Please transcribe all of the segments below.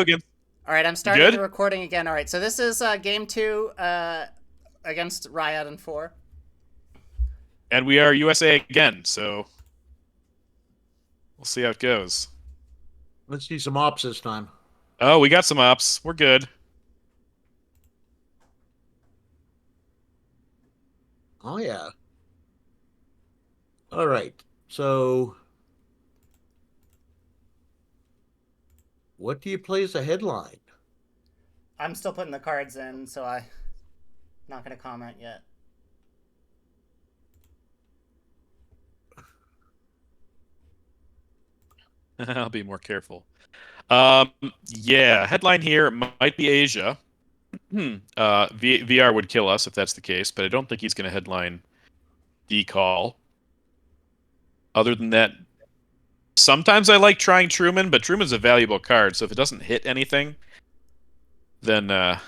again. All right, I'm You starting the good? recording again. All right, so this is game two against ryadden4. And we are USA again, so we'll see how it goes. Let's see some ops this time. Oh, we got some ops. We're good. Oh yeah. All right. So what do you play as a headline? I'm still putting the cards in, so I'm not going to comment yet. I'll be more careful. Um, yeah, headline here might be Asia. VR would kill us if that's the case, but I don't think he's going to headline the call. Other than that, sometimes I like trying Truman, but Truman's a valuable card, so if it doesn't hit anything, then it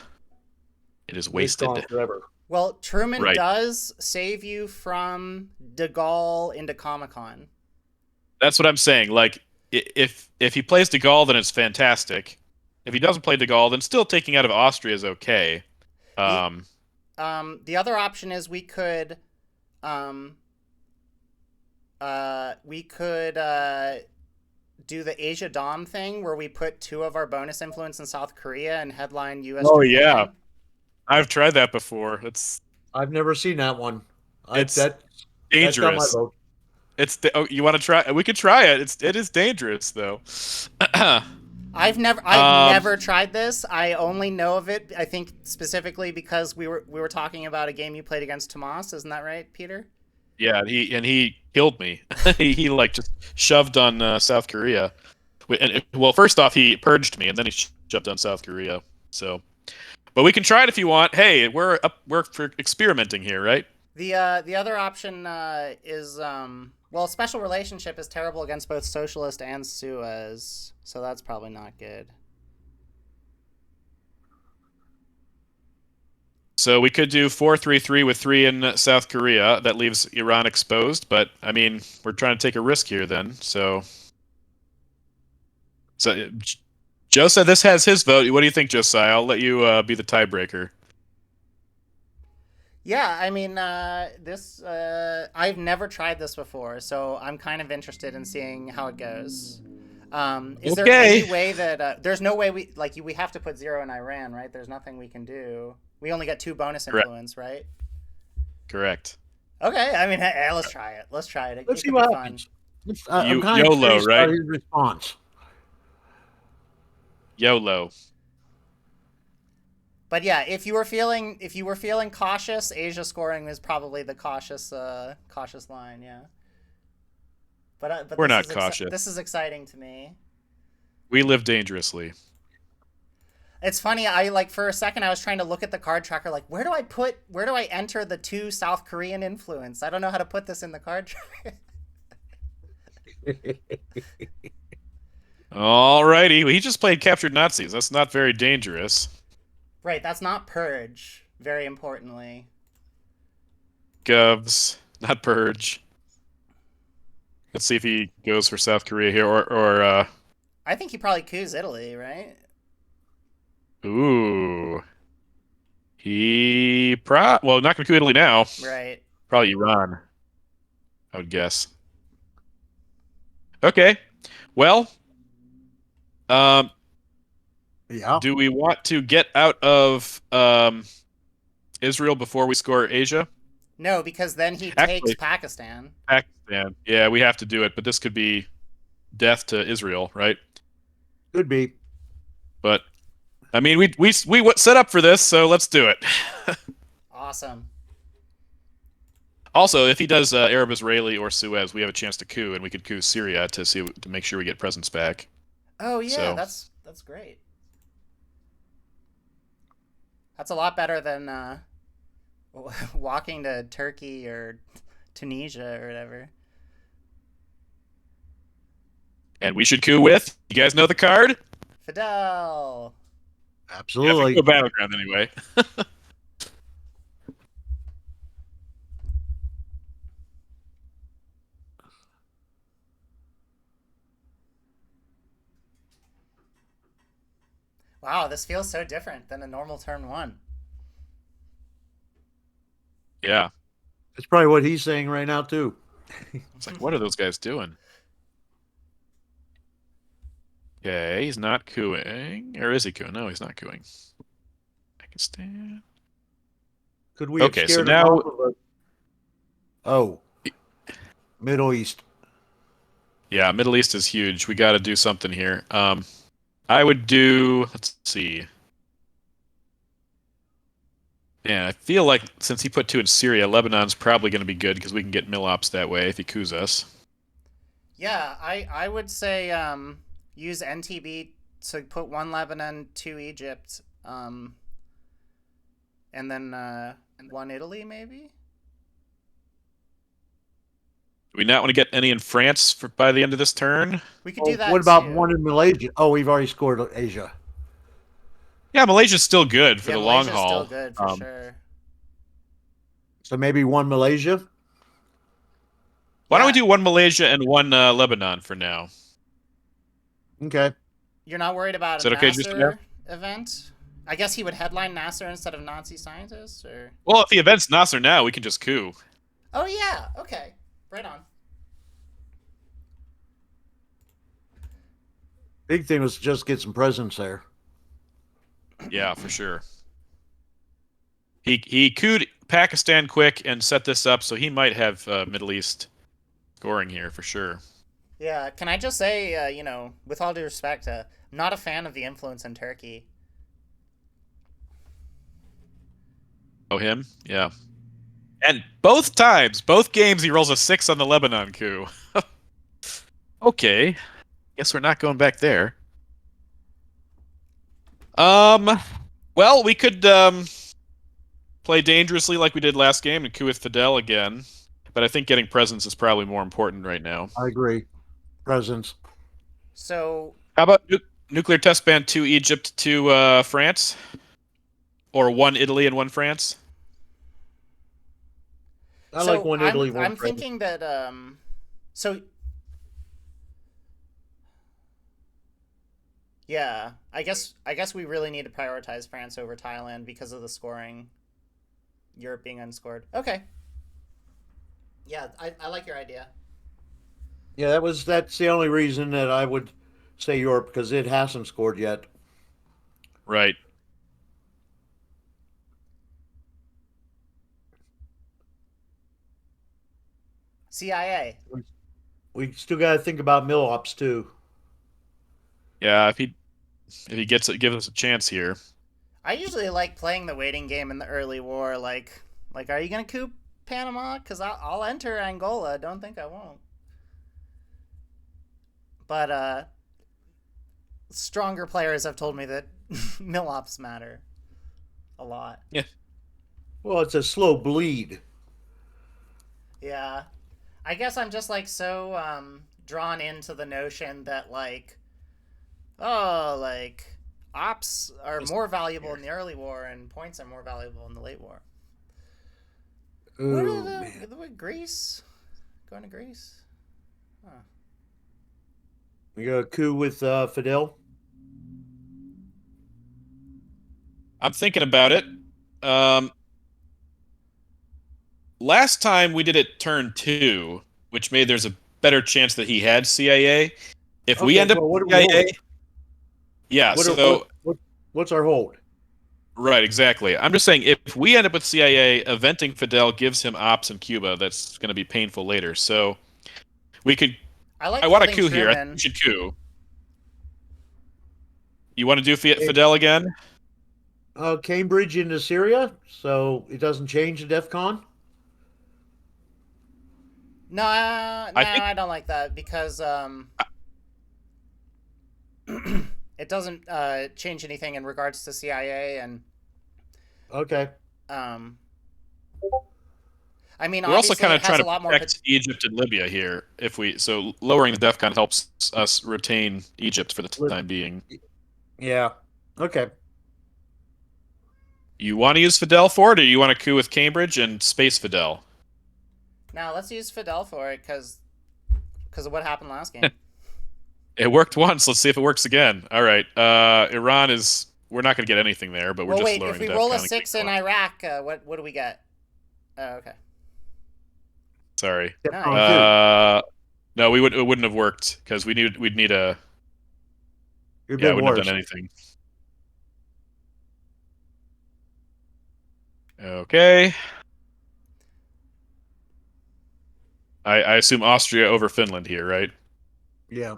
is It's gone wasted. forever. Well, Truman Right. does save you from De Gaulle into Comic Con. That's what I'm saying. Like, if he plays De Gaulle, then it's fantastic. If he doesn't play De Gaulle, then still taking out of Austria is okay. The Um, the other option is um we could do the Asia Dom thing where we put two of our bonus influence in South Korea and headline U.S. oh yeah, Japan. I've tried that before. I've never seen that one. I It's that got my dangerous. vote. Oh, you want to try? We could try it. It is dangerous though. I've um, never tried this. I only know of it. I think specifically because we were talking about a game you played against Tomas. Isn't that right, Peter? yeah, he killed me. He like just shoved on South Korea. Well, first off, he purged me, and then he shoved on South Korea. So, but we can try it if you want. Hey, we're for experimenting here, right? The other option is well, special relationship is terrible against both socialist and Suez, so that's probably not good. So we could do 4-3-3 with three in South Korea. That leaves Iran exposed, but I mean, we're trying to take a risk here then. So Joe said this has his vote. What do you think, Josiah? I'll let you be the tiebreaker. Yeah, I mean, this I've never tried this before, so I'm kind of interested in seeing how it goes. Is there any Okay. way that there's no way we have to put zero in Iran, right? There's nothing we can do. We only get two bonus Correct. influence, right? Correct. Okay, I mean, hey, let's try it. Let's try it. It, Let's it see could be what fun. happens. I'm kind of YOLO, curious right? about his response. YOLO. But yeah, if you were feeling cautious, Asia scoring is probably the cautious line. Yeah. But We're this not is cautious. this is exciting to me. We live dangerously. It's funny. I like for a second I was trying to look at the card tracker. Like, where do I enter the two South Korean influence? I don't know how to put this in the card tracker. Alrighty. Well, he just played captured Nazis. That's not very dangerous. Right. That's not purge. Very importantly. Govs, not purge. Let's see if he goes for South Korea here, or I think he probably coups Italy, right? ooh, well, not gonna coup Italy now. Right. Probably Iran, I would guess. Okay. Well, um, Yeah. do we want to get out of Israel before we score Asia? No, because then he takes Actually, Pakistan. Pakistan. Yeah, we have to do it, but this could be death to Israel, right? Could be. But I mean, we set up for this, so let's do it. Awesome. Also, if he does Arab Israeli or Suez, we have a chance to coup, and we could coup Syria to make sure we get presents back. Oh yeah, So that's great. That's a lot better than walking to Turkey or Tunisia or whatever. and we should coup with. You guys know the card? Fidel. Yeah, if we go Absolutely. battleground anyway. Wow, this feels so different than a normal turn 1. Yeah. That's probably what he's saying right now too. It's like, what are those guys doing? Okay, he's not cooing. Or is he cooing? No, he's not cooing. I can stand. Could we have Okay, so scared him now off of a? Oh, Middle East. yeah, Middle East is huge. We got to do something here. I would do, let's see. Yeah, I feel like since he put 2 in Syria, Lebanon's probably going to be good because we can get Milops that way if he coups us. Yeah, I would say use NTB to put 1 Lebanon, 2 Egypt, and then 1 Italy maybe. Do we not want to get any in France by the end of this turn? We could do Oh, what that about one too. in Malaysia? Oh, we've already scored Asia. Yeah, Malaysia's still good for Yeah, the long Malaysia's still haul. good for sure. So maybe one Malaysia. Why don't we Yeah, do 1 Malaysia and 1 Lebanon for now? Okay. you're not worried about Is a that okay, just there? Nasser event? I guess he would headline Nasser instead of Nazi scientists, or. Well, if the event's Nasser now, we can just coup. Oh yeah, okay, right on. Big thing was just get some presents there. Yeah, for sure. He couped Pakistan quick and set this up, so he might have Middle East scoring here for sure. Yeah, can I just say, with all due respect, not a fan of the influence in Turkey. Oh, him? Yeah. And both times, both games, he rolls a 6 on the Lebanon coup. Okay. Guess we're not going back there. Um, well, we could play dangerously like we did last game and coup with Fidel again. But I think getting presence is probably more important right now. I agree. Presents. So, How about nuclear test ban 2 Egypt to France? Or 1 Italy and 1 France? I like so one I'm Italy, one I'm present. thinking that so yeah, I guess we really need to prioritize France over Thailand because of the scoring. Europe being unscored. Okay. Yeah, I like your idea. Yeah, that's the only reason that I would say Europe because it hasn't scored yet. Right. CIA. We still got to think about Milops too. Yeah, if he gets it, give us a chance here. I usually like playing the waiting game in the early war. Like, are you gonna coup Panama? Because I'll enter Angola. Don't think I won't. But stronger players have told me that Milops matter a lot. Yeah. Well, it's a slow bleed. Yeah, I guess I'm just like so drawn into the notion that like ops are more valuable in the early war and points are more valuable in the late war. What Oh are man, Greece? Going to Greece? Huh. we got a coup with Fidel. I'm thinking about it. Um, last time we did it turn 2, which made there's a better chance that he had CIA. If we Okay, end up well, what with are we CIA, holding? yeah, What are so what's our hold? right, exactly. I'm just saying if we end up with CIA, eventing Fidel gives him ops in Cuba. That's going to be painful later. So we could. I like I want a holding coup here. I think we Truman. should coup. You want to do Eh, Fidel again? Cambridge into Syria, so it doesn't change the DEF CON. No, no, I think. I don't like that because it doesn't change anything in regards to CIA and Okay, um, I mean, We're also obviously kind it of trying has a to lot more. protect Egypt and Libya here. If we so lowering the DEFCON helps us retain Egypt for the time being. yeah, okay. You want to use Fidel for it, or you want to coup with Cambridge and space Fidel? Now let's use Fidel for it because of what happened last game. It worked once. Let's see if it works again. All right. Iran is we're not going to get anything there, but we're Well, just wait. If lowering the we def roll a count and 6 getting in going. Iraq, what do we get? Oh, okay. Sorry. No, Defcon you're two. fine. No, it wouldn't have worked because we'd need a You've yeah, I been wouldn't have worse. done anything. Okay. I assume Austria over Finland here, right? Yeah.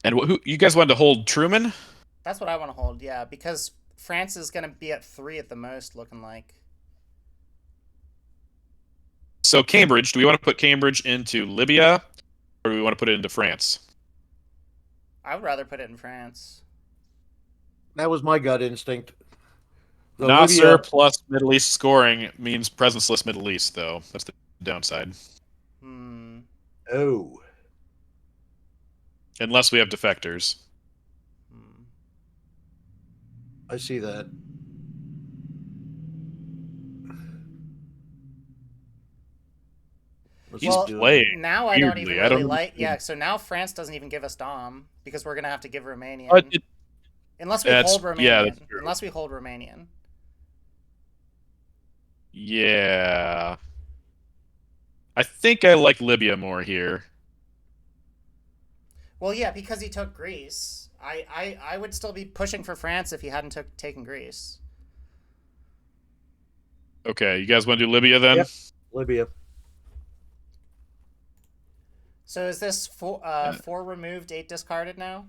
And who you guys wanted to hold Truman? That's what I want to hold. Yeah, because France is going to be at 3 at the most, looking like. So Cambridge, do we want to put Cambridge into Libya or do we want to put it into France? I would rather put it in France. That was my gut instinct. The Nasser Libya. plus Middle East scoring means presence-less Middle East, though. That's the downside. Hmm. Oh, Unless we have defectors. Hmm. I see that. What's He's he Well, doing? playing now I don't even weirdly. I really don't like. Yeah, understand. so now France doesn't even give us Dom because we're going to have to give But Romanian. it, Unless we that's hold yeah, that's Romanian. true. Unless we hold Romanian. Yeah. I think I like Libya more here. Well, yeah, because he took Greece. I would still be pushing for France if he hadn't taken Greece. Okay, you guys want to do Libya then? Yep. Libya. So is this Uh, 4 removed, 8 discarded now?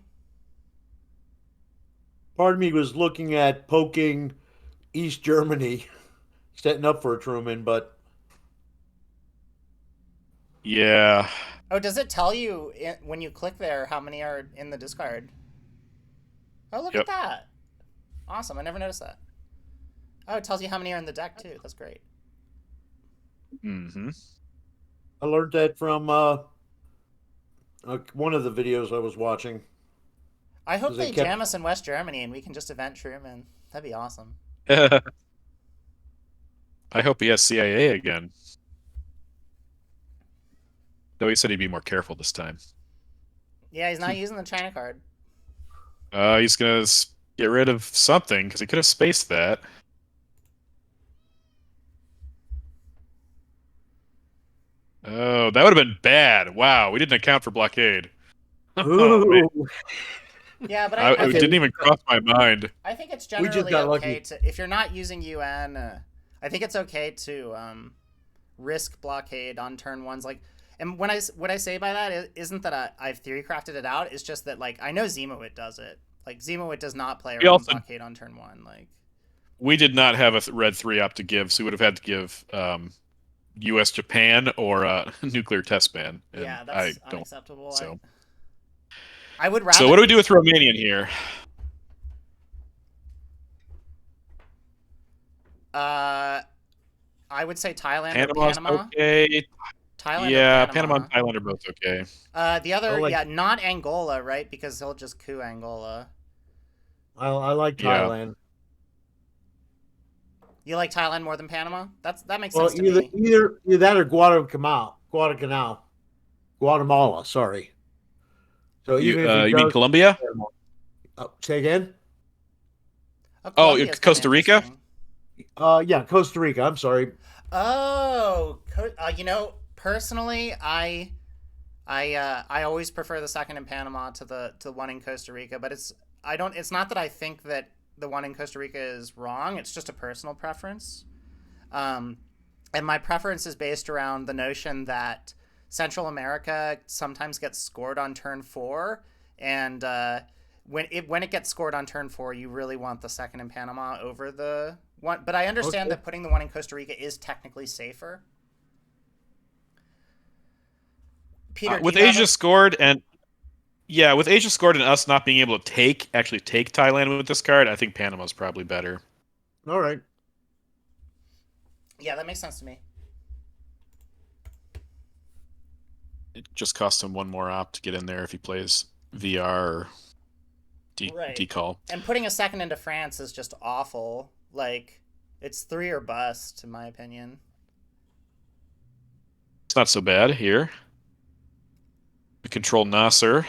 Part of me was looking at poking East Germany, setting up for a Truman, but yeah. Oh, does it tell you when you click there how many are in the discard? Oh, look at Yep. that. Awesome. I never noticed that. Oh, it tells you how many are in the deck too. That's great. Hmm. I learned that from one of the videos I was watching I hope because they they kept. jam us in West Germany and we can just event Truman. That'd be awesome. I hope he has CIA again. Though he said he'd be more careful this time. Yeah, he's not using the China card. He's gonna get rid of something because he could have spaced that. Oh, that would have been bad. Wow, we didn't account for blockade. Oh man, Ooh. Yeah, but I it Okay, didn't even cross my mind. I think it's we just generally got okay lucky. to if you're not using UN. I think it's okay to risk blockade on turn ones. Like, and when what I say by that isn't that I've theory crafted it out. It's just that like I know Zemowit does it. Like Zemowit does not play We around also blockade on turn one. Like, we did not have a red 3 op to give, so we would have had to give U.S. Japan or nuclear test ban, and yeah, I that's don't. unacceptable. So I would so rather. what do we do with Romanian here? Uh, I would say Thailand or Panama's Panama. okay. Thailand or Yeah, Panama and Panama. Thailand are both okay. The I other, like yeah, not Angola, right? Because he'll just coup Angola. I like Yeah. Thailand. You like Thailand more than Panama? That makes Well, sense to me. either that or Guatemala. Sorry. So even if he You mean does, Colombia? say again. Oh, Oh, Colombia is kind of Costa Rica? interesting. Yeah, Costa Rica. I'm sorry. Oh, personally, I always prefer the second in Panama to the one in Costa Rica, but I don't. It's not that I think that the one in Costa Rica is wrong. It's just a personal preference. Um, and my preference is based around the notion that Central America sometimes gets scored on turn 4, and when it gets scored on turn 4, you really want the second in Panama over the one. But I understand Okay. that putting the one in Costa Rica is technically safer. Peter, do With you have Asia a? scored and yeah, with Asia scored and us not being able to actually take Thailand with this card, I think Panama's probably better. All right. Yeah, that makes sense to me. It just costs him one more op to get in there if he plays VR or Right. decall. And putting a second into France is just awful. Like, it's 3 or bust, in my opinion. It's not so bad here. control Nasser.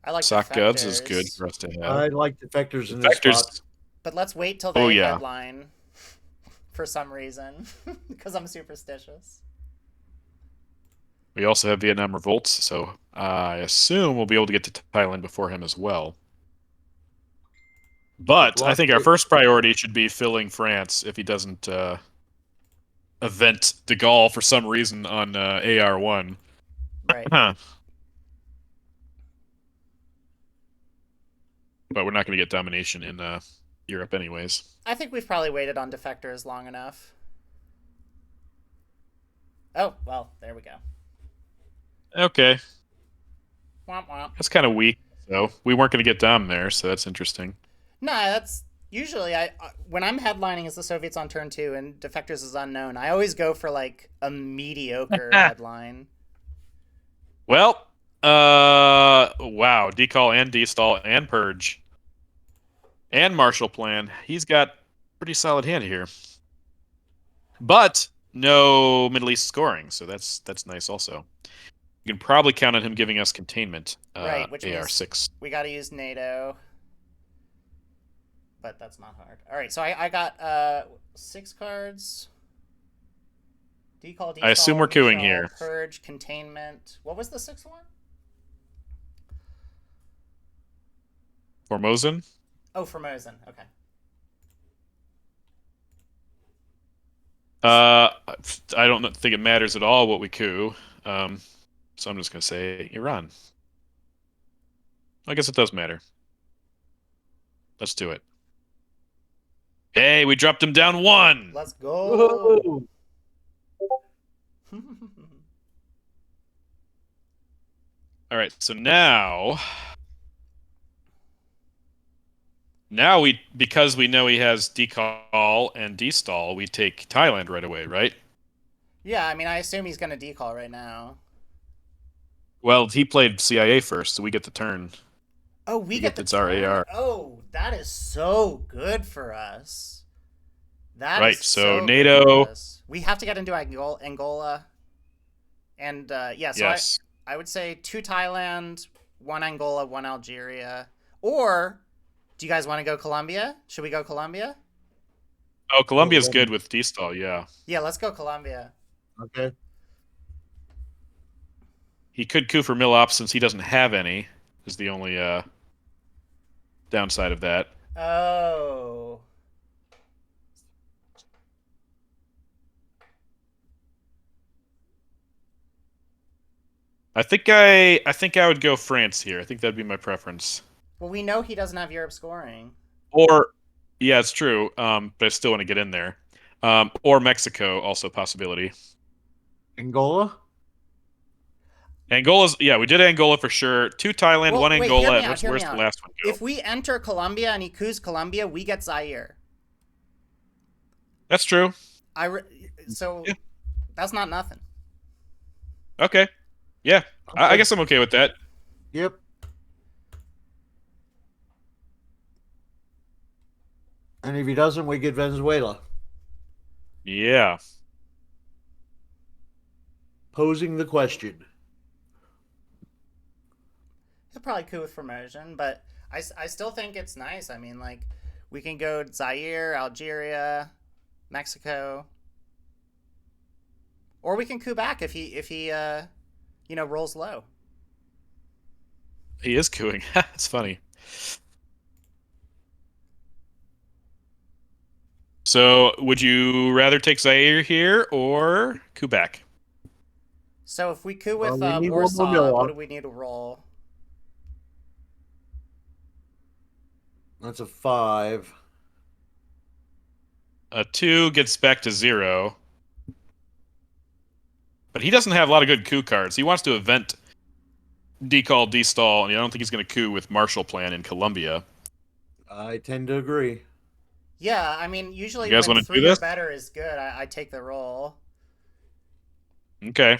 I like Sock Guds is good defectors, for us to have. I like defectors in this spot. Defectors. but let's wait till Oh they yeah. headline for some reason because I'm superstitious. We also have Vietnam revolts, so I assume we'll be able to get to Thailand before him as well. But I Block think our it. first priority should be filling France if he doesn't event de Gaulle for some reason on AR1. Right. But we're not going to get domination in Europe anyways. I think we've probably waited on defectors long enough. Oh, well, there we go. Okay, Womp womp. that's kind of weak. So we weren't going to get dom there, so that's interesting. No, that's usually I when I'm headlining as the Soviets on turn 2 and defectors is unknown, I always go for like a mediocre headline. Well, wow, decall and destall and purge and Marshall Plan. He's got pretty solid hand here, but no Middle East scoring, so that's nice also. You can probably count on him giving us containment. Right, which means AR6. we got to use NATO. But that's not hard. All right, so I got 6 cards. Decall, I assume we're queuing here. Purge, containment. What was the 6th one? Formosan. Oh, Formosan. Okay. I don't think it matters at all what we coup. So I'm just gonna say Iran. I guess it does matter. Let's do it. Hey, we dropped him down 1. Let's go. Woohoo! All right, so now because we know he has decall and destall, we take Thailand right away, right? Yeah, I mean, I assume he's going to decall right now. Well, he played CIA first, so we get the turn. Oh, we get the it's our turn? AR. Oh, that is so good for us. That Right, is so good NATO- for us. We have to get into Angola. And yeah, so Yes. I would say 2 Thailand, 1 Angola, 1 Algeria. Or do you guys want to go Colombia? Should we go Colombia? Oh, Colombia's good with destall, yeah. Yeah, let's go Colombia. Okay. He could coup for Milops since he doesn't have any, is the only downside of that. Oh. I think I would go France here. I think that'd be my preference. Well, we know he doesn't have Europe scoring. Or yeah, it's true. But I still want to get in there. Or Mexico, also a possibility. Angola? Angola's we did Angola for sure. 2 Thailand, Well, 1 wait, Angola, hear me and out, where's the last one go? If we enter Colombia and he coups Colombia, we get Zaire. That's true. So Yeah. that's not nothing. Okay. Yeah. Okay. I guess I'm okay with that. Yep. And if he doesn't, we get Venezuela. Yeah. Posing the question. He'll probably coup with Formosan, but I still think it's nice. I mean, like, we can go Zaire, Algeria, Mexico, or we can coup back if he rolls low. He is cooing. It's funny. So, would you rather take Zaire here or coup back? So if we coup with We need one more Warsaw, Miller. what do we need to roll? That's a 5. A 2 gets back to 0. But he doesn't have a lot of good coup cards. He wants to event decall, destall, and I don't think he's going to coup with Marshall Plan in Colombia. I tend to agree. Yeah, I mean, usually You guys when wanna do 3 or this? better is good, I take the roll. Okay.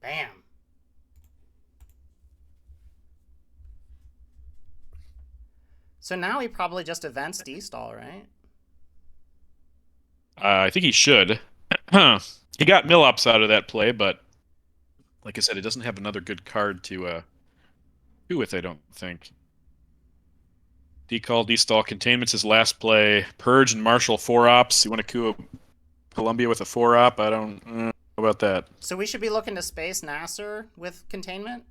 Bam. So now he probably just events destall, right? I think he should. He got Millops out of that play, but like I said, it doesn't have another good card to do with, I don't think. Decall, destall, containment's his last play. Purge and Marshall 4-ops. You want to coup Columbia with a 4-op? I don't know about that. So we should be looking to space Nasser with containment.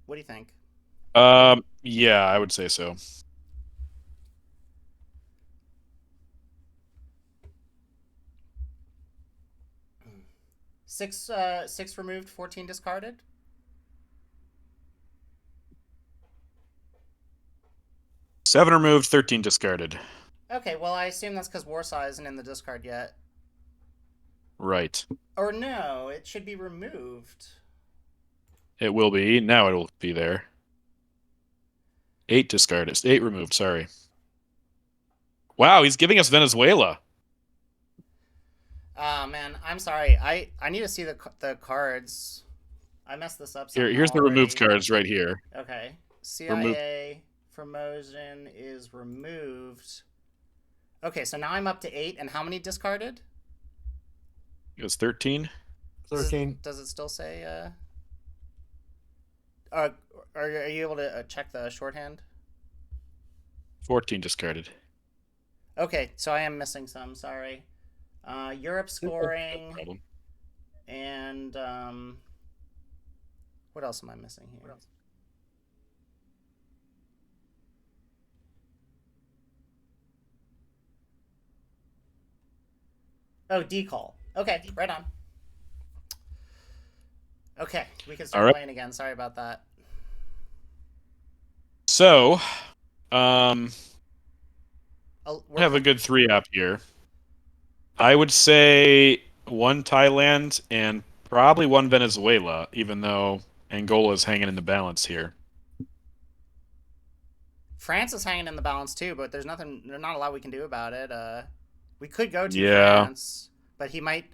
What do you think? Yeah, I would say so. Six removed, 14 discarded. 7 removed, 13 discarded. Okay, well I assume that's because Warsaw isn't in the discard yet. Right. Or no, it should be removed. It will be. Now it will be there. 8 discarded. 8 removed, sorry. Wow, he's giving us Venezuela. Ah, man, I'm sorry. I need to see the cards. I messed this up somehow Here's the removed already. cards right here. Okay. Remove. CIA Formosan is removed. Okay, so now I'm up to 8, and how many discarded? It was 13. 13. Does it still say? Uh, are you able to check the shorthand? 14 discarded. Okay, so I am missing some. Sorry. Europe No scoring problem. and what else am I missing here? Oh, decall. Okay, right on. Okay, we can start All right. playing again. Sorry about that. So, Oh, I have a good 3-op here. I would say 1 Thailand and probably 1 Venezuela, even though Angola is hanging in the balance here. France is hanging in the balance too, but there's not a lot we can do about it. We could go to Yeah. France, but he might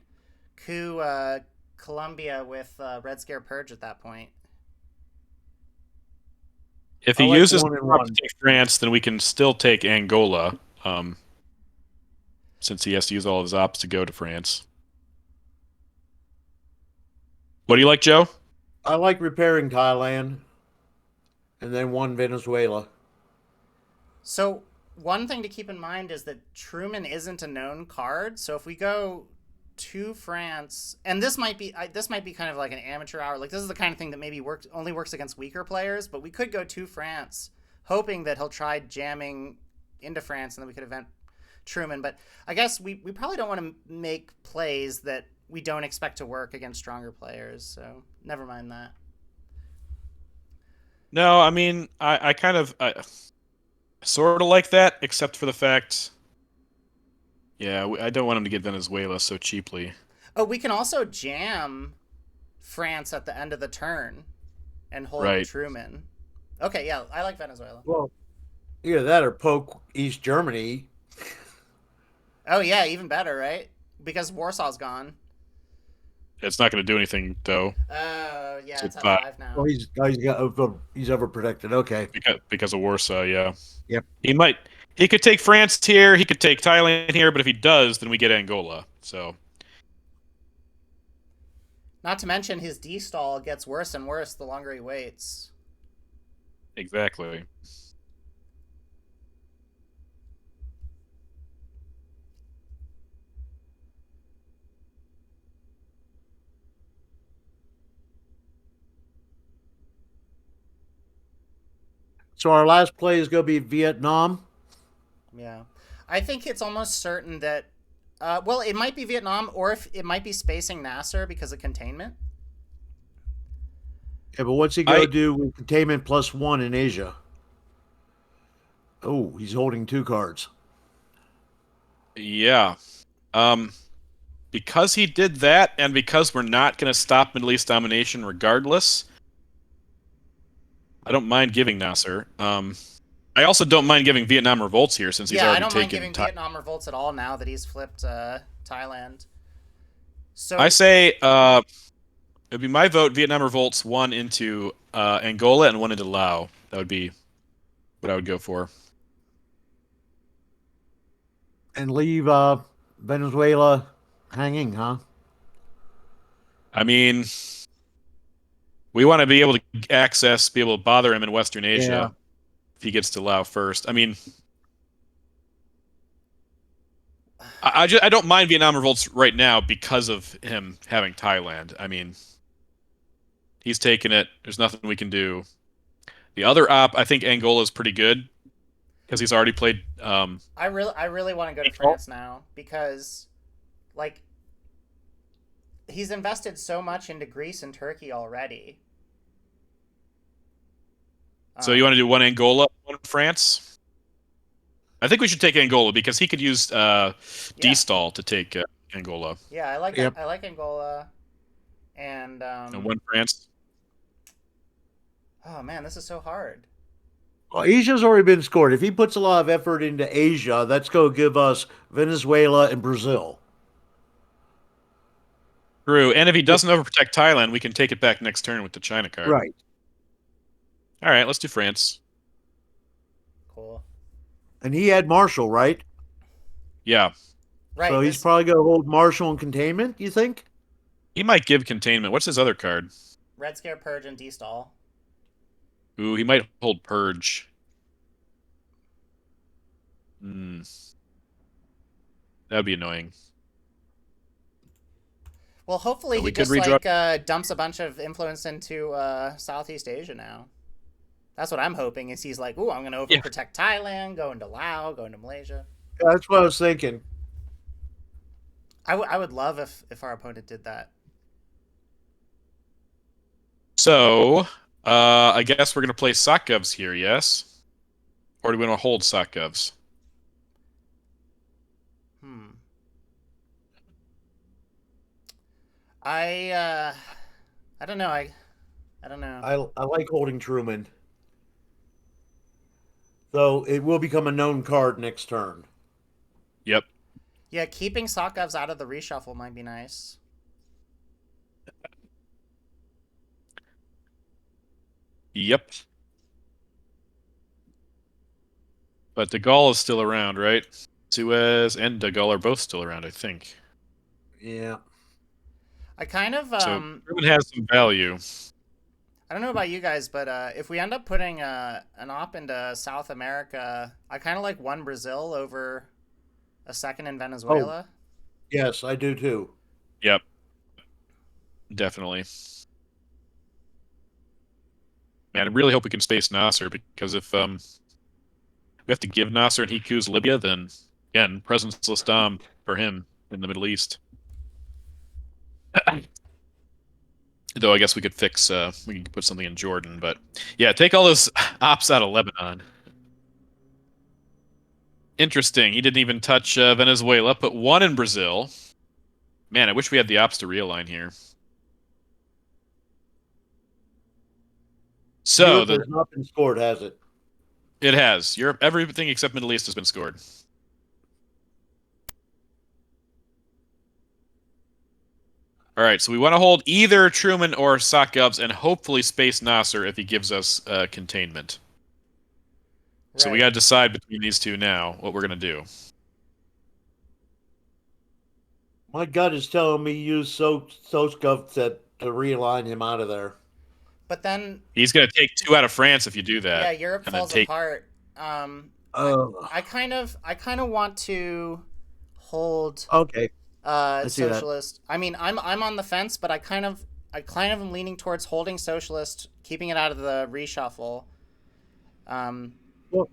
coup Colombia with Red Scare Purge at that point. If I he like uses 1 and to 1. take France, then we can still take Angola, since he has to use all of his ops to go to France. What do you like, Joe? I like repairing Thailand and then 1 Venezuela. So one thing to keep in mind is that Truman isn't a known card. So if we go to France, and this might be kind of like an amateur hour. Like this is the kind of thing that maybe only works against weaker players. But we could go to France, hoping that he'll try jamming into France, and then we could event Truman. But I guess we probably don't want to make plays that we don't expect to work against stronger players. So never mind that. No, I mean, I kind of sort of like that, except for the fact, yeah, I don't want him to get Venezuela so cheaply. Oh, we can also jam France at the end of the turn and hold Right. Truman. Okay, yeah, I like Venezuela. Well, either that or poke East Germany. Oh yeah, even better, right? Because Warsaw's gone. It's not going to do anything, though. Oh yeah, So it's it's at not 5 now. Oh, he's overprotected. Okay. because of Warsaw, yeah. Yep. He could take France here, he could take Thailand here, but if he does, then we get Angola. So, Not to mention his D-stall gets worse and worse the longer he waits. exactly. So our last play is going to be Vietnam. Yeah. I think it's almost certain that well, it might be Vietnam or if it might be spacing Nasser because of containment. Yeah, but what's he going I to do with containment +1 in Asia? Oh, he's holding 2 cards. Yeah. Um because he did that and because we're not going to stop Middle East domination regardless, I don't mind giving Nasser. I also don't mind giving Vietnam revolts here since he's Yeah, I already don't mind taken giving Vietnam revolts at all now that he's flipped Thailand. I So say it'd be my vote Vietnam revolts 1 into Angola and 1 into Laos. That would be what I would go for. And leave Venezuela hanging, huh? I mean, We want to be able to be able to bother him in Western Yeah. Asia if he gets to Lao first. I mean, I don't mind Vietnam revolts right now because of him having Thailand. I mean, he's taking it. There's nothing we can do. The other op, I think Angola is pretty good because he's already played. I really want to go to Default. France now because, like, he's invested so much into Greece and Turkey already. So you want Um, to do one Angola, one France? I think we should take Angola because he could use yeah, D-stall to take Angola yeah, I like Yep. I like Angola, and and one France. oh man, this is so hard. Well, Asia's already been scored. If he puts a lot of effort into Asia, that's going to give us Venezuela and Brazil. True, and if he doesn't overprotect Thailand, we can take it back next turn with the China card. Right. All right, let's do France. Cool. And he had Marshall, right? Yeah, So Right. he's This probably going to hold Marshall in containment, you think? he might give containment. What's his other card? Red Scare Purge and D-stall. Ooh, he might hold Purge. Hmm, that'd be annoying. Well, hopefully But he we could just redraw. like dumps a bunch of influence into Southeast Asia now. That's what I'm hoping. Is he's like, ooh, I'm gonna Yeah. overprotect Thailand, going to Laos, going to Malaysia. Yeah, that's what I was thinking. I would love if our opponent did that. So, I guess we're gonna play Sakgovs here, yes? Or do we want to hold Sakgovs? Hmm. I I don't know. I don't know. I like holding Truman, though it will become a known card next turn. Yep. Yeah, keeping Sokovs out of the reshuffle might be nice. Yep. But De Gaulle is still around, right? Suez and De Gaulle are both still around, I think. Yeah. I kind of So Truman has some value. I don't know about you guys, but if we end up putting an op into South America, I kind of like one Brazil over a second in Oh, Venezuela. yes, I do too. Yep, definitely. Man, I really hope we can space Nasser because if we have to give Nasser and he coups Libya, then again, presence Dom for him in the Middle East. Though I guess we could fix we can put something in Jordan, but yeah, take all those ops out of Lebanon. Interesting. He didn't even touch Venezuela. Put one in Brazil. Man, I wish we had the ops to realign here. So Europe the has not been scored, has it? it has Europe. Everything except Middle East has been scored. All right, so we want to hold either Truman or Sakgovs and hopefully space Nasser if he gives us containment. So we got Right. to decide between these two now what we're gonna do. My gut is telling me use Soskov to realign him out of there. But then, He's gonna take two out of France if you do yeah, that, Europe and then falls take. apart. Um, I Oh, I kind of want to hold okay. I see that. socialist. I mean, I'm on the fence, but I kind of am leaning towards holding socialist, keeping it out of the reshuffle. Um, Well,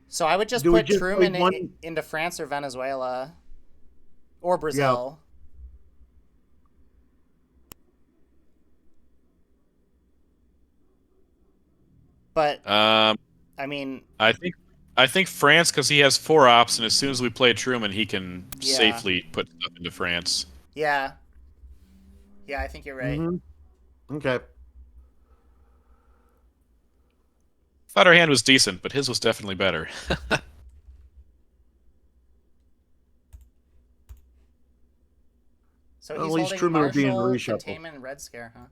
so I would just do we put just play Truman one? into France or Venezuela or Yeah. Brazil. But Um, I mean, I think I think France because he has four ops, and as soon as we play Truman, he can yeah, safely put stuff into France. yeah, yeah. I think you're right. Mm-hmm. Okay. Thought our hand was decent, but his was definitely better. So Well, he's at least holding Truman will be in the Marshall, reshuffle. Containment, and Red Scare, huh?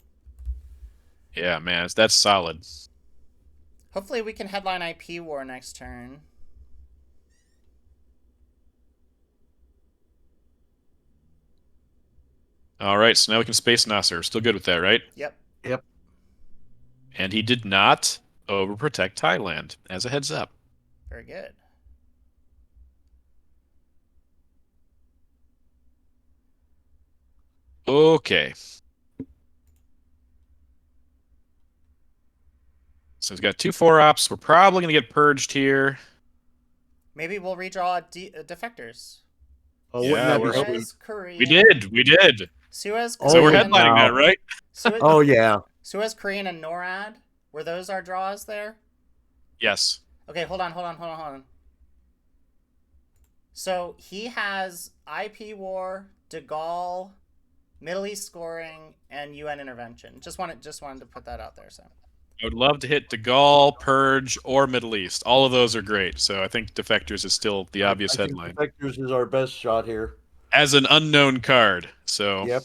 Yeah, man, that's solid. Hopefully, we can headline IP War next turn. All right, so now we can space Nasser. Still good with that, right? Yep. Yep. And he did not overprotect Thailand, as a heads up. Very good. Okay. So he's got 2 4-ops. We're probably going to get purged here. Maybe we'll redraw defectors. Oh, wouldn't Yeah, that be we're sweet? Suez, we Korean, did. We did. Suez, So we're Oh, Korean, headlining that, wow. right? Suez, Oh, yeah. Suez, Korean, and NORAD. Were those our draws there? Yes. Okay, hold on. So he has IP war, De Gaulle, Middle East scoring, and UN intervention. Just wanted to put that out there. So I would love to hit De Gaulle, Purge, or Middle East. All of those are great. So I think Defectors is still the obvious I think headline. Defectors is our best shot here. As an unknown card. So Yep.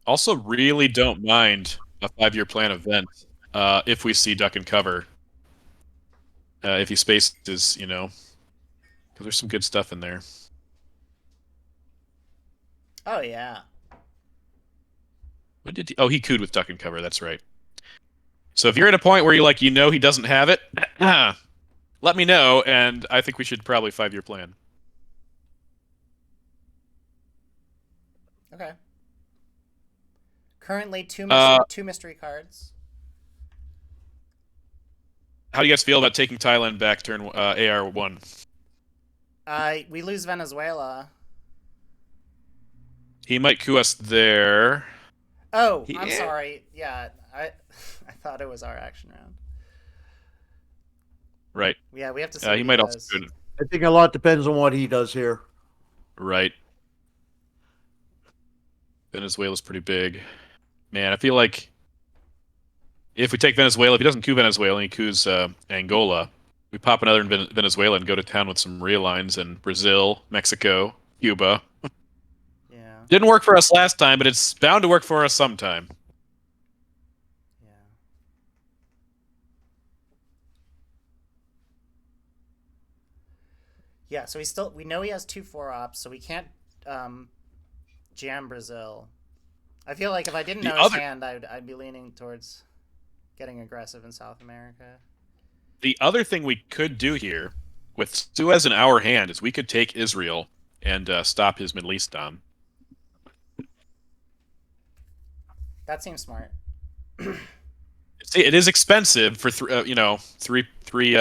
also really don't mind a 5-year plan event if we see duck and cover. If he spaces, because there's some good stuff in there. oh yeah. What did he? Oh, he cooed with duck and cover. That's right. So if you're at a point where he doesn't have it, let me know, and I think we should probably 5-year plan. Okay. Currently Uh, two mystery cards. how do you guys feel about taking Thailand back turn AR1? We lose Venezuela. He might coup us there. Oh, I'm Yeah. sorry. Yeah, I thought it was our action round. Right. Yeah, we have to see what He he might also does. do it. I think a lot depends on what he does here. Right. Venezuela's pretty big. Man, I feel like if we take Venezuela, if he doesn't coup Venezuela and he coups Angola, we pop another in Venezuela and go to town with some realigns in Brazil, Mexico, Cuba. Yeah, Didn't work for us last time, but it's bound to work for us sometime. yeah. Yeah, so we know he has 2 4-ops, so we can't jam Brazil. I feel like if I didn't The know his other hand, I'd be leaning towards getting aggressive in South America. the other thing we could do here with Suez in our hand is we could take Israel and stop his Middle East dom. That seems smart. See, it is expensive for three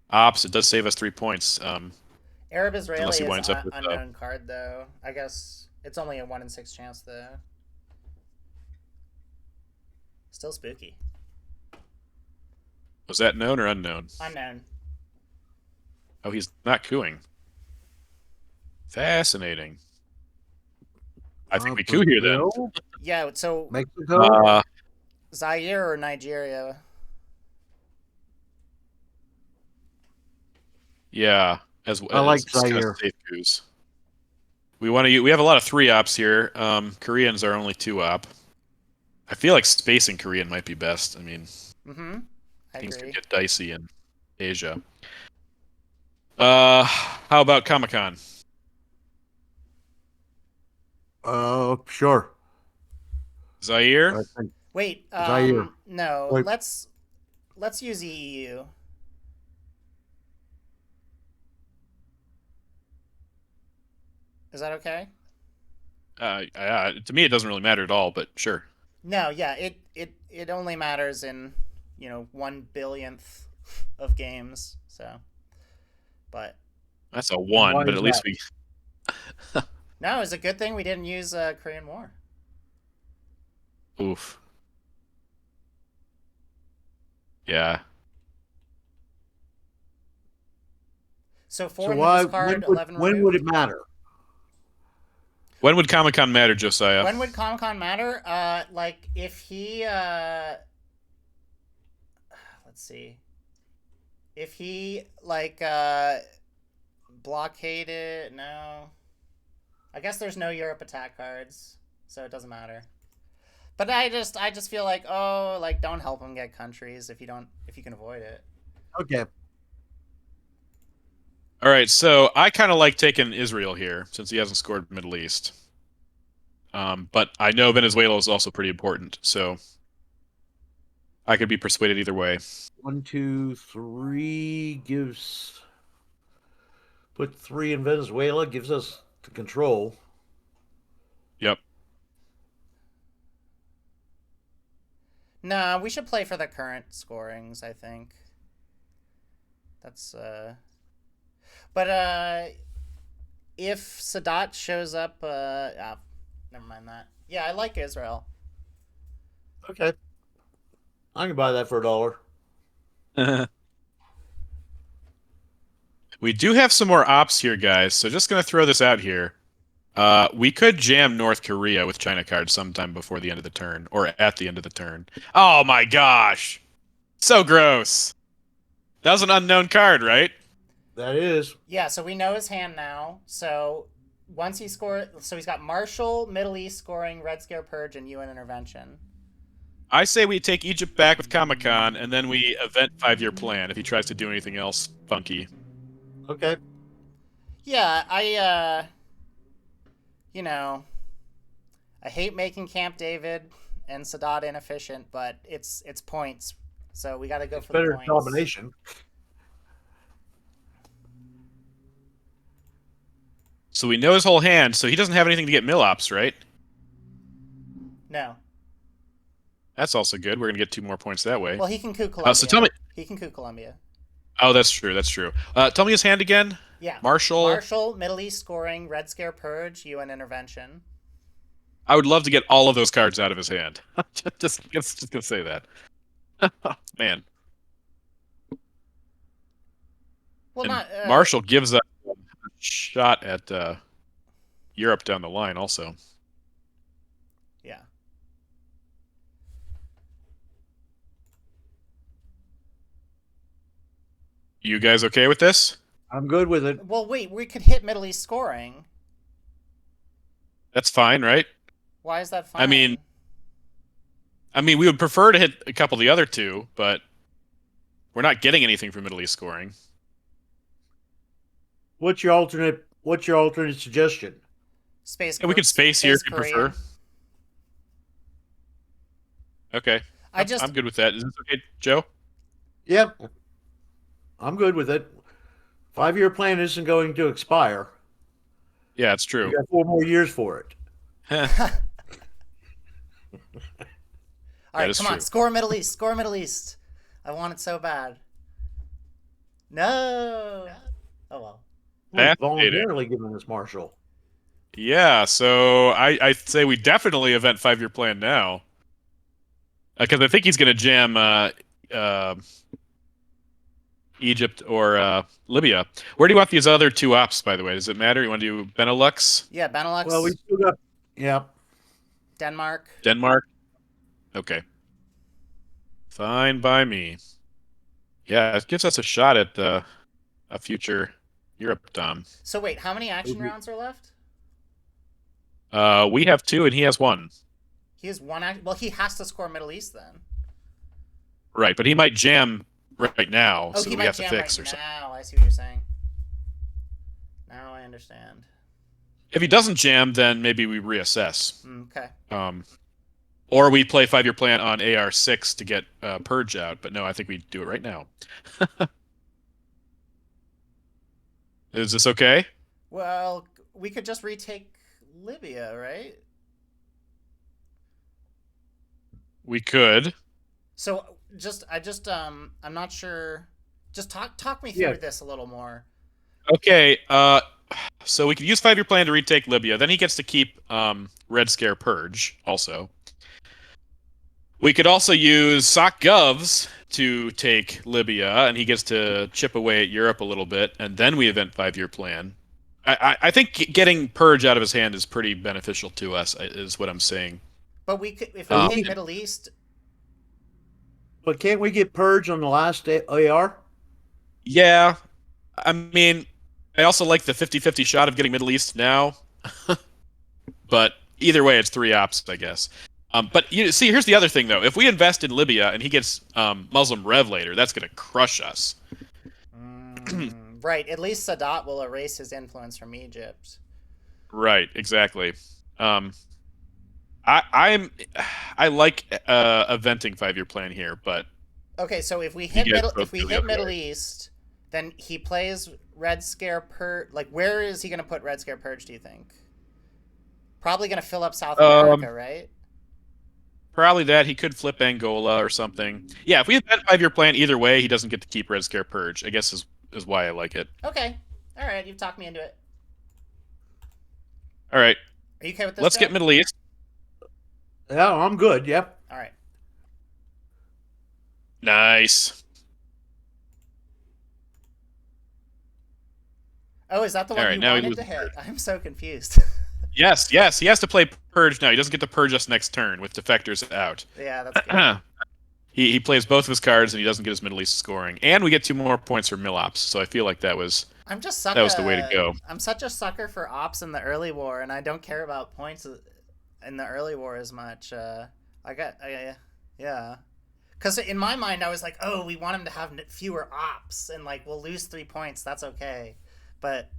ops. It does save us 3 points. Arab Unless Israeli he is winds up with unknown card though. I guess it's only a 1 in 6 chance though. Still spooky. was that known or unknown? Unknown. Oh, he's not cooing. Fascinating. I think we coup here then. Brazil, Yeah. So Mexico. Uh, Zaire or Nigeria? yeah, as I like just kind of Zaire. safe coups. We have a lot of 3-ops here. Korean's our only 2-op. I feel like spacing Korean might be best. I mean, Mm-hmm. I things can agree. get dicey in Asia. How about Comic-Con? Sure. Zaire? I think Wait. Zaire. No. Wait, Let's use EU. Is that okay? To me, it doesn't really matter at all, but sure. No. Yeah. It only matters in 1 billionth of games. So, but That's a and 1, why but is at that? least we. no, it's a good thing we didn't use Korean War. Oof. Yeah. So So 4 in the why? discard, When 11 would removed. it matter? When would Comic Con matter, Josiah? When would Comic Con matter? Like if he, let's see, if he like blockaded. No, I guess there's no Europe attack cards, so it doesn't matter. But I just feel like like don't help him get countries if you can avoid it. Okay. All right, so I kind of like taking Israel here since he hasn't scored Middle East. But I know Venezuela is also pretty important, so I could be persuaded either way. 1, 2, 3 gives put 3 in Venezuela gives us the control. Yep. Nah, we should play for the current scorings, I think. That's but if Sadat shows up never mind that. Yeah, I like Israel. Okay, I can buy that for $1. We do have some more ops here, guys, so just gonna throw this out here. We could jam North Korea with China cards sometime before the end of the turn, or at the end of the turn. Oh my gosh! So gross! That was an unknown card, right? That is. Yeah, so we know his hand now. So once he scores, so he's got Marshall, Middle East scoring, Red Scare Purge, and UN intervention. I say we take Egypt back with Comic-Con, and then we event 5-year plan if he tries to do anything else funky. Okay. Yeah, you know, I hate making Camp David and Sadat inefficient, but it's points, so we got to go It's for the better than points. domination. So we know his whole hand, so he doesn't have anything to get mill ops, right? No, That's also good. We're gonna get 2 more points that way. well he can coup Colombia. So tell me. He can coup Colombia. Oh, that's true. That's true. Tell me his hand again. Yeah, Marshall. Middle East scoring, Red Scare Purge, UN intervention. I would love to get all of those cards out of his hand. just gonna say that. Man. Well, And not Marshall gives us a shot at Europe down the line, also. yeah. You guys okay with this? I'm good with it. Well, wait, we could hit Middle East scoring. That's fine, right? Why is that fine? I mean, we would prefer to hit a couple of the other two, but we're not getting anything from Middle East scoring. What's your alternate suggestion? Space. Yeah, we could space here if you Korea. prefer. Okay. I just I'm good with that. Is this okay, Joe? Yep. I'm good with it. 5-year plan isn't going to expire. Yeah, it's You true. got 4 more years for it. All right, is come on, true. score Middle East, score Middle East. I want it so bad. No. Oh well. He's voluntarily giving us Marshall. Yeah, so I say we definitely event 5-year plan now. Because I think he's going to jam Egypt or Libya. Where do you want these other 2 ops, by the way? Does it matter? You want to do Benelux? Yeah, Benelux. Well, we still got. Yeah. Denmark. Denmark? Okay. Fine by me. Yeah, it gives us a shot at a future Europe Dom. So wait, how many action rounds are left? We have 2 and he has 1. He has 1 action. Well, he has to score Middle East then. Right, but he might jam right now, Oh, so he we might have to jam fix right or something. now. I see what you're saying. Now I understand. If he doesn't jam, then maybe we reassess. Okay. Or we play 5-year plan on AR6 to get Purge out, but no, I think we do it right now. Is this okay? Well, we could just retake Libya, right? We could. So I'm not sure. Just talk me through this a little more. Okay, so we could use 5-year plan to retake Libya. Then he gets to keep Red Scare Purge also. We could also use Sock Govs to take Libya, and he gets to chip away at Europe a little bit, and then we event 5-year plan. I think getting Purge out of his hand is pretty beneficial to us, is what I'm saying. But we could, if we hit Middle East. But can't we get Purge on the last AR? Yeah. I mean, I also like the 50-50 shot of getting Middle East now. But either way, it's 3 ops, I guess. But you see, here's the other thing, though. If we invest in Libya and he gets Muslim Rev later, that's going to crush us. Right. At least Sadat will erase his influence from Egypt. Right, exactly. Um, I'm I like a venting 5-year plan here, but Okay, so you guys both if we go the hit other Middle way. East, then he plays Red Scare Purge. Like, where is he going to put Red Scare Purge? Do you think? Probably going to fill up South Um, America, right? Probably that he could flip Angola or something. Yeah, if we have that 5-year plan, either way, he doesn't get to keep Red Scare Purge. I guess is why I like it. Okay, all right, you've talked me into it. All right, Are you okay with this, let's Joe? get Middle East. Yeah, I'm good. Yep. All right. Nice. Oh, is that the All one right, you now he wanted to loses hit? Purge. I'm so confused. Yes, yes, he has to play Purge now. He doesn't get to Purge us next turn with defectors out. Yeah, that's good. He plays both of his cards and he doesn't get his Middle East scoring. And we get 2 more points for Mill-Ops, so I feel like that was the way to go. I'm such a sucker for ops in the early war, and I don't care about points in the early war as much. Yeah. Because in my mind, I was like, oh, we want him to have fewer ops, and like we'll lose 3 points. That's okay. But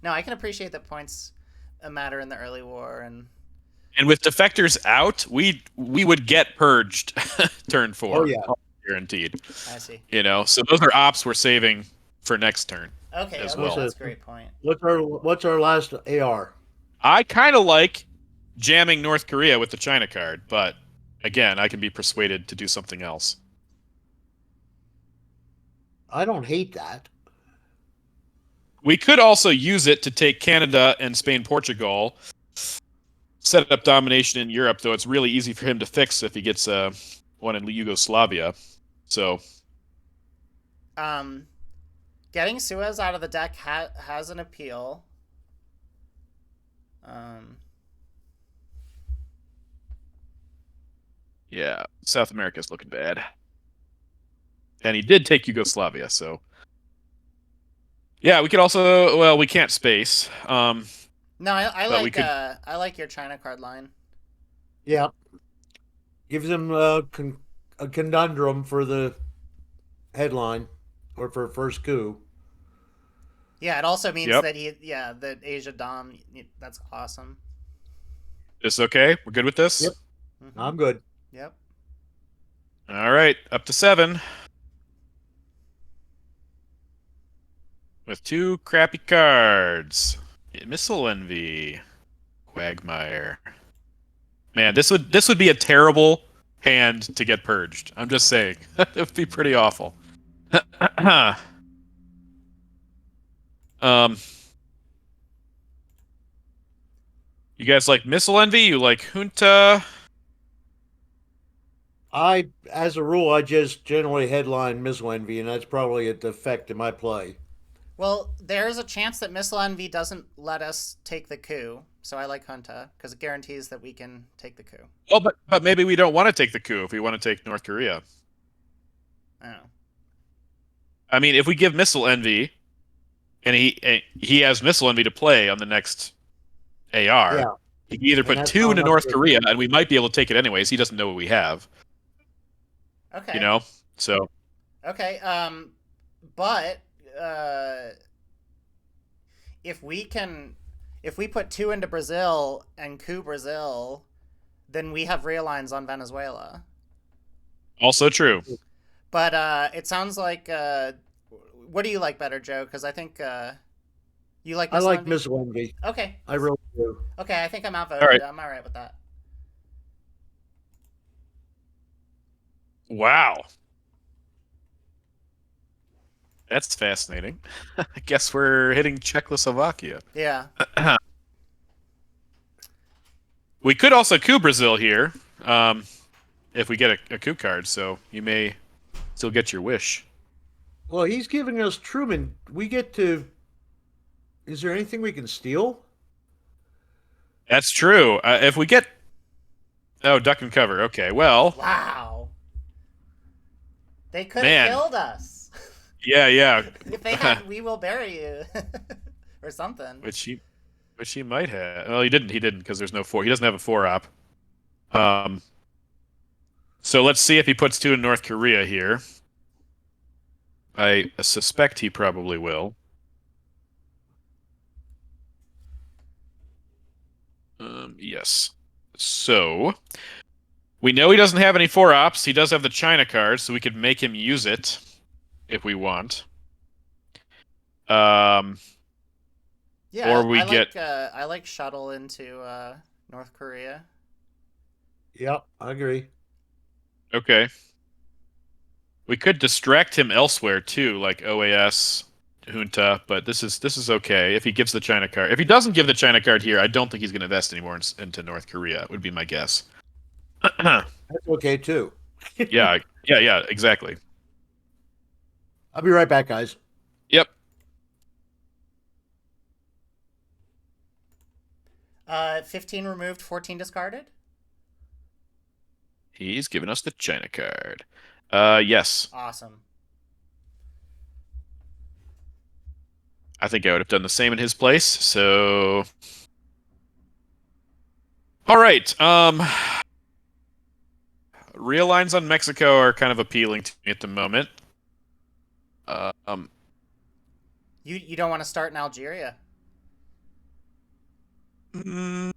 no, I can appreciate that points matter in the early war, and And with defectors out, we would get purged turn Oh 4, yeah. guaranteed. I see. So those are ops we're saving for next turn Okay, as okay, well. that's a great point. What's our last AR? I kind of like jamming North Korea with the China card, but again, I can be persuaded to do something else. I don't hate that. We could also use it to take Canada and Spain, Portugal, set up domination in Europe, though it's really easy for him to fix if he gets one in Yugoslavia. So, Um, Getting Suez out of the deck has an appeal. Um, yeah, South America's looking bad. And he did take Yugoslavia, so yeah, we could also well, we can't space. no, But we could I like your China card line. Yeah, gives him a conundrum for the headline or for first coup. Yeah, it also means yep. that that Asia Dom, that's awesome. This okay? We're good with this? Yep, Mm-hmm. I'm good. Yep. All right, up to 7 with 2 crappy cards. Missile Envy, Quagmire. Man, this would be a terrible hand to get purged. I'm just saying. It would be pretty awful. um You guys like Missile Envy? You like Junta? As a rule, I just generally headline Missile Envy, and that's probably a defect in my play. Well, there's a chance that Missile Envy doesn't let us take the coup, so I like Junta because it guarantees that we can take the coup. Well, but maybe we don't want to take the coup if we want to take North Korea. I don't know. I mean, if we give Missile Envy and he has Missile Envy to play on the next AR, Yeah, he can either and put that's 2 not into enough North to. Korea, and we might be able to take it anyways. He doesn't know what we have, you Okay. know. So Okay. But uh, if we can, if we put 2 into Brazil and coup Brazil, then we have real lines on Venezuela. also true. But it sounds like what do you like better, Joe? Because I think you like I Missile like Envy. Missile Envy. Okay. I really do. Okay, I think I'm All outvoted. right. I'm all right with that. Wow, that's fascinating. I guess we're hitting Czechoslovakia. Yeah. We could also coup Brazil here, if we get a coup card. So you may still get your wish. Well, he's giving us Truman. We get to. Is there anything we can steal? That's true. If we get duck and cover. Okay, well, Wow. They could have man, killed us. yeah. If they had, we will bury you, or something. which he might have. Well, he didn't. He didn't because there's no 4. He doesn't have a 4 op. Um, so let's see if he puts 2 in North Korea here. I suspect he probably will. Yes. So we know he doesn't have any 4-ops. He does have the China card, so we could make him use it if we want. Um, Yeah, or we get I like shuttle into North Korea. Yep, I agree. okay. We could distract him elsewhere too, like OAS, Junta, but this is okay if he gives the China card. If he doesn't give the China card here, I don't think he's going to invest anymore into North Korea. Would be my guess. That's okay too. Yeah, yeah, exactly. I'll be right back, guys. Yep, 15 removed, 14 discarded. he's giving us the China card. Yes, Awesome. I think I would have done the same in his place. So, all right. Realigns on Mexico are kind of appealing to me at the moment. Uh, um, You don't want to start in Algeria. mm,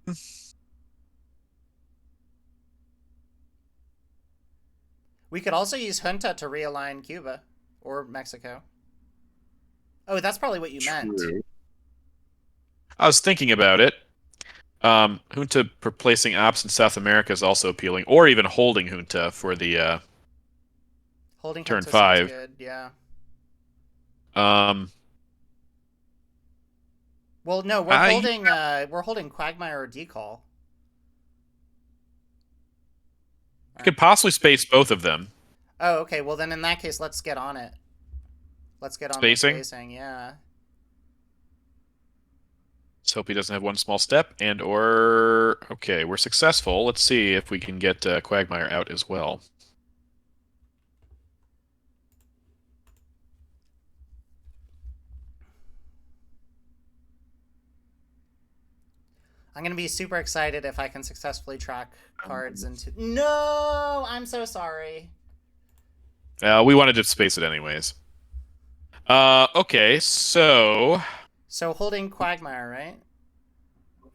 We could also use Junta to realign Cuba or Mexico. Oh, that's probably what you meant. true. I was thinking about it. Junta replacing ops in South America is also appealing, or even holding Junta for the Holding turn Junta sounds 5. good. Yeah. Um, Well, no, I we're holding Quagmire or Decall. could possibly space both of them. Oh, okay. Well, then in that case, let's get on it. Let's get on the Spacing. spacing. Yeah. Let's hope he doesn't have one small step. And or okay, we're successful. Let's see if we can get Quagmire out as well. I'm gonna be super excited if I can successfully track cards into. No, I'm so sorry. We wanted to space it anyways. Okay, so So holding Quagmire, right?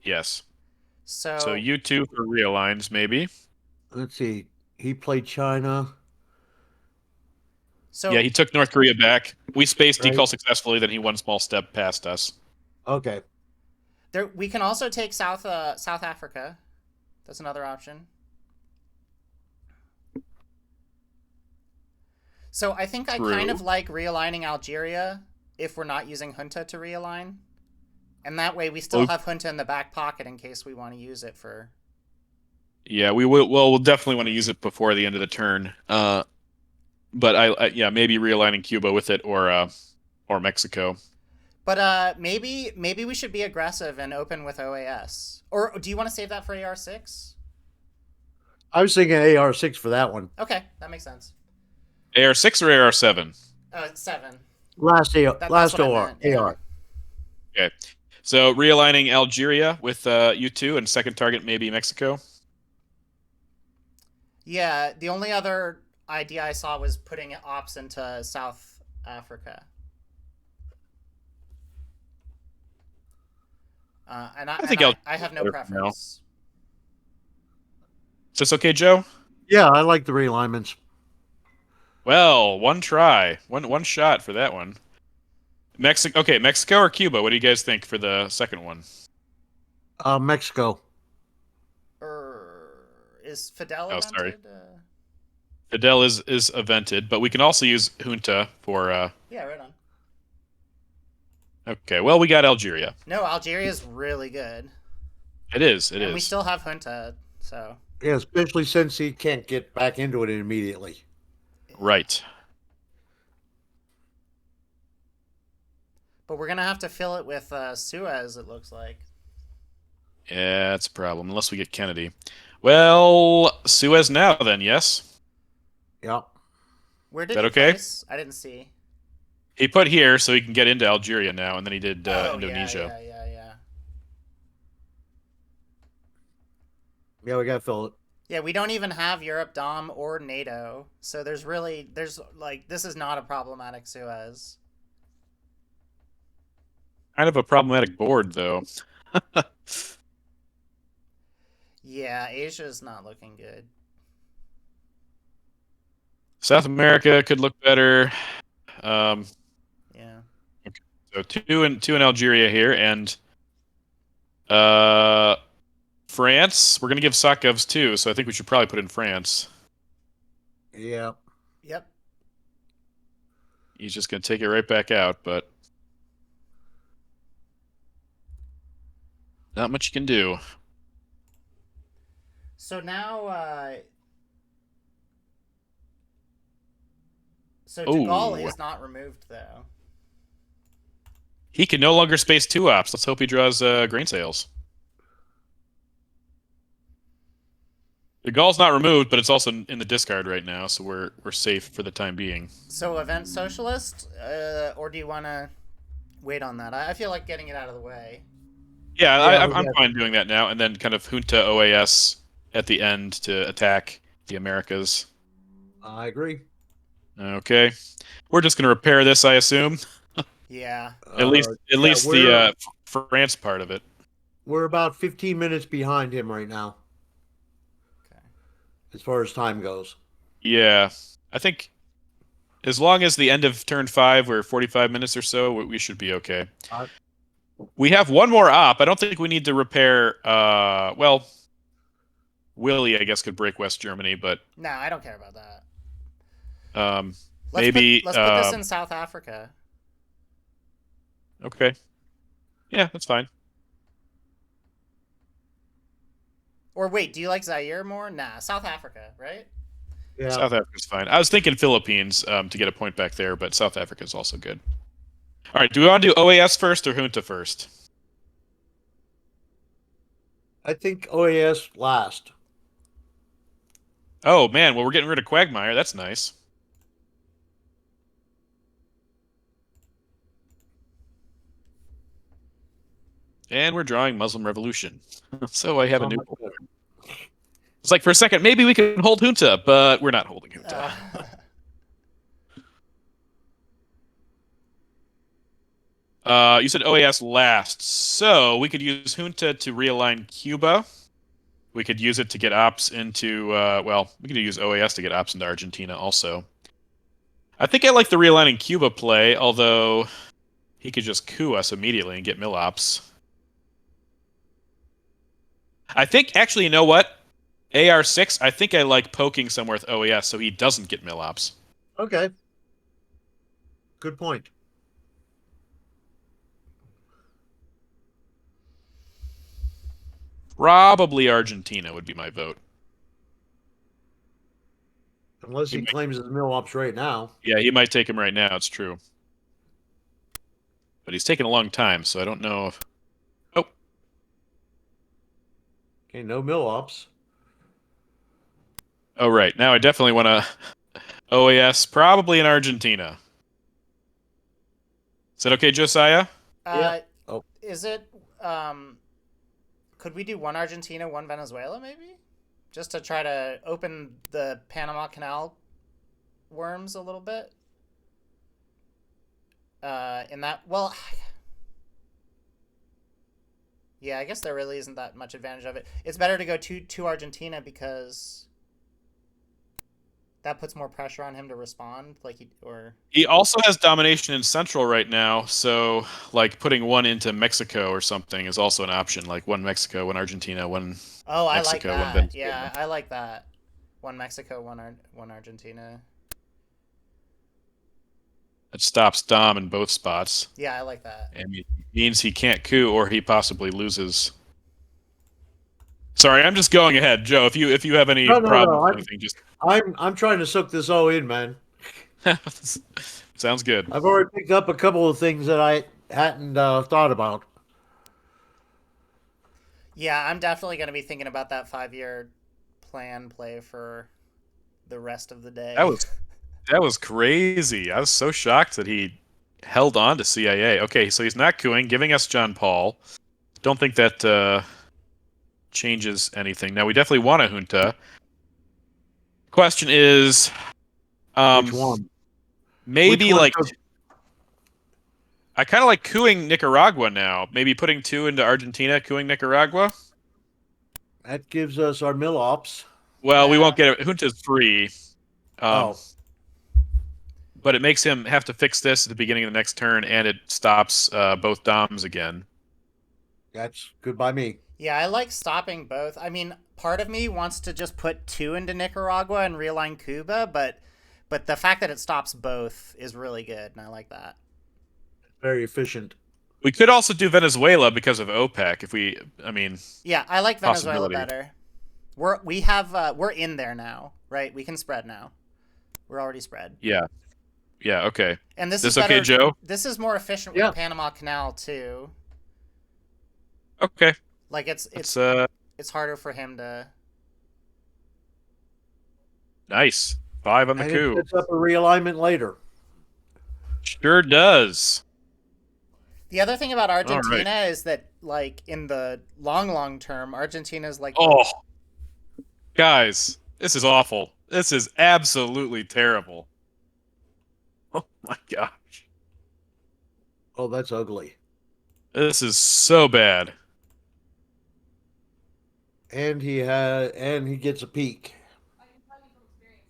yes. So So you two for realigns, maybe. Let's see. He played China, Yeah, so he took North Korea back. We spaced right? decall successfully, then he one small step past us. Okay. there we can also take South Africa. That's another option. So I think I kind True. of like realigning Algeria if we're not using Junta to realign. And that way we still Well, have Junta in the back pocket in case we want to use it for. yeah, we will. Well, we'll definitely want to use it before the end of the turn. But yeah, maybe realigning Cuba with it or Mexico. But maybe we should be aggressive and open with OAS. Or do you want to save that for AR6? I was thinking AR6 for that one. Okay, that makes sense. AR6 or AR7? 7. That's Last what I OR meant. Yeah. AR. Okay. So realigning Algeria with U2 and second target maybe Mexico. Yeah. The only other idea I saw was putting ops into South Africa. I think I Algeria's have no better for now. preference. Is this okay, Joe? Yeah, I like the realignments. Well, one try, one shot for that one. Mexico. Okay, Mexico or Cuba? What do you guys think for the second one? Mexico. Is Fidel Oh, sorry. evented? Fidel is evented, but we can also use Junta for. Yeah, right on. Okay, well we got Algeria. No, Algeria is really good. It is. It And we is. still have Junta, so. Yeah, especially since he can't get back into it immediately. Right. But we're going to have to fill it with Suez, it looks like. Yeah, that's a problem unless we get Kennedy. Well, Suez now then. Yes. Yep. Where Is did that he okay? place? I didn't see. He put here so he can get into Algeria now, and then he did Oh, Indonesia. yeah. Yeah, we gotta fill it. Yeah, we don't even have Europe, Dom, or NATO. So there's like, this is not a problematic Suez. Kind of a problematic board, though. Yeah, Asia's not looking good. South America could look better. Um, Yeah. so two in Algeria here, and uh, France. We're gonna give Sakovs two, so I think we should probably put in France. Yeah. Yep. He's just gonna take it right back out, but not much you can do. So now, so De Gaulle Oh, is not removed though. he can no longer space two ops. Let's hope he draws grain sales. The Gaul's not removed, but it's also in the discard right now, so we're safe for the time being. So event socialist, or do you want to wait on that? I feel like getting it out of the way. Yeah, Yeah, I'm fine doing that now, and then kind of Junta OAS at the end to attack the Americas. I agree. Okay, we're just gonna repair this, I assume. Yeah. At Yeah, least the France part of it. we're about 15 minutes behind him right now Okay. as far as time goes. Yeah, I think as long as the end of turn 5 or 45 minutes or so, we should be okay. Uh, We have one more op. I don't think we need to repair. Well, Willie, I guess, could break West Germany, but No, I don't care about that. um, Let's put maybe. let's put this in South Africa. Okay, yeah, that's fine. Or wait, do you like Zaire more? Nah, South Africa, right? yeah, South Africa's fine. I was thinking Philippines to get a point back there, but South Africa's also good. All right, do we want to do OAS first or Junta first? I think OAS last. Oh man, well we're getting rid of Quagmire. That's nice. And we're drawing Muslim Revolution. So I have a So new. much better. It's like for a second, maybe we can hold Junta, but we're not holding Junta. You said OAS last, so we could use Junta to realign Cuba. We could use it to get ops into, well, we could use OAS to get ops into Argentina also. I think I like the realigning Cuba play, although he could just coup us immediately and get mill ops. I think, actually, you know what? AR6, I think I like poking somewhere with OAS so he doesn't get mill ops. Okay. Good point. Probably Argentina would be my vote. Unless He he might, claims his mill ops right now. yeah, he might take him right now, it's true. But he's taking a long time, so I don't know if... Oh, Okay, no mill ops. oh right. Now I definitely want to OAS, probably in Argentina. Is that okay, Josiah? Yeah. uh, Oh, is it? Um, could we do one Argentina, one Venezuela, maybe, just to try to open the Panama Canal worms a little bit? In that, well, yeah, I guess there really isn't that much advantage of it. It's better to go to Argentina because that puts more pressure on him to respond, like he or. He also has domination in Central right now, so like putting one into Mexico or something is also an option. Like one Mexico, one Argentina, one Oh, I like Mexico, one that. Yeah, Venezuela. I like that. One Mexico, one Argentina. It stops Dom in both spots, Yeah, I like that. and it means he can't coup or he possibly loses. Sorry, I'm just going ahead, Joe. If you have any no, no, problems no. or anything, just I'm trying to soak this all in, man. sounds good. I've already picked up a couple of things that I hadn't thought about. Yeah, I'm definitely going to be thinking about that 5 year plan play for the rest of the That day. was that was crazy. I was so shocked that he held on to CIA. Okay, so he's not cooing, giving us John Paul. Don't think that changes anything. Now we definitely want a junta. Question is, Which um, one? Which maybe one? like I kind of like cooing Nicaragua now. Maybe putting two into Argentina, cooing Nicaragua. That gives us our mill ops. Well, we Yeah. won't get it. Junta's free, um, Oh, but it makes him have to fix this at the beginning of the next turn, and it stops both Doms again. that's good by me. Yeah, I like stopping both. I mean, part of me wants to just put two into Nicaragua and realign Cuba, but the fact that it stops both is really good, and I like that. Very efficient. We could also do Venezuela because of OPEC. I mean, Yeah, I like Venezuela possibility. better. We're in there now, right? We can spread now. We're already spread. Yeah, yeah, okay. And this is This okay, better. Joe? This is more efficient with Yeah. Panama Canal too. Okay. Like That's it's harder for him to. nice. 5 on the And it coup. sets up a realignment later. Sure does. The other thing about All right. Argentina is that, like, in the long term, Argentina is like the. Oh, guys, this is awful. This is absolutely terrible. Oh my gosh. Oh, that's ugly. This is so bad. And he gets a peak.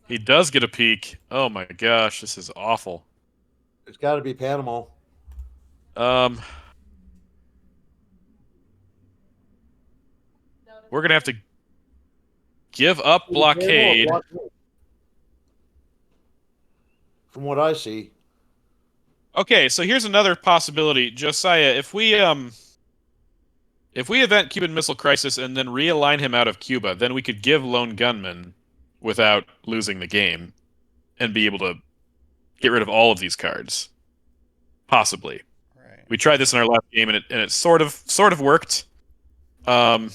He does get a peek. Oh my gosh, this is awful. It's got to be Panama. Um, we're gonna have to give up Panama or blockade. blockade? From what I see. Okay, so here's another possibility, Josiah. If we event Cuban Missile Crisis and then realign him out of Cuba, then we could give Lone Gunman without losing the game and be able to get rid of all of these cards. Possibly. Right. We tried this in our last game and it sort of worked. Um,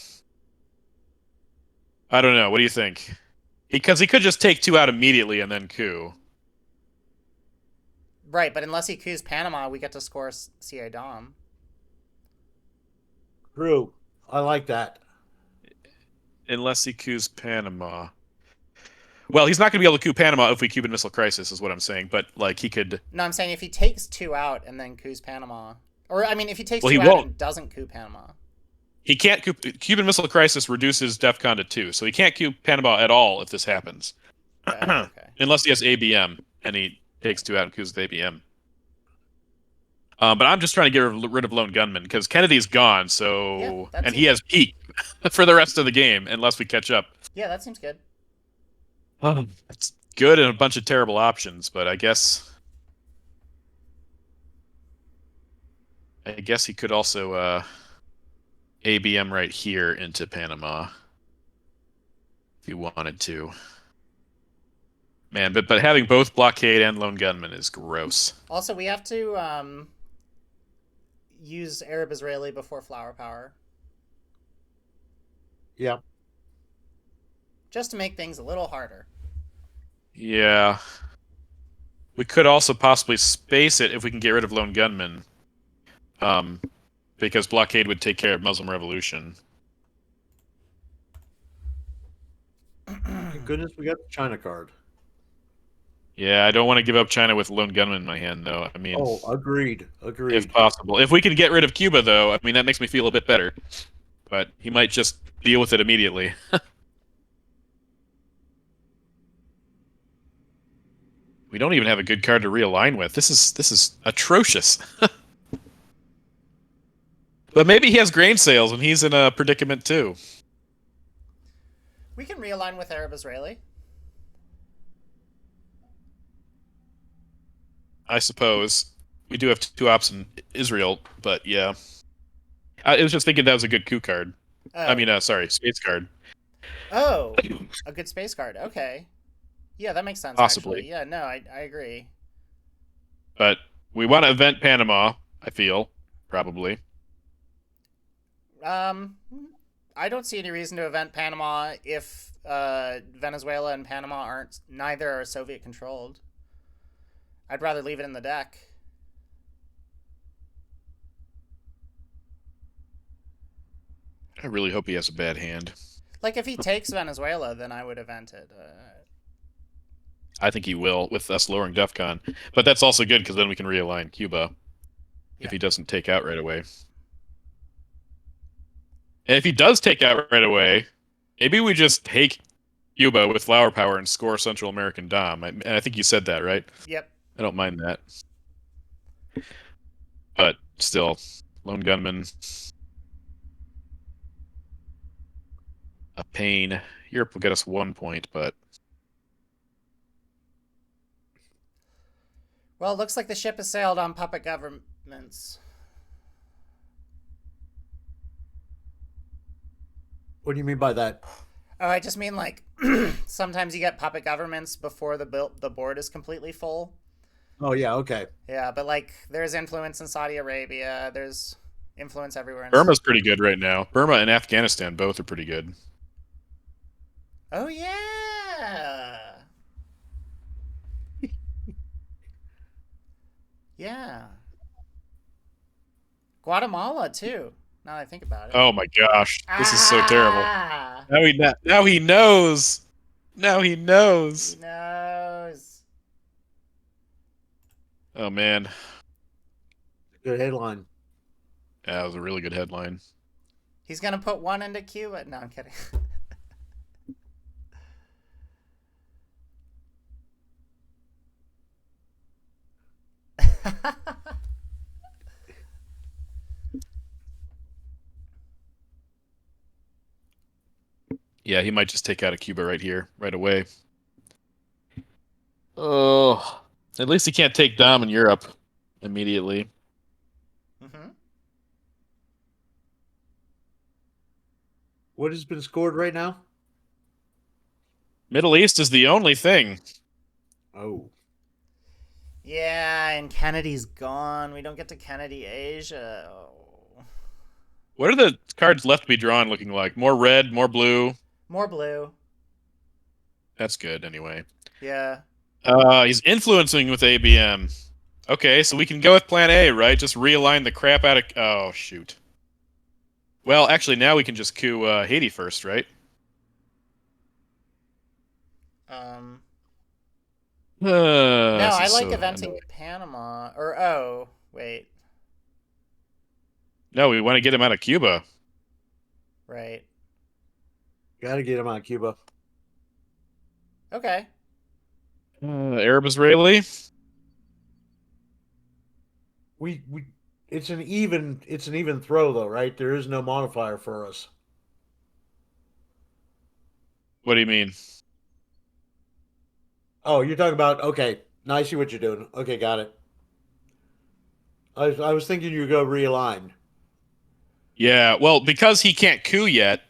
I don't know. What do you think? Because he could just take 2 out immediately and then coup. Right, but unless he coups Panama, we get to score CA Dom. True. I like that. Unless he coups Panama. Well, he's not going to be able to coup Panama if we Cuban Missile Crisis, is what I'm saying. But like he could. No, I'm saying if he takes two out and then coups Panama, or I mean, if he takes Well, he two out won't. and doesn't coup Panama. He can't coup. Cuban Missile Crisis reduces DEFCON to 2, so he can't coup Panama at all if this happens, Okay. unless he has ABM and he takes 2 out and coups with ABM. But I'm just trying to get rid of Lone Gunman because Kennedy's gone, Yeah, so that and he seems. has peak for the rest of the game unless we catch up. Yeah, that seems good. It's good and a bunch of terrible options, but I guess he could also ABM right here into Panama if he wanted to. Man, but having both blockade and lone gunman is gross. Also, we have to use Arab Israeli before Flower Power, Yeah. just to make things a little harder. Yeah. We could also possibly space it if we can get rid of lone gunman. Um, because blockade would take care of Muslim Revolution. Thank goodness we got the China card. Yeah, I don't want to give up China with lone gunman in my hand, though. I mean, Oh, agreed. if Agreed. possible. If we can get rid of Cuba, though, I mean, that makes me feel a bit better. But he might just deal with it immediately. We don't even have a good card to realign with. This is atrocious. But maybe he has grain sales and he's in a predicament too. We can realign with Arab Israeli. I suppose. We do have 2 ops in Israel, but yeah. I was just thinking that was a good coup card. I Oh, mean, sorry, space card. oh, a good space card. Okay. Yeah, that makes sense. Actually, Possibly. yeah. No, I agree. But we want to event Panama, I feel. Probably. Um, I don't see any reason to event Panama if Venezuela and Panama aren't neither are Soviet controlled. I'd rather leave it in the deck. I really hope he has a bad hand. Like if he takes Venezuela, then I would event it. I think he will with us lowering DEFCON. But that's also good because then we can realign Cuba Yeah. if he doesn't take out right away. And if he does take out right away, Maybe we just take Cuba with flower power and score Central American Dom. And I think you said that, right? Yep. I don't mind that. But still, lone gunman, a pain. Europe will get us 1 point, but Well, it looks like the ship has sailed on puppet governments. What do you mean by that? Oh, I just mean like sometimes you get puppet governments before the board is completely full. Oh yeah, okay. Yeah, but like there's influence in Saudi Arabia. There's influence everywhere. Burma's pretty good right now. Burma and Afghanistan both are pretty good. Oh yeah, yeah. Guatemala too. Now that I think about it. Oh my gosh, this is so terrible. Ah, Now he knows. Now he he knows. knows. Oh man, Good headline. that was a really good headline. He's gonna put one into Cuba. No, I'm kidding. Yeah, he might just take out a Cuba right here, right away. Oh, at least he can't take Dom in Europe immediately. Mm-hmm. What has been scored right now? Middle East is the only thing. Oh. Yeah, and Kennedy's gone. We don't get to Kennedy Asia. Oh. What are the cards left to be drawn looking like? More red, more blue. More blue. That's good anyway. Yeah. He's influencing with ABM. Okay, so we can go with plan A, right? Just realign the crap out of... Oh, shoot. Well, actually, now we can just coup Haiti first, right? Um. No, This I is like so eventing annoying. Panama. Or oh, wait. No, we want to get him out of Cuba. Right. Gotta get him out of Cuba. Okay. Arab-Israeli? We it's an even throw though, right? There is no modifier for us. What do you mean? Oh, you're talking about okay. Now I see what you're doing. Okay, got it. I was thinking you go realign. Yeah, well, because he can't coup yet,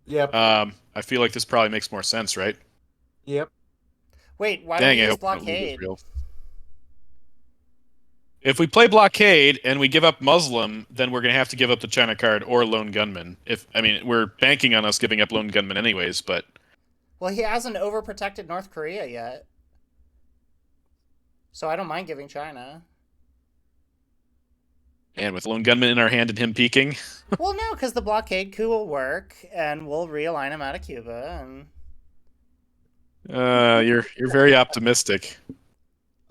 Yep. I feel like this probably makes more sense, right? Yep. Wait, why don't Dang, we I use hope we don't lose blockade? Israel. If we play blockade and we give up Muslim, then we're gonna have to give up the China card or lone gunman. If I mean, we're banking on us giving up lone gunman anyways, but Well, he hasn't overprotected North Korea yet. So I don't mind giving China. and with lone gunman in our hand and him peeking, Well, no, because the blockade coup will work, and we'll realign him out of Cuba. And you're very optimistic.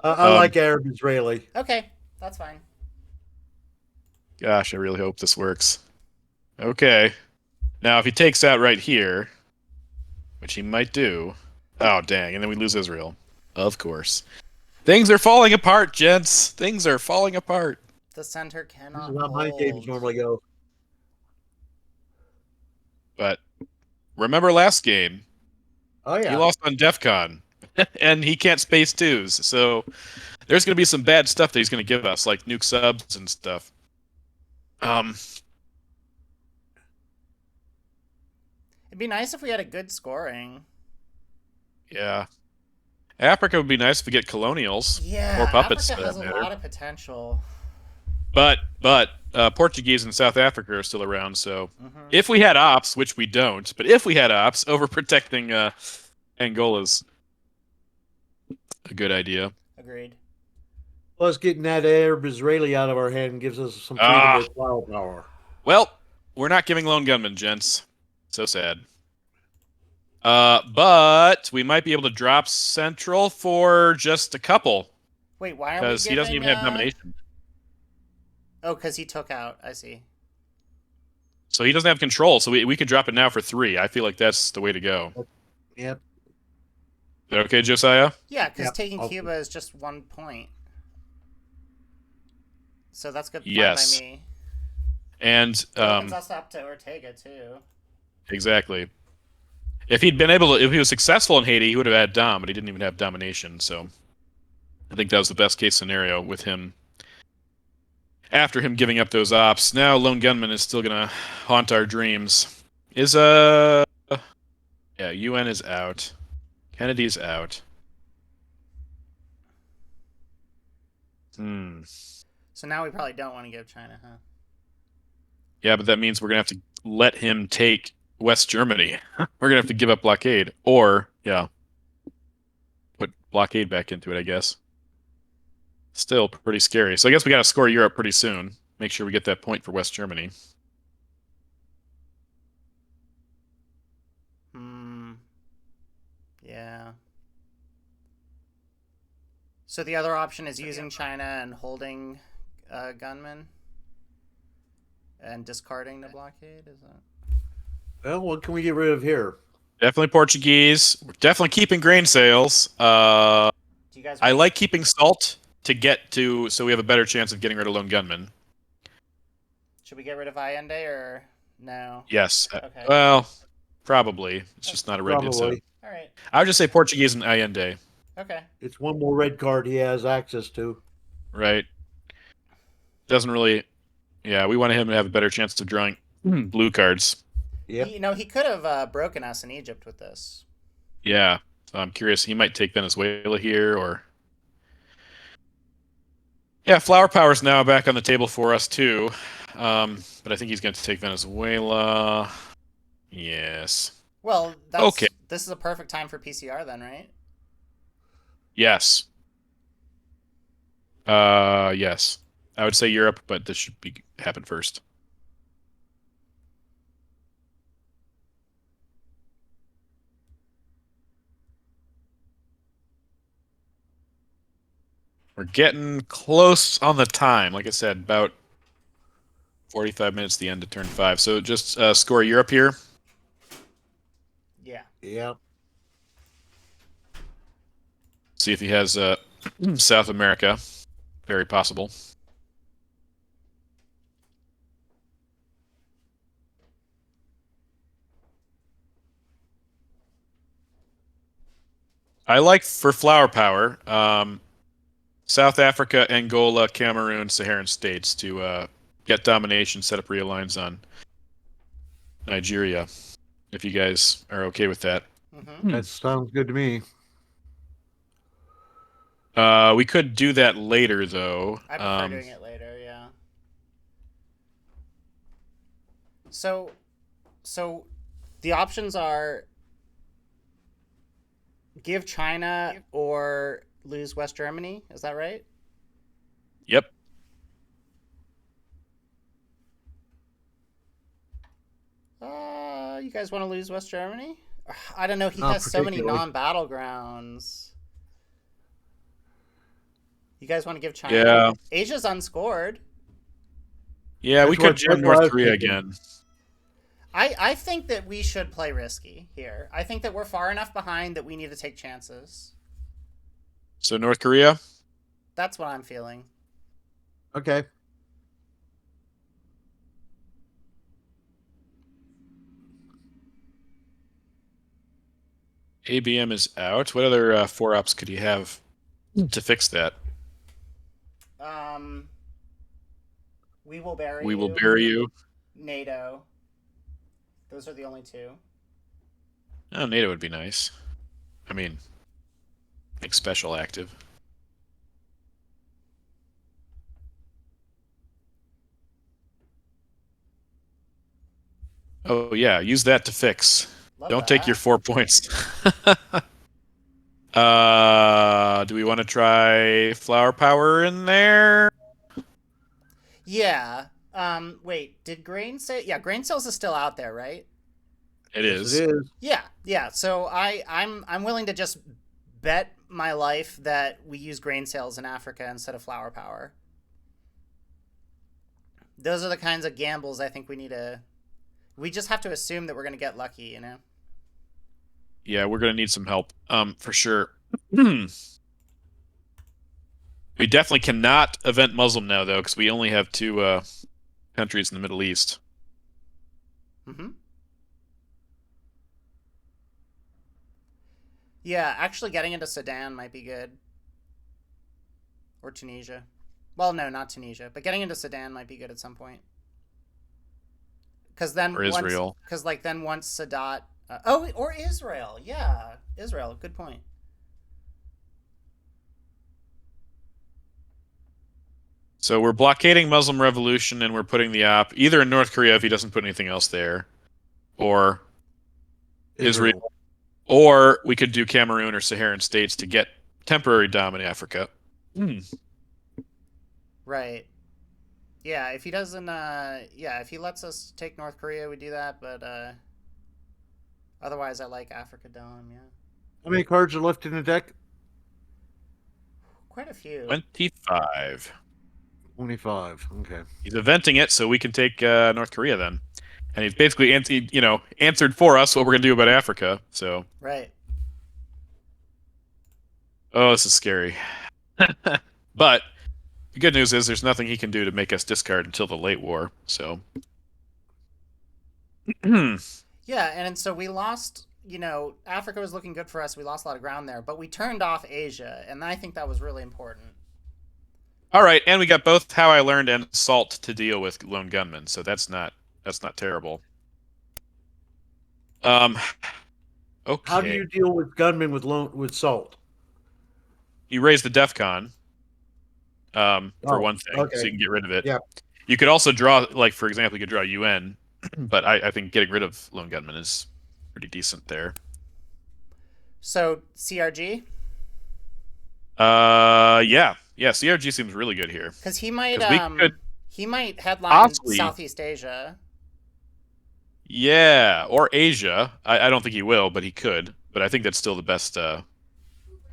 I Um, like Arab Israeli. okay, that's fine. Gosh, I really hope this works. Okay, now if he takes out right here, which he might do, oh dang, and then we lose Israel, of course. Things are falling apart, gents. Things are falling apart. The center This cannot is how my games hold. normally go. But remember last game, Oh he yeah. lost on DEF CON, and he can't space twos. So there's going to be some bad stuff that he's going to give us, like nuke subs and stuff. Um, It'd be nice if we had a good scoring. yeah. Africa would be nice if we get colonials or Yeah, puppets Africa for that has a matter. lot of potential. But Portuguese and South Africa are still around. So Mm-hmm. if we had ops, which we don't, but if we had ops, overprotecting Angola's a good idea. Agreed. Plus, getting that Arab Israeli out of our hand gives us some freedom Ah, with flower power. well, we're not giving lone gunman, gents. So sad. But we might be able to drop Central for just a couple Wait, why aren't we because he doesn't giving? even have nomination. Oh, because he took out. I see. So he doesn't have control. So we could drop it now for 3. I feel like that's the way to go. Yep. Is that okay, Josiah? Yeah, because Yep. taking Cuba is just 1 point. So that's good. Fine by Yes. me. And It opens us up to Ortega too. exactly. If he'd been able to, if he was successful in Haiti, he would have had Dom, but he didn't even have domination. So I think that was the best case scenario with him. After him giving up those ops, now Lone Gunman is still gonna haunt our dreams. Is yeah, UN is out. Kennedy's out. Hmm. So now we probably don't want to give China, huh? Yeah, but that means we're gonna have to let him take West Germany. We're gonna have to give up blockade, or yeah, put blockade back into it, I guess. Still pretty scary. So I guess we gotta score Europe pretty soon. Make sure we get that point for West Germany. Hmm. Yeah. So the other option is using China and holding gunmen and discarding the blockade. Is that? Well, what can we get rid of here? Definitely Portuguese. We're definitely keeping grain sales. Do you guys I want to? like keeping salt to get to, so we have a better chance of getting rid of lone gunmen. Should we get rid of Allende or no? Yes. Okay. Well, probably. It's just not a red good zone. Probably. All right. I would just say Portuguese and Allende, Okay. It's one more red card he has access to. right? Doesn't really. Yeah, we want him to have a better chance of drawing blue cards. Yep. He could have broken us in Egypt with this. Yeah. So I'm curious. He might take Venezuela here, or yeah, flower power's now back on the table for us too. But I think he's going to take Venezuela. Yes. Well, Okay. this is a perfect time for PCR then, right? Yes. Yes. I would say Europe, but this should be happen first. We're getting close on the time. Like I said, about 45 minutes to the end of turn 5. So just score Europe here. Yeah. Yep. See if he has South America. Very possible. I like for flower power, South Africa, Angola, Cameroon, Saharan states to get domination, set up realigns on Nigeria. If you guys are okay with that. Mm-hmm. That sounds good to me. We could do that later, though. I prefer doing it later. Yeah. So, so the options are give China or lose West Germany. Is that right? Yep. You guys want to lose West Germany? I don't know. He Not has so many particularly. non-battlegrounds. You guys want to give China? Yeah. Asia's unscored. Yeah, we could jam that's what I North was Korea thinking. again. I think that we should play risky here. I think that we're far enough behind that we need to take chances. So North Korea? That's what I'm feeling. Okay. ABM is out. What other 4-ops could he have to fix that? Um, we will bury We will you. bury you. NATO. Those are the only two. Oh, NATO would be nice. I mean, make special active. Oh yeah, use that to fix. Love Don't take your that. 4 points. Do we want to try flower power in there? Yeah. Wait, did Grain say? Yeah, Grain Sales is still out there, right? It Yes, is. it is. Yeah, yeah. So I'm willing to just bet my life that we use Grain Sales in Africa instead of Flower Power. Those are the kinds of gambles I think we need to We just have to assume that we're going to get lucky, you know? Yeah, we're gonna need some help. For sure. We definitely cannot event Muslim now, though, because we only have two countries in the Middle East. Mm-hmm. Yeah, actually getting into Sudan might be good. Or Tunisia. Well, no, not Tunisia, but getting into Sudan might be good at some point. Because then Or once, Israel. because like then once Sadat, oh, or Israel, yeah, Israel, good point. So we're blockading Muslim revolution, and we're putting the op either in North Korea if he doesn't put anything else there, or Israel. Israel, or we could do Cameroon or Saharan states to get temporary dom in Africa. Hmm. Right. Yeah, if he doesn't, yeah, if he lets us take North Korea, we do that. But otherwise, I like Africa Dom. Yeah, How many cards are left in the deck? quite a few. 25. 25. Okay. He's eventing it, so we can take North Korea then. And he's basically answered for us what we're gonna do about Africa. So, Right. oh, this is scary. But the good news is there's nothing he can do to make us discard until the late war. So, Yeah, and so we lost. Africa was looking good for us. We lost a lot of ground there, but we turned off Asia, and I think that was really important. all right, and we got both How I Learned and Salt to deal with Lone Gunman, so that's not terrible. Um, How do okay. you deal with gunmen with salt? You raise the DEF CON, for Oh, one thing, so okay. you can get rid of it. Yeah. You could also draw, like for example, you could draw UN, but I think getting rid of Lone Gunman is pretty decent there. So CRG, Yeah, CRG seems really good here because because we could he might headline possibly, Southeast Asia. yeah, or Asia. I don't think he will, but he could. But I think that's still the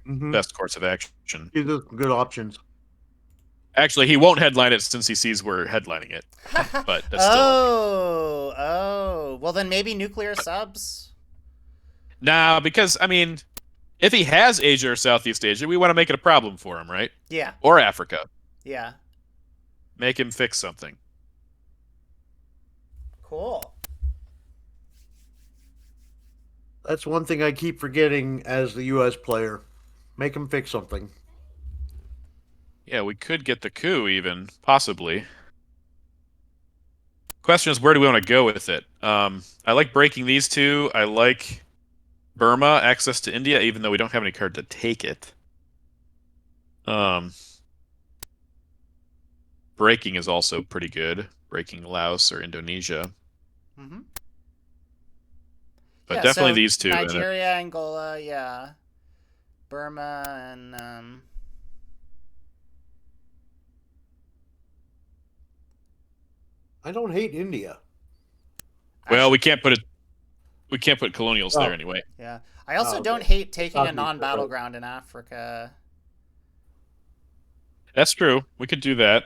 Mm-hmm. best course of action. These are good options. Actually, he won't headline it since he sees we're headlining it, but that's still Oh. Well, then maybe nuclear subs. nah. Because I mean, if he has Asia or Southeast Asia, we want to make it a problem for him, right? Yeah, Or Africa, yeah, make him fix something. cool. That's one thing I keep forgetting as the U.S. player. Make them fix something. Yeah, we could get the coup even possibly. Question is, where do we want to go with it? I like breaking these two. I like Burma, access to India, even though we don't have any card to take it. Um, breaking is also pretty good. Breaking Laos or Indonesia. Mm-hmm. But Yeah, definitely so these two. Nigeria, Angola, yeah, Burma, and I don't hate India. Well, actually, we can't put colonials there Oh, anyway. yeah. I also don't okay. hate taking a Southeast, right. non-battleground in Africa. That's true. We could do that.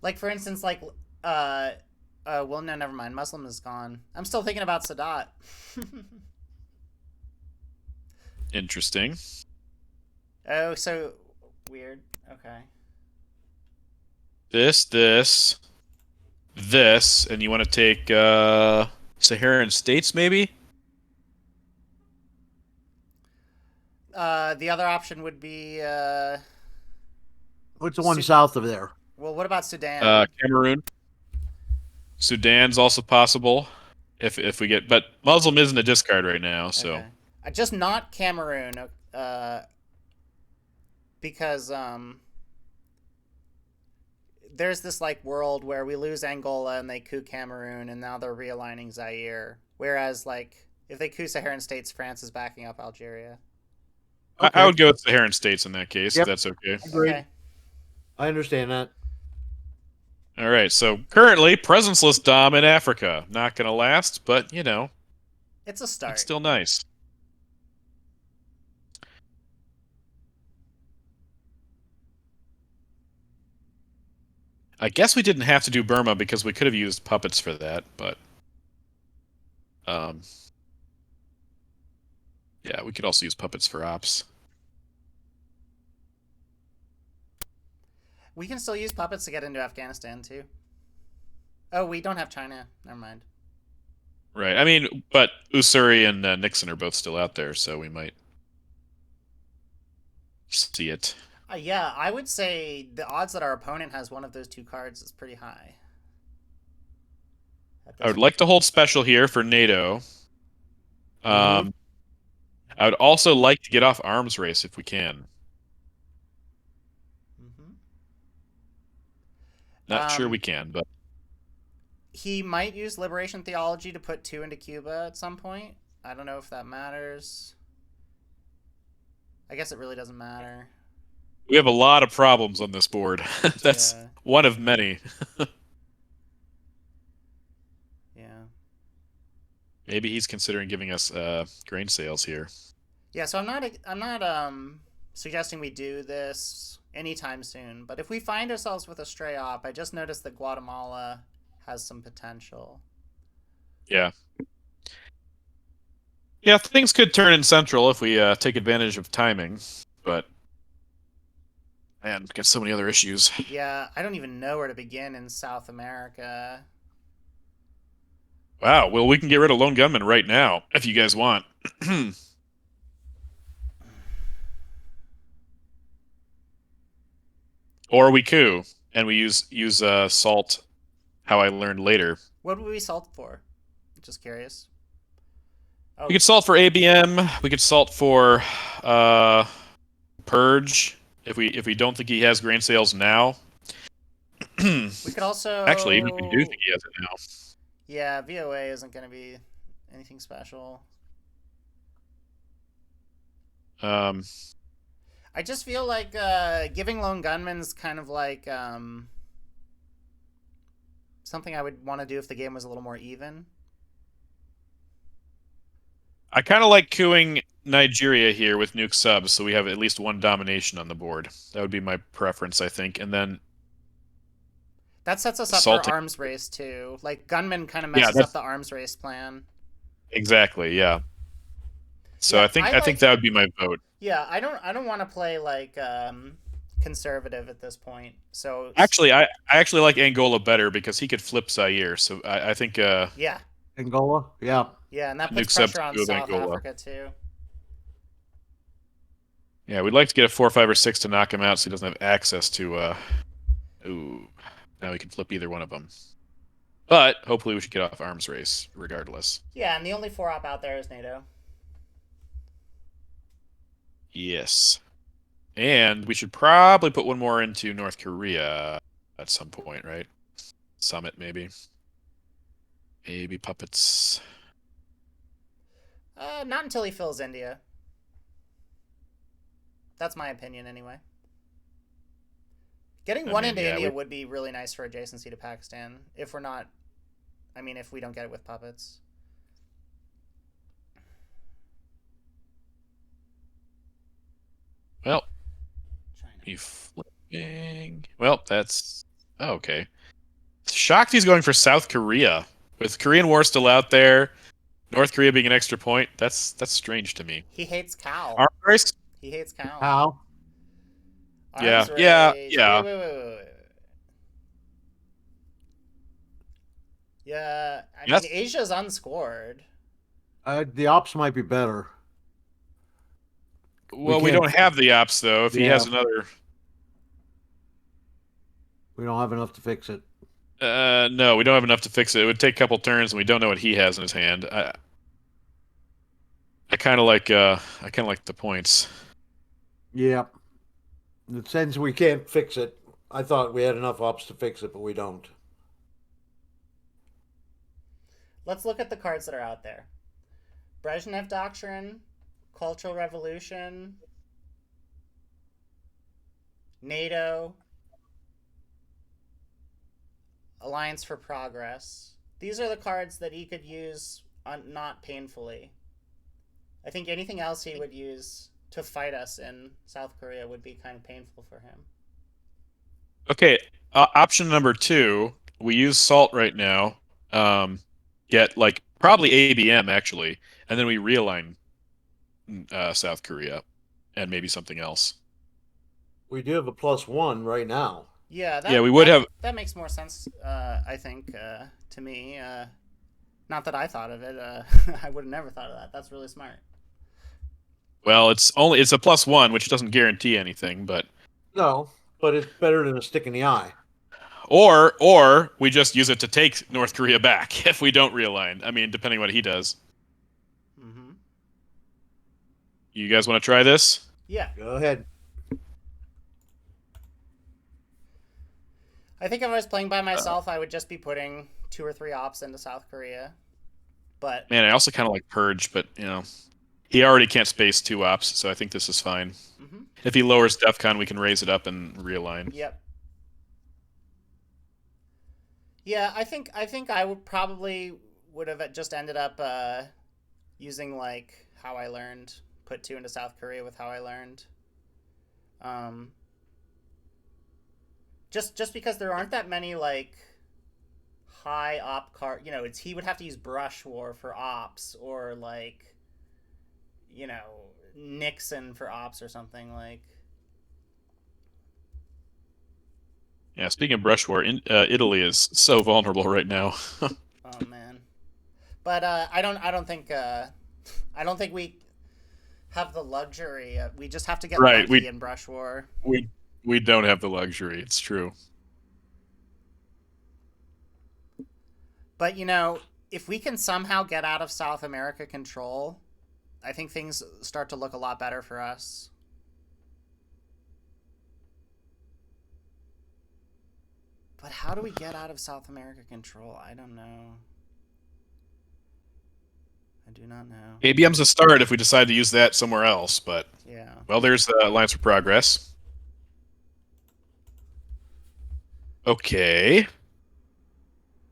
Like for instance, like well, no, never mind. Muslim is gone. I'm still thinking about Sadat. Interesting. Oh, so weird. Okay. This, and you want to take Saharan states maybe? The other option would be What's the one Sud- south of there? well, what about Sudan? Cameroon. Sudan's also possible if we get, but Muslim isn't a discard right now, so Okay. Just not Cameroon, because there's this like world where we lose Angola and they coup Cameroon and now they're realigning Zaire. Whereas like if they coup Saharan states, France is backing up Algeria. I Okay. would go with Saharan states in that case, if Yep. that's okay. Agreed. Okay. I understand that. All right, so currently presenceless Dom in Africa. Not gonna last, but It's a it's start. still nice. I guess we didn't have to do Burma because we could have used puppets for that, but um, yeah, we could also use puppets for ops. We can still use puppets to get into Afghanistan too. Oh, we don't have China. Never mind. Right. I mean, but Usuri and Nixon are both still out there, so we might see it. Yeah, I would say the odds that our opponent has one of those two cards is pretty high at I this would like to point. hold special here for NATO. Mm-hmm. Um, I would also like to get off arms race if we can. Mm-hmm. Not sure we Um, can, but he might use liberation theology to put two into Cuba at some point. I don't know if that matters. I guess it really doesn't matter. we have a lot of problems on this board. That's Yeah, one of many. yeah, Maybe he's considering giving us grain sales here. yeah. So I'm not suggesting we do this anytime soon. But if we find ourselves with a stray op, I just noticed that Guatemala has some potential. Yeah. Yeah, things could turn in Central if we take advantage of timing, but man, we've got so many other issues. Yeah, I don't even know where to begin in South America. Wow, well, we can get rid of Lone Gunman right now if you guys want. Or we coup and we use salt how I learned later. What would we salt for? Just curious. We Oh, could salt for ABM, we could salt for uh Purge if we don't think he has grain sales now. we could Actually, even if we do also. think he has it Yeah, VOA isn't going to be anything special. now. I just feel like giving lone gunman's kind of like something I would want to do if the game was a little more even. I kind of like cooing Nigeria here with nuke subs, so we have at least one domination on the board. That would be my preference, I think. And then That sets us up for salting. arms race too. Like gunman kind of Yeah, messes up that's the arms race plan. exactly. Yeah. So Yeah, I think that would be my vote. yeah, I don't want to play like conservative at this point. So Actually, I actually like Angola better because he could flip Zaire. So I think yeah. Angola, yeah. Yeah, and that puts nuke sub pressure on two of South Angola. Africa too. Yeah, we'd like to get a 4, 5, or 6 to knock him out so he doesn't have access to ooh. Now we can flip either one of them. But hopefully we should get off arms race regardless. Yeah, and the only four op out there is NATO. Yes. And we should probably put one more into North Korea at some point, right? Summit, maybe. Maybe puppets. Not until he fills India. That's my opinion, anyway. Getting I one mean, into yeah, India would be really nice for adjacency to Pakistan. If we're not, I mean, if we don't get it with puppets. well, China. he flipping. Well, that's oh, okay. Shocked he's going for South Korea. With Korean War still out there, North Korea being an extra point, that's strange to me. He hates cow. Arms race? He hates cow. How? Yeah, Arms yeah, race. yeah. Wait. Yeah, I mean, Yes. Asia's unscored. The ops might be better. We Well, we can't. don't have the ops though. If he Yeah, has another, we don't have enough to fix it. no, we don't have enough to fix it. It would take a couple turns, and we don't know what he has in his hand. I kind of like the points. Yeah. Since we can't fix it, I thought we had enough ops to fix it, but we don't. Let's look at the cards that are out there. Brezhnev Doctrine, Cultural Revolution, NATO, Alliance for Progress. These are the cards that he could use not painfully. I think anything else he would use to fight us in South Korea would be kind of painful for him. Okay, option number two, we use salt right now. Um, get like probably ABM actually, and then we realign South Korea and maybe something else. We do have a +1 right now. Yeah, Yeah, that we would that have. that makes more sense. I think to me. Not that I thought of it. I would have never thought of that. That's really smart. Well, it's a +1, which doesn't guarantee anything, but No, but it's better than a stick in the eye. or we just use it to take North Korea back if we don't realign. I mean, depending on what he does. Mm-hmm. You guys want to try this? Yeah, Go ahead. I think if I was playing by Uh, myself, I would just be putting 2 or 3 ops into South Korea. But Man, I also kind of like Purge, but he already can't space 2 ops, so I think this is fine. mm-hmm. If he lowers DEFCON, we can raise it up and realign. Yep. Yeah, I think I would have just ended up using like how I learned, put 2 into South Korea with how I learned. Um, just because there aren't that many like high op card. It's he would have to use Brush War for ops or like Nixon for ops or something like. Yeah, speaking of brush war, Italy is so vulnerable right now. Oh man, but I don't think we have the luxury. We just have to get Right, lucky in Brush War. we we don't have the luxury. It's true. But if we can somehow get out of South America control, I think things start to look a lot better for us. But how do we get out of South America control? I don't know. I do not know. ABM's a start if we decide to use that somewhere else, but Yeah. well, there's Alliance for Progress. Okay.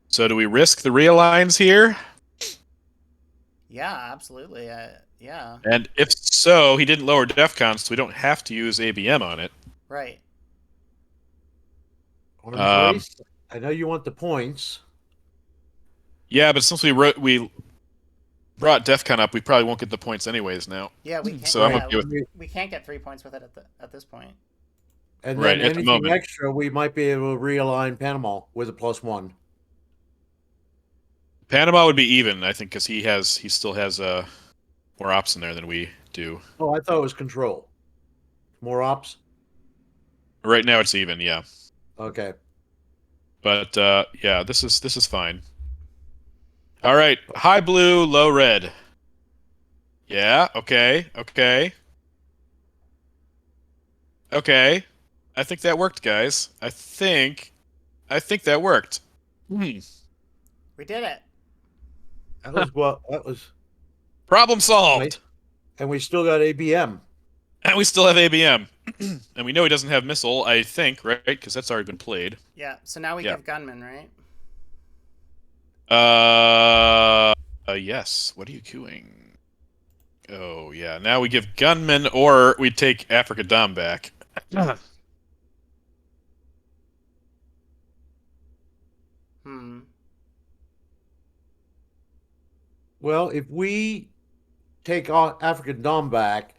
So do we risk the realigns here? Yeah, absolutely. Yeah. And if so, he didn't lower DEFCON, so we don't have to use ABM on it. Right. Arms Um, race. I know you want the points. yeah, but since we brought DEFCON up, we probably won't get the points anyways now. Yeah, we can't. So I'm Yeah, okay with we can't get 3 points with it at this point. And right then at the anything moment. extra, we might be able to realign Panama with a +1. Panama would be even, I think, because he still has more ops in there than we do. Oh, I thought it was control. More ops? Right now it's even, yeah. Okay. But yeah, this is fine. All right, high blue, low red. Yeah, okay, okay, okay. I think that worked, guys. I think that worked. Hmm. We did it. That was Problem nice. solved. And we still got ABM. And we still have ABM. And we know he doesn't have missile, I think, right? Because that's already been played. Yeah. So now we Yeah. give gunman, right? Yes. What are you queuing? Oh, yeah. Now we give gunman or we take Africa Dom back. Hmm. Well, if we take African Dom back,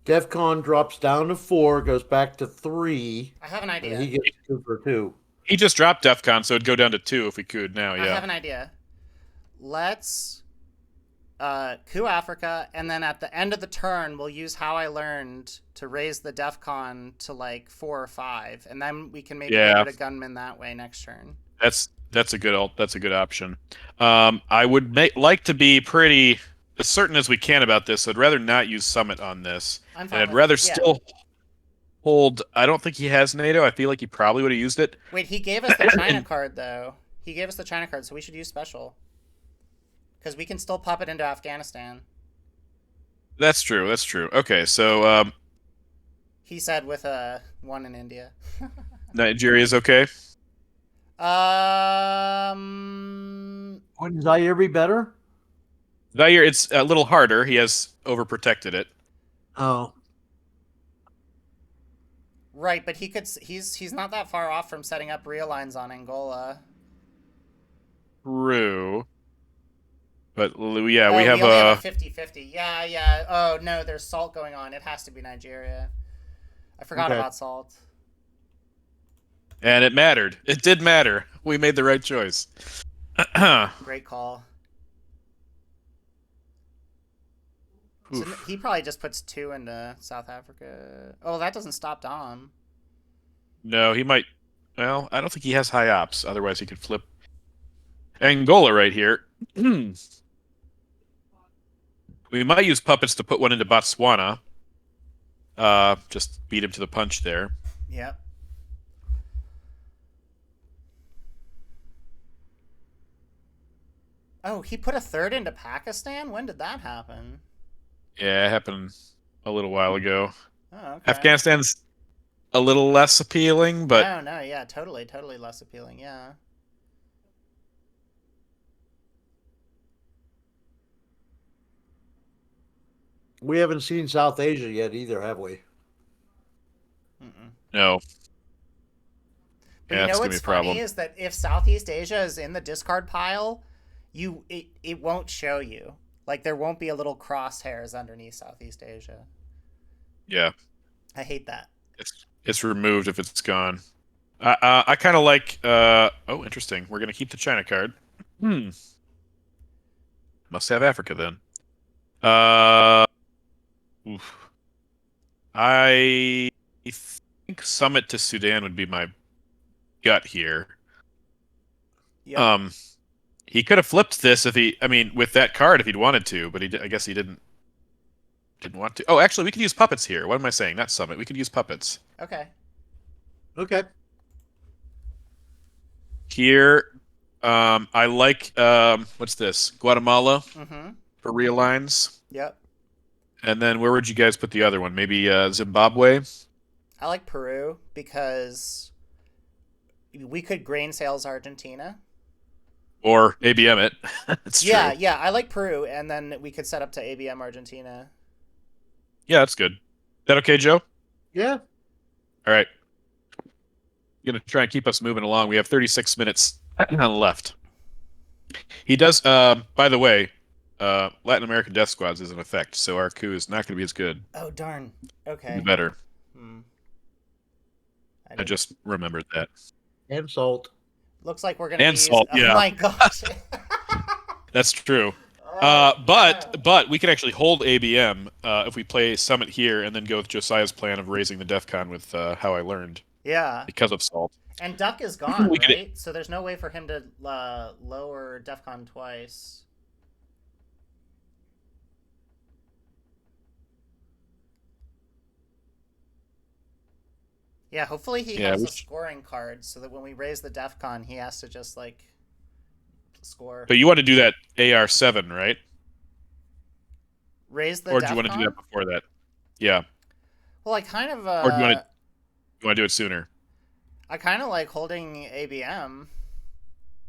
DEFCON drops down to 4, goes back to 3, I have an and idea. he gets 2 for 2. He just dropped DEFCON, so it'd go down to 2 if we could now, I yeah. have an idea. Let's coup Africa, and then at the end of the turn, we'll use how I learned to raise the DEF CON to like 4 or 5, and then we can maybe get Yeah, rid of gunman that way next turn. that's a good option. I would like to be pretty as certain as we can about this. I'd rather not use Summit on this, I'm and fine I'd with rather yeah. still hold. I don't think he has NATO. I feel like he probably would have used it. Wait, he gave us the China card though. He gave us the China card, so we should use special because we can still pop it into Afghanistan. That's true. That's true. Okay, so He said with a one in India. Nigeria is okay. Wouldn't Zaire be better? Zaire, it's a little harder. He has overprotected it. Oh. Right, but he's not that far off from setting up realigns on Angola. True. But yeah, we Oh, we have only have a a 50-50. Yeah, yeah. Oh no, there's salt going on. It has to be Nigeria. I forgot Okay. about salt. and it mattered. It did matter. We made the right choice. Great call. So he Oof. probably just puts two into South Africa. Oh, that doesn't stop Dom. No, he might. Well, I don't think he has high ops. Otherwise, he could flip Angola right here. We might use puppets to put one into Botswana. Just beat him to the punch there. Yep. Oh, he put a third into Pakistan? When did that happen? Yeah, it happened a little while ago. Oh, okay. Afghanistan's a little less appealing, but No, no, yeah, totally, totally less appealing, yeah. We haven't seen South Asia yet either, have we? Mm-mm. no. But Yeah, you know it's gonna be what's a funny problem. is that if Southeast Asia is in the discard pile, it won't show you. Like there won't be a little crosshairs underneath Southeast Asia. Yeah, I hate that. it's removed if it's gone. I kind of like. Oh, interesting. We're gonna keep the China card. Hmm. Must have Africa then. Uh. Oof. I think Summit to Sudan would be my gut here. Yep. Um. He could have flipped this if he. I mean, with that card if he'd wanted to, but I guess he didn't want to. Oh, actually, we could use puppets here. What am I saying? Not Summit. We could use puppets Okay. Okay. here. I like what's this? Guatemala Mm-hmm. for realigns. Yep. And then where would you guys put the other one? Maybe Zimbabwe I like Peru because we could grain sales Argentina. or ABM it. It's Yeah, true. yeah, I like Peru, and then we could set up to ABM Argentina. Yeah, that's good. That okay, Joe? Yeah. All right. Gonna try and keep us moving along. We have 36 minutes left. He does. By the way, Latin American Death Squads is in effect, so our coup is not going to be as good. Oh darn. It'll be Okay. better. Hmm. I I didn't. just remembered that. And salt. Looks like we're gonna be And using. salt. Oh Yeah, my gosh. that's true. Oh man. But we can actually hold ABM if we play Summit here and then go with Josiah's plan of raising the DEF CON with How I Learned Yeah. because of salt. And Duck is gone, We could. right? So there's no way for him to lower DEFCON twice. Yeah, hopefully he Yeah, has a scoring card so that when we raise the DEFCON, he has to just like score. but you want to do that AR7, right? Raise the Or do you want to do DEFCON? that before that? Yeah. Well, I kind of Or do you want to do it sooner? I kind of like holding ABM.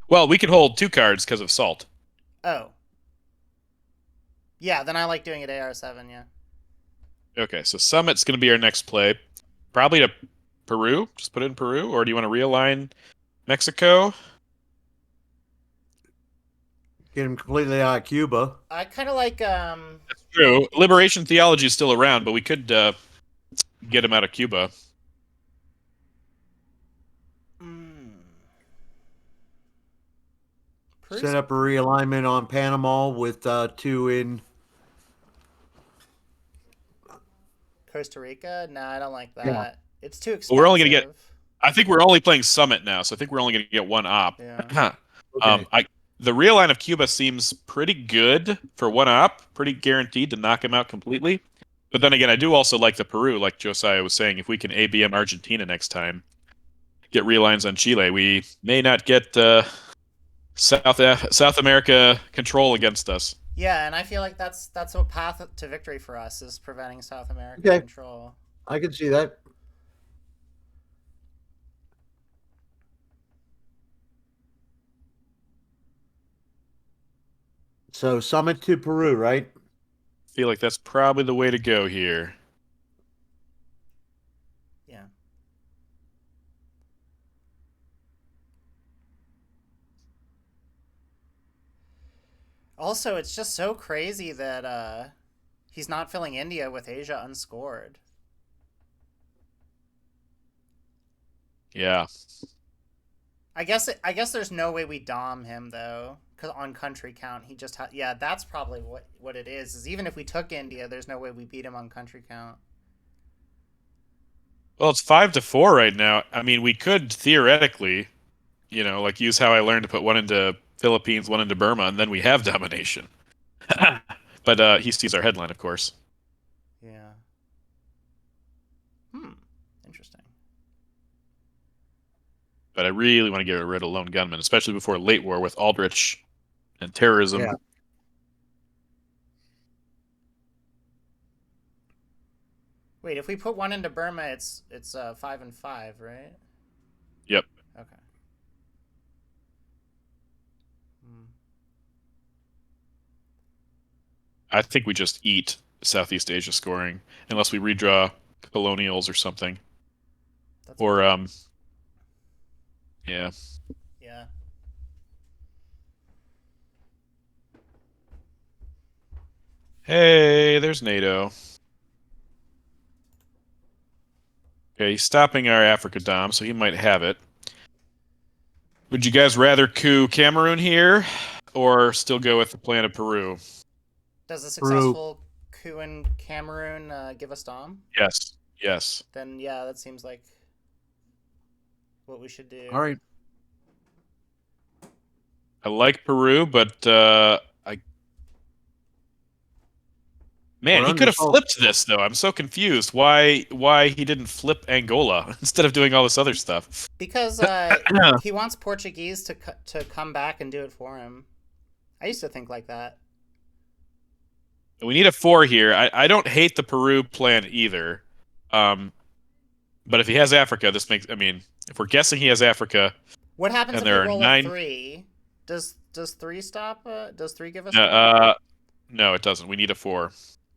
Well, we can hold two cards because of salt. Oh. Yeah, then I like doing it AR7, yeah. Okay, so Summit's going to be our next play. Probably to Peru. Just put it in Peru. Or do you want to realign Mexico? Get him completely out of Cuba. I kind of like That's true. Liberation theology is still around, but we could get him out of Cuba. mm, Peru's Set up a realignment on Panama with two in. Costa Rica? No, I don't like Yeah. that. It's too But we're only going to get. expensive. I think we're only playing Summit now, so I think we're only going to get one op. Yeah. Okay. I the realign of Cuba seems pretty good for one op, pretty guaranteed to knock him out completely. But then again, I do also like the Peru, like Josiah was saying. If we can ABM Argentina next time, get realigns on Chile, we may not get South America control against us. Yeah, and I feel like that's a path to victory for us is preventing South America Okay. control. I can see that. So summit to Peru, right? Feel like that's probably the way to go here. Yeah. Also, it's just so crazy that he's not filling India with Asia unscored. Yeah. I guess there's no way we dom him though, cause on country count he just yeah, that's probably what it is. Is even if we took India, there's no way we beat him on country count. Well, it's 5-4 right now. I mean, we could theoretically, like use how I learned to put one into Philippines, one into Burma, and then we have domination. But he sees our headline, of course. Yeah. Hmm. Interesting. But I really want to get rid of lone gunmen, especially before late war with Aldrich and terrorism. Yeah. Wait, if we put one into Burma, it's 5-5, right? Yep. Okay. Hmm. I think we just eat Southeast Asia scoring unless we redraw colonials or something. That's Or fair. yeah. Yeah. Hey, there's NATO. Okay, he's stopping our Africa Dom, so he might have it. Would you guys rather coup Cameroon here, or still go with the plan of Peru? Does a Peru. successful coup in Cameroon give us dom? Yes. Yes. Then yeah, that seems like what we should All do. right. I like Peru, but man, We're he could under have salt. flipped this though. I'm so confused why he didn't flip Angola instead of doing all this other stuff. Because he wants Portuguese to come back and do it for him. I used to think like that. We need a 4 here. I don't hate the Peru plan either. Um, but if he has Africa, this makes. I mean, if we're guessing he has Africa, What happens and if we there are roll a 9. 3? Does 3 stop? Does 3 give us No, dom? no, it doesn't. We need a 4.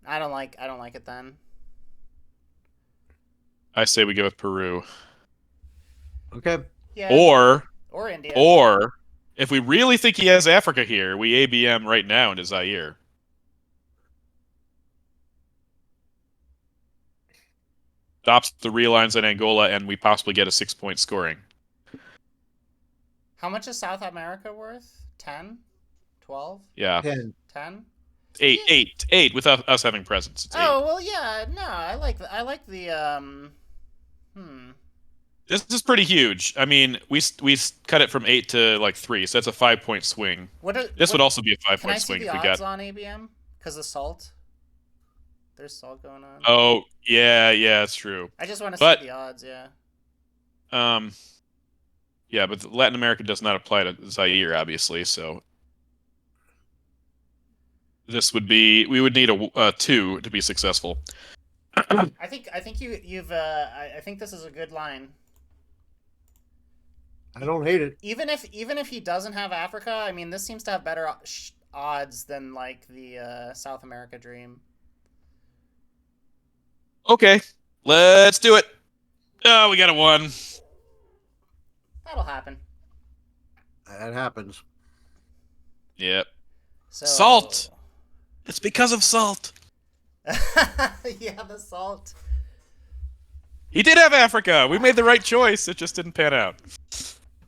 I don't like it then. I say we go with Peru, Okay. Yeah, or or India. or if we really think he has Africa here, we ABM right now into Zaire. Stops the realigns in Angola, and we possibly get a 6-point scoring. How much is South America worth? 10? 12? Yeah, 10. 10? eight, Yeah. eight, eight. Without us having presence, it's 8. Oh, well yeah, no, I like the hmm. This is pretty huge. I mean, we cut it from 8 to like 3, so that's a 5-point swing. What are, This would what also be a five can I point see swing the if we odds got. on ABM? Cuz of salt? There's salt going on. Oh yeah, yeah, that's true. I just want to see But the odds, yeah. um, yeah, but Latin America does not apply to Zaire, obviously. So this would be we would need a 2 to be successful. I think you've I think this is a good line. I don't hate it. Even if he doesn't have Africa, I mean, this seems to have better odds than like the South America dream. Okay, let's do it. Oh, we got a 1. That'll happen. That happens. Yep. Salt. So, It's because of salt. yeah, the salt. He did have Africa. We made the right choice. It just didn't pan out.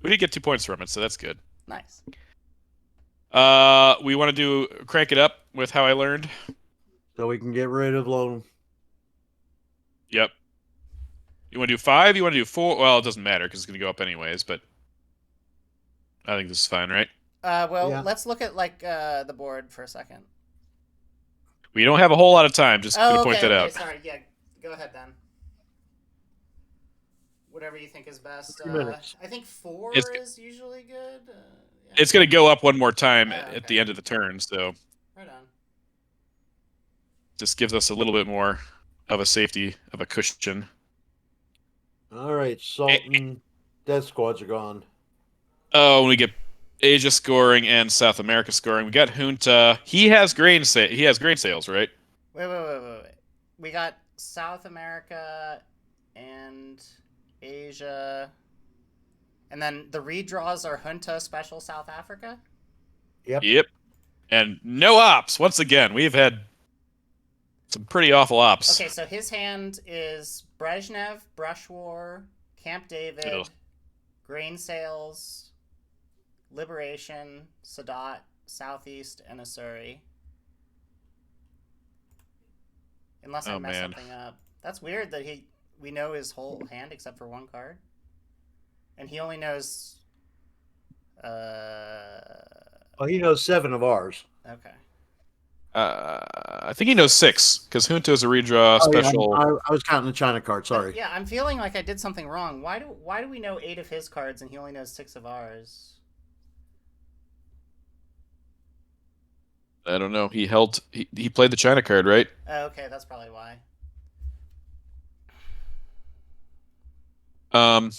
We did get 2 points from it, so that's good. Nice. We want to do crank it up with how I learned. So we can get rid of loan. Yep. You want to do 5? You want to do 4? Well, it doesn't matter because it's going to go up anyways. But I think this is fine, right? Well, Yeah. let's look at like the board for a second. We don't have a whole lot of time. Just going Oh, to point okay, that okay, out. sorry. Yeah, go ahead then. Whatever you think is best. 3 minutes. I think 4 It's is usually good. Yeah. it's going to go up one more time Oh, at okay. the end of the turn, so Right on. just gives us a little bit more of a safety of a cushion. All right. Salt and death squads are gone. Oh, we get Asia scoring and South America scoring. We got Junta. He has he has grain sales, right? Wait. We got South America and Asia. And then the redraws are Junta Special South Africa? Yep. Yep. And no ops. Once again, we've had some pretty awful ops. Okay, so his hand is Brezhnev, Brush War, Camp Ugh. David, Grain Sales, Liberation, Sadat, Southeast, and Asuri. Unless I Oh mess man. something up. That's weird that we know his whole hand except for one card. And he only knows Well, he knows seven of ours. okay. I think he knows six because Junta is a redraw Oh yeah, special. I was counting the China card. But Sorry. yeah, I'm feeling like I did something wrong. Why do we know 8 of his cards and he only knows 6 of ours? I don't know. He played the China card, right? Oh, okay, that's probably why. Um,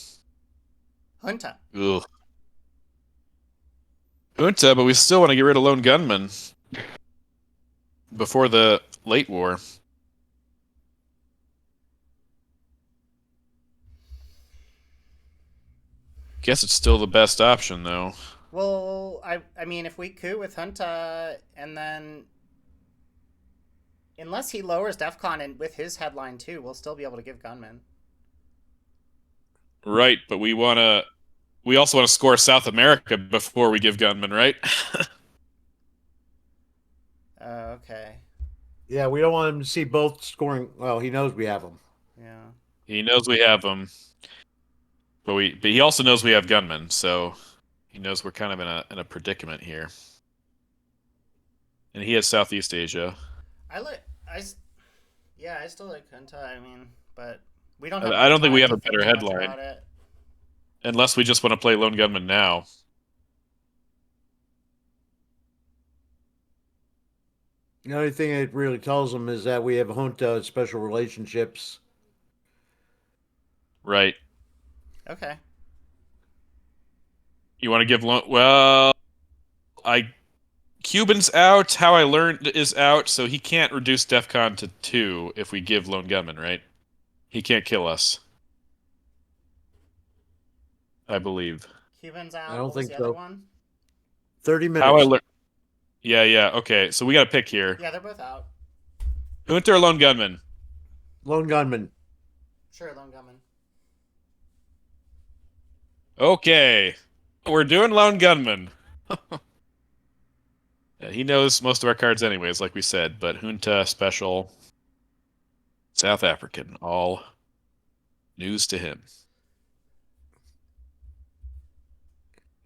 Junta. ugh. Junta, but we still want to get rid of Lone Gunman before the late war. Guess it's still the best option though. Well, I mean, if we coup with Junta and then unless he lowers DEFCON and with his headline too, we'll still be able to give Gunman. Right, but we also want to score South America before we give Gunman, right? Okay. Yeah, we don't want him to see both scoring. Well, he knows we have them. Yeah. He knows we have them, but he also knows we have Gunman, so he knows we're kind of in a predicament here. And he has Southeast Asia. I like I yeah, I still like Junta. I mean, but we don't have I enough don't think we time have to a think better too much headline about it. unless we just want to play Lone Gunman now. The only thing it really tells them is that we have junta special relationships. Right. Okay. You want to give Lone? Well, I Cuban's out. How I Learned is out, so he can't reduce DEFCON to 2 if we give Lone Gunman, right? He can't kill us, I believe. Cuban's I out. don't What was think the other so. one? 30 How I minutes. Learned. Yeah, yeah. Okay, so we got to pick here. Yeah, they're both out. Hunter or Lone Gunman? Lone gunman. Sure, Lone Gunman. Okay, we're doing Lone Gunman. He knows most of our cards anyways, like we said, but Junta special South African, all news to him.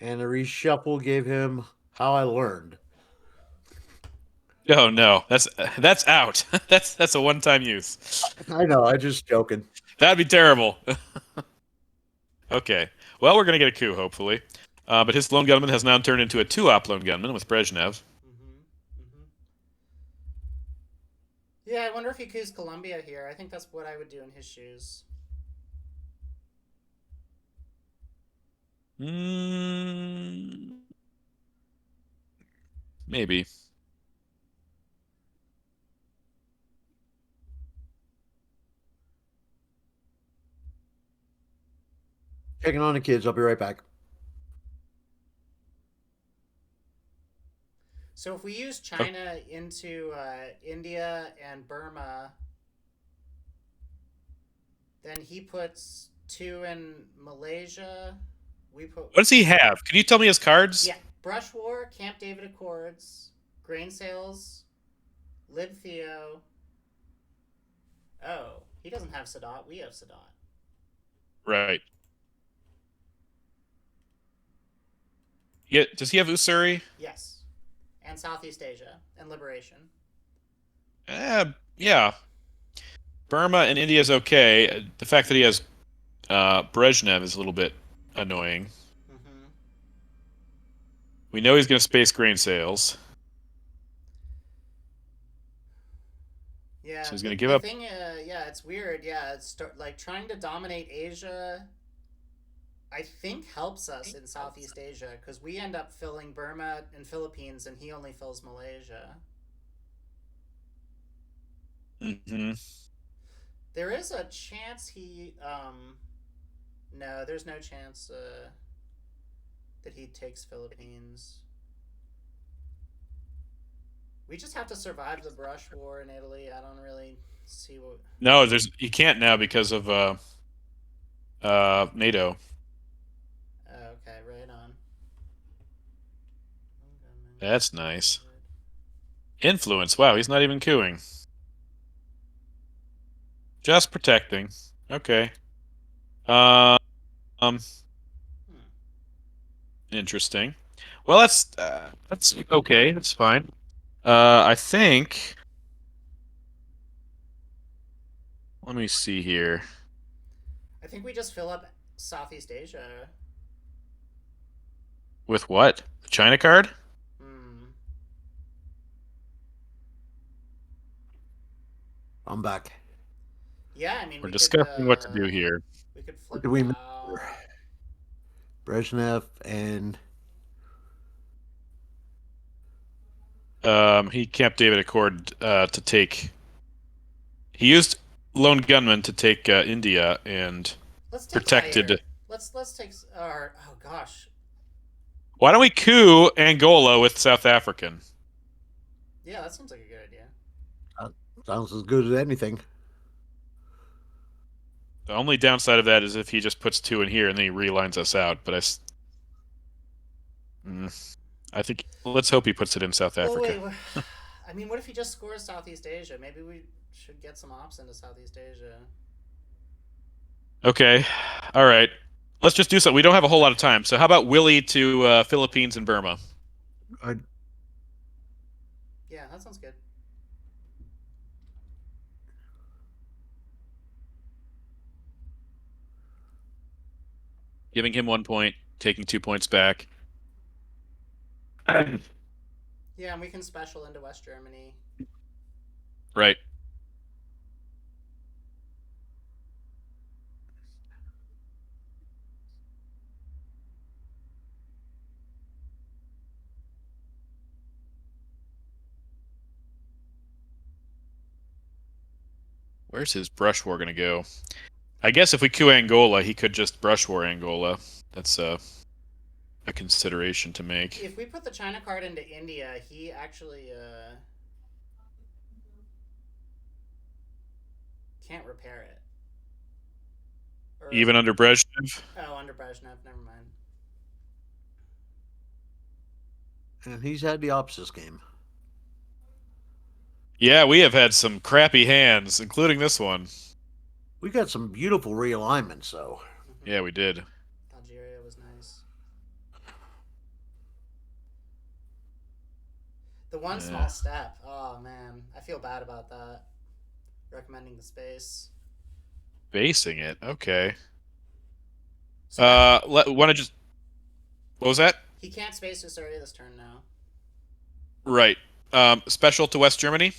And the reshuffle gave him how I learned. Oh no, that's out. That's a one-time use. I know, I just joking. That'd be terrible. Okay. Well, we're gonna get a coup, hopefully. But his lone gunman has now turned into a two-op lone gunman with Brezhnev. Mm-hmm. Mm-hmm. Yeah, I wonder if he coups Colombia here. I think that's what I would do in his shoes. Mm, maybe. Checking on the kids. I'll be right back. So if we use Oh, China into India and Burma, then he puts 2 in Malaysia. We put what does he have? Can you tell me his cards? yeah, Brush War, Camp David Accords, Grain Sales, Lib Theo. Oh, he doesn't have Sadat. We have Sadat. Right. Yeah. Does he have Usuri? Yes, and Southeast Asia and Liberation. Yeah. Burma and India is okay. The fact that he has Brezhnev is a little bit annoying. Mm-hmm. We know he's going to space grain sales, so Yeah, he's the, going to give the up. thing, yeah, it's weird. Yeah, it's like trying to dominate Asia. I think helps us in Southeast Asia because we end up filling Burma and Philippines, and he only fills Malaysia. Hmm. There is a chance he. No, there's no chance that he takes Philippines. We just have to survive the brush war in Italy. I don't really see what. No, there's you can't now because of NATO. Oh, okay, right on. That's nice. Influence. Wow, he's not even cooing. Just protecting. Okay. Um, Hmm. interesting. Well, that's okay. That's fine. I think. Let me see here. I think we just fill up Southeast Asia. With what? The China card? Hmm. I'm back. Yeah, I mean We're discussing what to do here. we could What flip do we make here? Tao. Brezhnev and He Camp David Accord to take. He used lone gunman to take India and Let's take protected. Zaire. Let's take our. Oh gosh. Why don't we coup Angola with South African? Yeah, that seems like a good idea. uh, sounds as good as anything. The only downside of that is if he just puts two in here and then he relines us out. But I think let's hope he puts it in South Well, Africa. wait. I mean, what if he just scores Southeast Asia? Maybe we should get some ops into Southeast Asia. Okay, all right. Let's just do something. We don't have a whole lot of time, so how about Willie to Philippines and Burma? I, Yeah, that sounds good. Giving him 1 point, taking 2 points back. Yeah, and we can special into West Germany. Right. Where's his brush war gonna go? I guess if we coup Angola, he could just brush war Angola. That's a consideration to make. If we put the China card into India, he actually can't repair it. Or Even under Brezhnev? oh, under Brezhnev. Never mind. and he's had the opposites game. Yeah, we have had some crappy hands, including this one. We got some beautiful realignments, though. Yeah, we did. Algeria was nice. The one Uh, small step. Oh man, I feel bad about that. Recommending the space. basing it. Okay. So that Want to just what was that? he can't space Usuria this turn now. Right. Special to West Germany.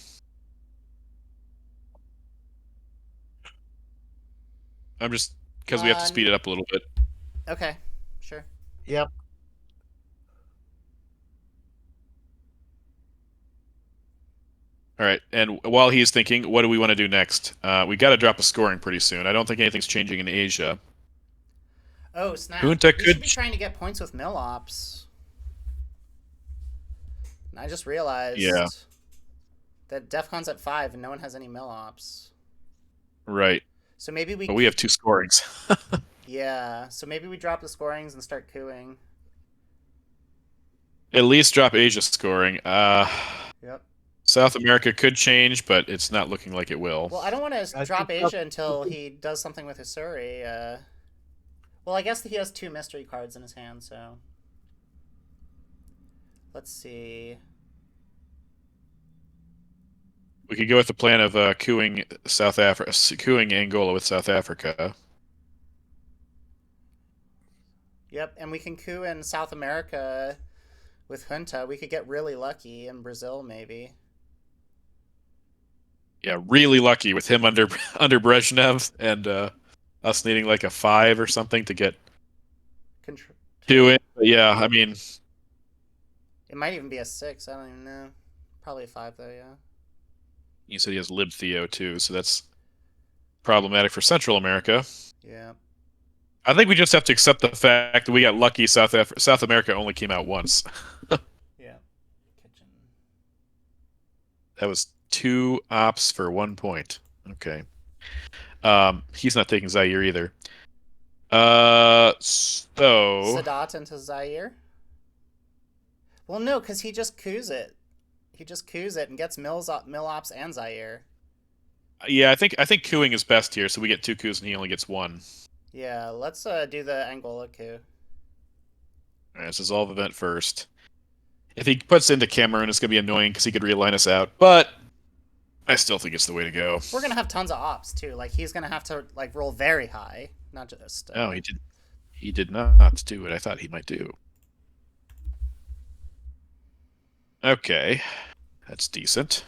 I'm just because we have to speed it up a little bit. Okay, sure. Yep. All right. And while he's thinking, what do we want to do next? We got to drop a scoring pretty soon. I don't think anything's changing in Asia. Oh snap! Junta We should could. be trying to get points with mill ops. And I just realized Yeah. that DEFCON's at 5 and no one has any mill ops. Right. So maybe But we have two scorings. yeah. So maybe we drop the scorings and start cooing. At least drop Asia scoring. Yep. South America could change, but it's not looking like it will. Well, I don't want to I drop think Asia until he does something with Hisuri. Well, I guess he has 2 mystery cards in his hand, so let's see. We could go with the plan of cooing South Africa, cooing Angola with South Africa. Yep, and we can coup in South America with Junta. We could get really lucky in Brazil, maybe. Yeah, really lucky with him under under Brezhnev and us needing like a 5 or something to get Contr- two in. But yeah, I mean, It might even be a 6. I don't even know. Probably a 5 though. Yeah. you said he has Lib Theo too, so that's problematic for Central America. Yeah. I think we just have to accept the fact that we got lucky. South America only came out once. Yeah. Kitchen. That was 2 ops for 1 point. Okay. He's not taking Zaire either. So Sadat into Zaire. Well, no, because he just coups it. He just coups it and gets Mill Ops and Zaire. yeah, I think cooing is best here, so we get 2 coups and he only gets 1. Yeah, let's do the Angola coup. All right, let's dissolve event first. If he puts into Cameroon, it's gonna be annoying because he could realign us out, but I still think it's the way to go. We're gonna have tons of ops too. Like he's gonna have to like roll very high, not just. No, he did not do what I thought he might do. Okay, that's decent.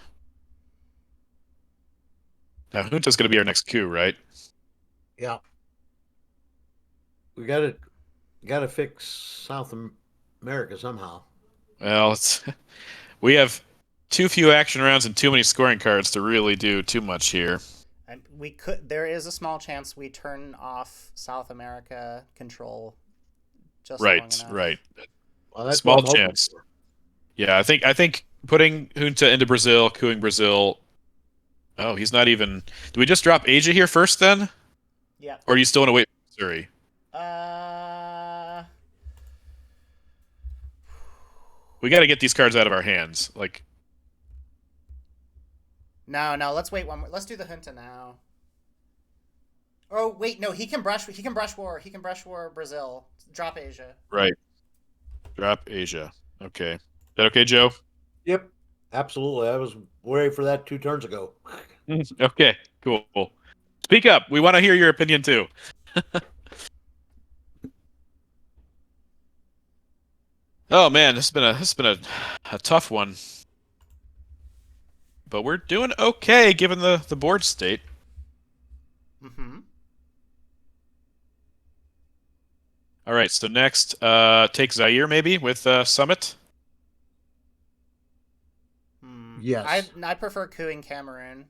Now Junta's gonna be our next coup, right? Yeah. We gotta fix South America somehow. Well, we have too few action rounds and too many scoring cards to really do too much here. And we could. There is a small chance we turn off South America control just long Right, enough. right. Well, that's what Small I'm hoping chance. for. Yeah, I think putting Junta into Brazil, cooing Brazil. Oh, he's not even. Do we just drop Asia here first then, Yeah. or do you still want to wait for Missouri? Uh. We got to get these cards out of our hands. Like, No, no. Let's wait one more. Let's do the junta now. Oh wait, no. He can brush. He can brush war. He can brush war Brazil. Drop Asia. right, drop Asia. Okay, is that okay, Joe? Yep, absolutely. I was worried for that 2 turns ago. Okay, cool. Speak up. We want to hear your opinion too. Oh man, this has been a tough one, but we're doing okay given the board state. Mm-hmm. All right, so next, take Zaire maybe with Summit. Yes. I prefer cooing Cameroon.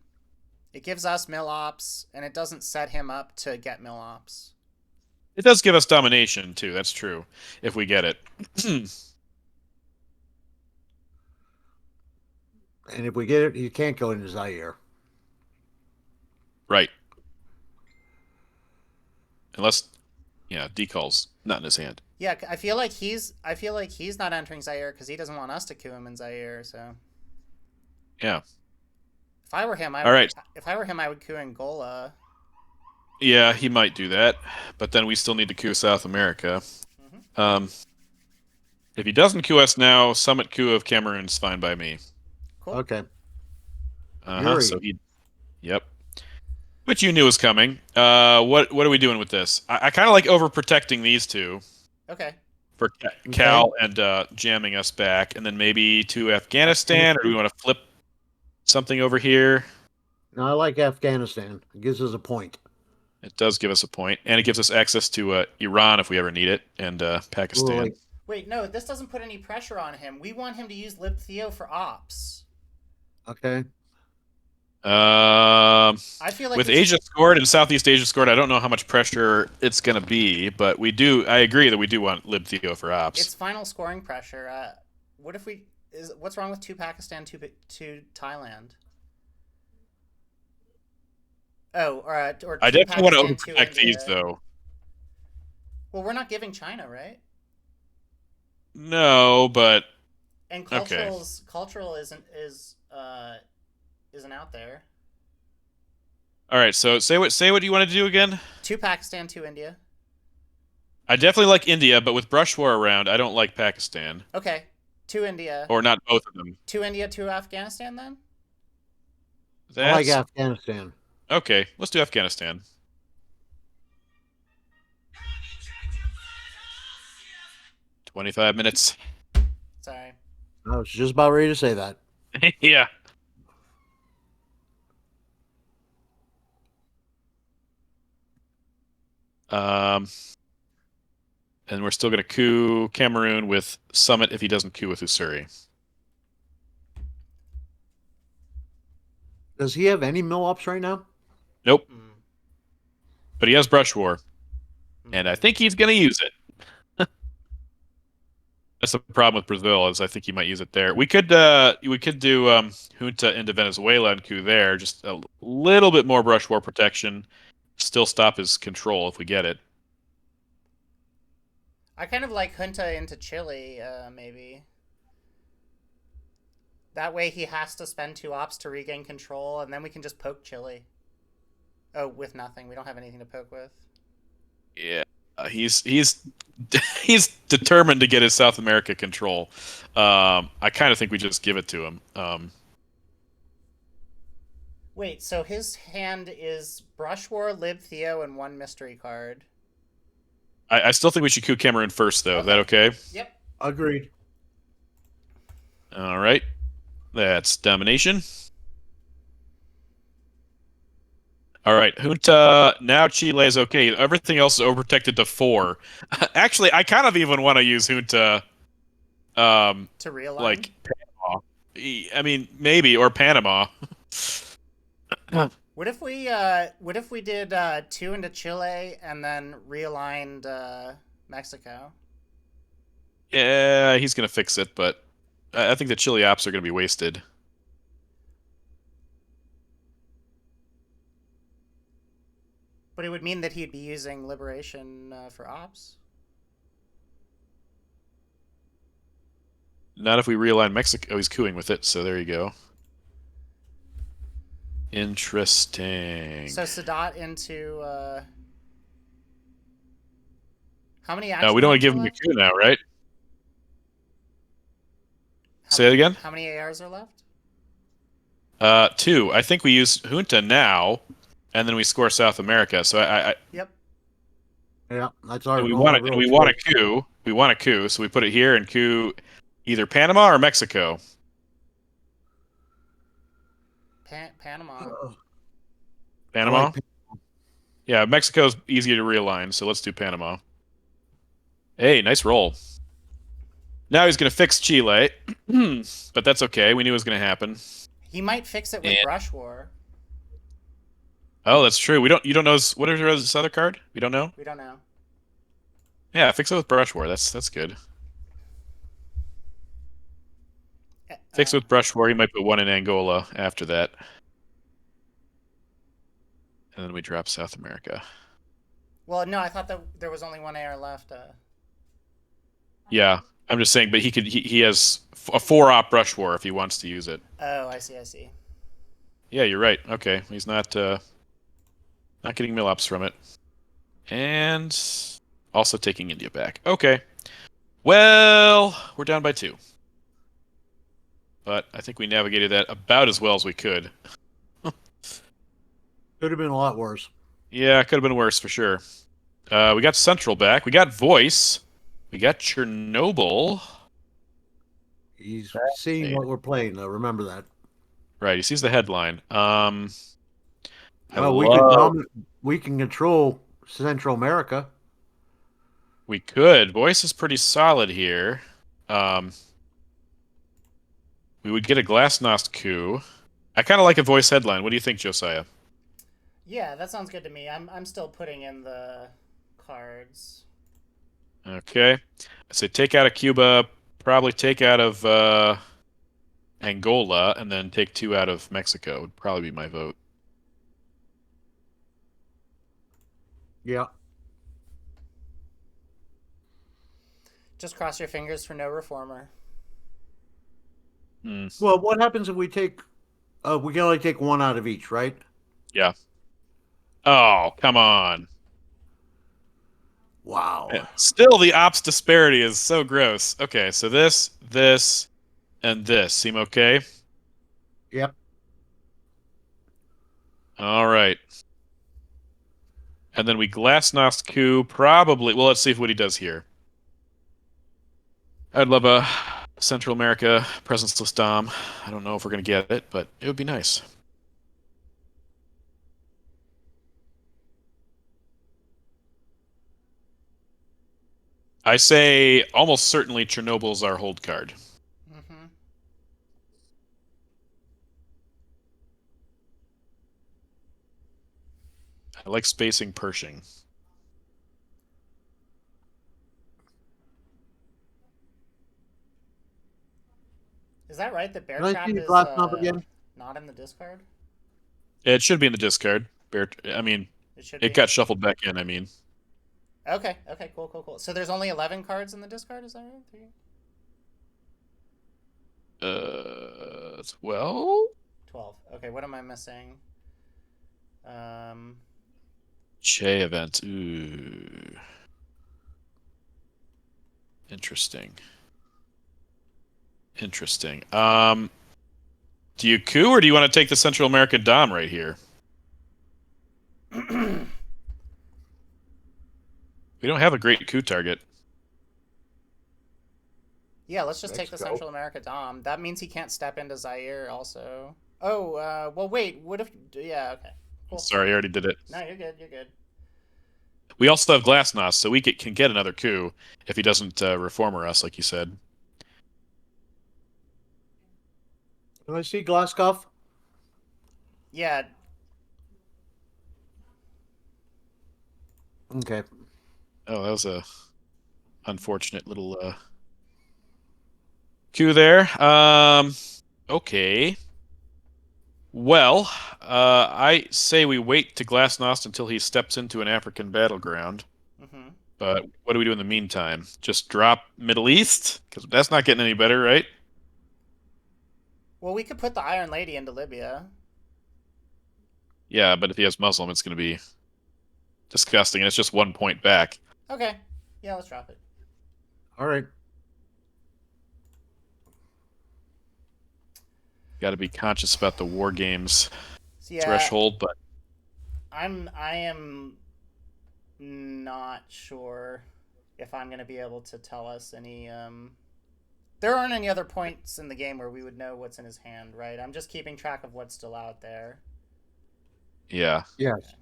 It gives us mill ops, and it doesn't set him up to get mill ops. It does give us domination too. That's true if we get it. And if we get it, you can't go into Zaire. Right, unless decal's not in his hand. Yeah, I feel like he's not entering Zaire because he doesn't want us to coup him in Zaire. So Yeah. if I were him, All right. I would coup Angola. Yeah, he might do that, but then we still need to coup South America. Mm-hmm. If he doesn't coup us now, Summit coup of Cameroon's fine by me. Cool. Okay. Uh-huh. So yep. Which you knew was coming. What are we doing with this? I kind of like overprotecting these two Okay. for Okay. Cal and jamming us back, and then maybe to Afghanistan, or do we want to flip something over here? No, I like Afghanistan. It gives us a point. It does give us a point, and it gives us access to Iran if we ever need it, and Pakistan. Really. Wait, no, this doesn't put any pressure on him. We want him to use Lib Theo for ops. Okay. I feel like With Asia scored and Southeast Asia scored, I don't know how much pressure it's going to be, but we do. I agree that we do want Lib Theo for ops. it's final scoring pressure. What if what's wrong with 2 Pakistan, 2 Thailand? Oh, or I two definitely want to Pakistan, 2 overprotect these, India. though. Well, we're not giving China, right? No, but And okay. cultural isn't out there. All right. So say what you want to do again. 2 Pakistan, 2 India. I definitely like India, but with Brush War around, I don't like Pakistan, Okay, 2 India, or not both of them. 2 India, 2 Afghanistan. Then I like That's Afghanistan. okay. Let's do Afghanistan. $25 minutes. sorry. I was just about ready to say that. Yeah. Um, and we're still going to coup Cameroon with Summit if he doesn't coup with Usuri. Does he have any mill ops right now? Nope. Mm. But he has Brush War, and I think he's going to use it. That's the problem with Brazil, is I think he might use it there. We could do Junta into Venezuela and coup there, just a little bit more brush war protection, still stop his control if we get it. I kind of like Junta into Chile, maybe. That way he has to spend 2 ops to regain control, and then we can just poke Chile. Oh, with nothing. We don't have anything to poke with. Yeah, he's he's determined to get his South America control. I kind of think we just give it to him. Wait, so his hand is Brush War, Lib Theo, and 1 mystery card. I still think we should coup Cameroon first, though. Is that Okay. okay? Yep. Agreed. All right, that's domination. All right, Junta. Now Chile is okay. Everything else is overprotected to 4. Actually, I kind of even want to use Junta, To realign. like Panama. I mean, maybe, or Panama. What if we did 2 into Chile and then realigned Mexico? Yeah, he's gonna fix it, but I think the Chile ops are gonna be wasted. But it would mean that he'd be using Liberation for ops. Not if we realign Mexico. Oh, he's cooing with it, so there you go. Interesting. So Sadat into how many No, we action don't want mobs to are give him a left? coup now, right? How, Say it again. how many ARs are left? 2. I think we use Junta now, and then we score South America. So Yep. Yeah, that's our and we want only it, and real we want a choice. coup. We want a coup, so we put it here and coup either Panama or Mexico. Panama. I like. Panama. Yeah, Mexico's easier to realign, so let's do Panama. Hey, nice roll. Now he's going to fix Chile, but that's okay. We knew it was going to happen. He might fix it with And Brush War. oh, that's true. We don't. You don't know what is this other card? We don't know. We don't know. Yeah, fix it with brush war. That's good. Fix it with brush war. You might put 1 in Angola after that, and then we drop South America. Well, no, I thought that there was only 1 AR left. Yeah, I'm just saying. But he has a 4 op brush war if he wants to use it. Oh, I see. I see. Yeah, you're right. Okay, he's not getting mill ops from it, and also taking India back. Okay. Well, we're down by 2. But I think we navigated that about as well as we could. Could have been a lot worse. Yeah, it could have been worse for sure. We got Central back. We got Voice. We got Chernobyl. He's seeing what we're playing, though. Remember that. Right, he sees the headline. I Well, we could love. we can control Central America. We could. Voice is pretty solid here. Um, we would get a Glasnost coup. I kind of like a Voice headline. What do you think, Josiah? Yeah, that sounds good to me. I'm still putting in the cards. Okay. I say take out of Cuba, probably take out of Angola, and then take 2 out of Mexico would probably be my vote. Yeah. Just cross your fingers for no reformer. Hmm. Well, what happens if we take? We can only take 1 out of each, right? Yeah. Oh, come on. Wow. Yeah. Still, the ops disparity is so gross. Okay, so this, and this seem okay? Yep. All right. And then we Glasnost coup, probably. Well, let's see what he does here. I'd love a Central America presence-less Dom. I don't know if we're going to get it, but it would be nice. I say almost certainly Chernobyl's our hold card. Mm-hmm. I like spacing Pershing. Is that right? That Bear Can I see Trap your is glass knob again? not in the discard? It should be in the discard. I mean, It should it be. got shuffled back in. I mean, Okay. Okay. Cool. Cool. Cool. So there's only 11 cards in the discard. Is that right? 12? 12. Okay. What am I missing? Um. Che event. Ooh, interesting. Interesting. Do you coup or do you want to take the Central America Dom right here? We don't have a great coup target. Yeah. Let's just take the Mexico. Central America Dom. That means he can't step into Zaire. Also. Oh. Well. Wait. What if? Yeah. Okay. Cool. Sorry, I already did it. No, you're good. You're good. We also have Glasnost, so we can get another coup if he doesn't reformer us, like you said. Can I see Glasscoff? Yeah. Okay. Oh, that was a unfortunate little coup there. Okay. Well, I say we wait to Glasnost until he steps into an African battleground. Mm-hmm. But what do we do in the meantime? Just drop Middle East? Because that's not getting any better, right? Well, we could put the Iron Lady into Libya. Yeah, but if he has Muslim, it's going to be disgusting, and it's just 1 point back. Okay. Yeah. Let's drop it. All right. Got to be conscious about the war games So yeah, threshold, but I am not sure if I'm going to be able to tell us any. There aren't any other points in the game where we would know what's in his hand, right? I'm just keeping track of what's still out there. yeah. Yes.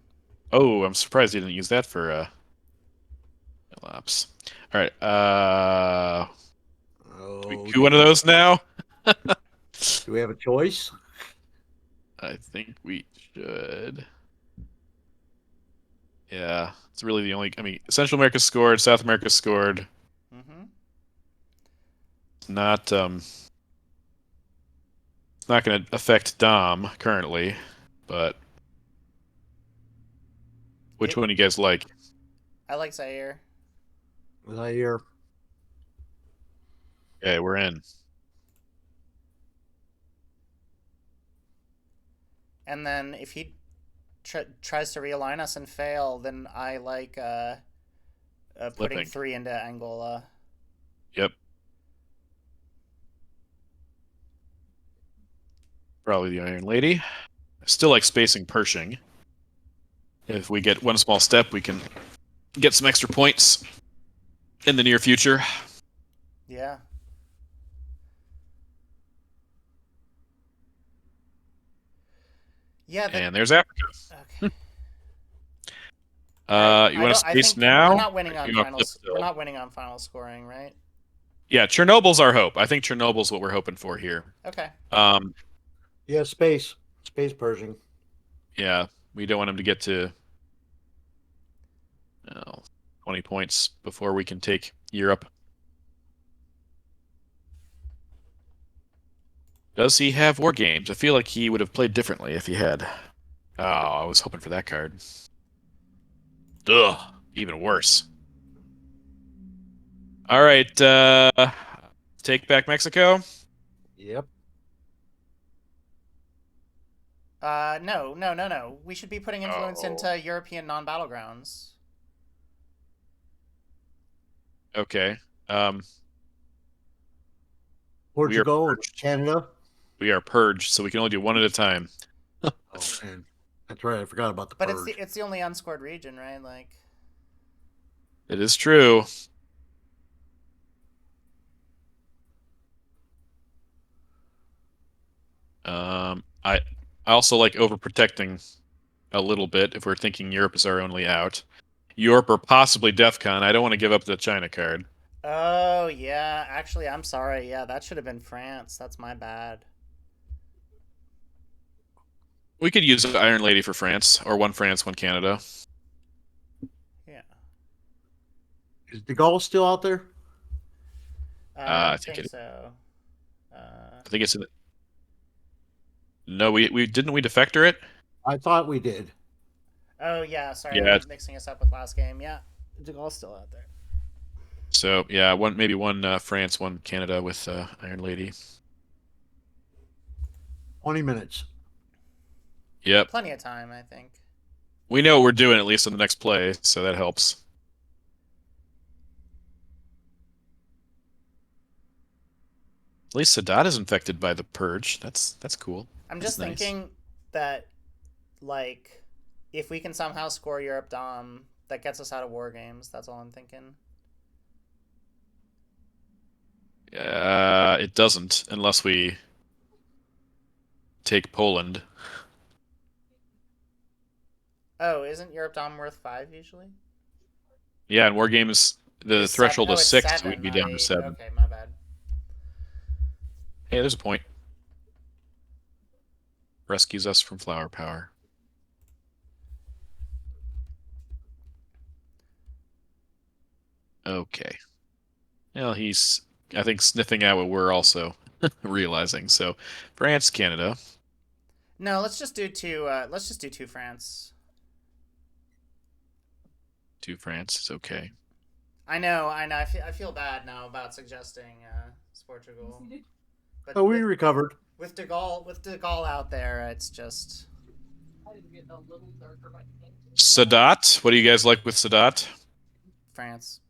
Oh, I'm surprised he didn't use that for elapse. All right. We Oh do one of dear. those now. Do we have a choice? I think we should. Yeah, it's really the only. I mean, Central America scored, South America scored. Mm-hmm. Not it's not going to affect Dom currently, but which It. one do you guys like? I like Zaire. Was I here? Okay, we're in. And then if he tries to realign us and fail, then I like putting Flipping. 3 into Angola. Yep. Probably the Iron Lady. I still like spacing Pershing. If we get one small step, we can get some extra points in the near future. Yeah. Yeah. That. And there's Africa. Okay. All right. You I want to don't. I space think we're now? not winning Or on you want to flip finals. We're still? not winning on final scoring, right? Yeah, Chernobyl's our hope. I think Chernobyl's what we're hoping for here. Okay. Um, Yeah, space. Space Pershing. yeah, we don't want him to get to oh, 20 points before we can take Europe. Does he have war games? I feel like he would have played differently if he had. Oh, I was hoping for that card. Ugh, even worse. All right, take back Mexico. Yep. No, no, no, no. We should be putting influence Oh, into European non-battlegrounds. okay. Um, we are Portugal and purged. Canada. We are purged, so we can only do one at a time. Oh man, that's right. I forgot about the But it's the purge. it's the only unscored region, right? Like, It is true. I also like overprotecting a little bit if we're thinking Europe is our only out. Europe or possibly DEF CON. I don't want to give up the China card. oh yeah. Actually, I'm sorry. Yeah, that should have been France. That's my bad. We could use Iron Lady for France, or one France, one Canada. Yeah. Is De Gaulle still out there? I I think think it. so. Uh, I think it's in. No, we didn't we defector it? I thought we did. Oh yeah, sorry, Yeah. I'm mixing us up with last game. Yeah, De Gaulle's still out there. So yeah, one France, one Canada with Iron Lady. 20 minutes. Yep. Plenty of time, I think. We know what we're doing at least in the next play, so that helps. At least Sadat is infected by the purge. That's cool. I'm That's just nice. thinking that, like, if we can somehow score Europe Dom, that gets us out of war games. That's all I'm thinking. It doesn't unless we take Poland. Oh, isn't Europe Dom worth 5 usually? Yeah, in war games the Is 7? threshold Oh, is it's 6, so 7, we'd be not down to 8. 7. Okay, my bad. Hey, there's a point. Rescues us from flower power. Okay. Well, he's I think sniffing out what we're also realizing. So, France, Canada, No, let's just do 2. Let's just do 2 France. to France is okay. I know, I know. I feel bad now about suggesting Portugal, but Oh, we recovered. With De Gaulle out there, it's just Sadat, what do you guys like with Sadat? France.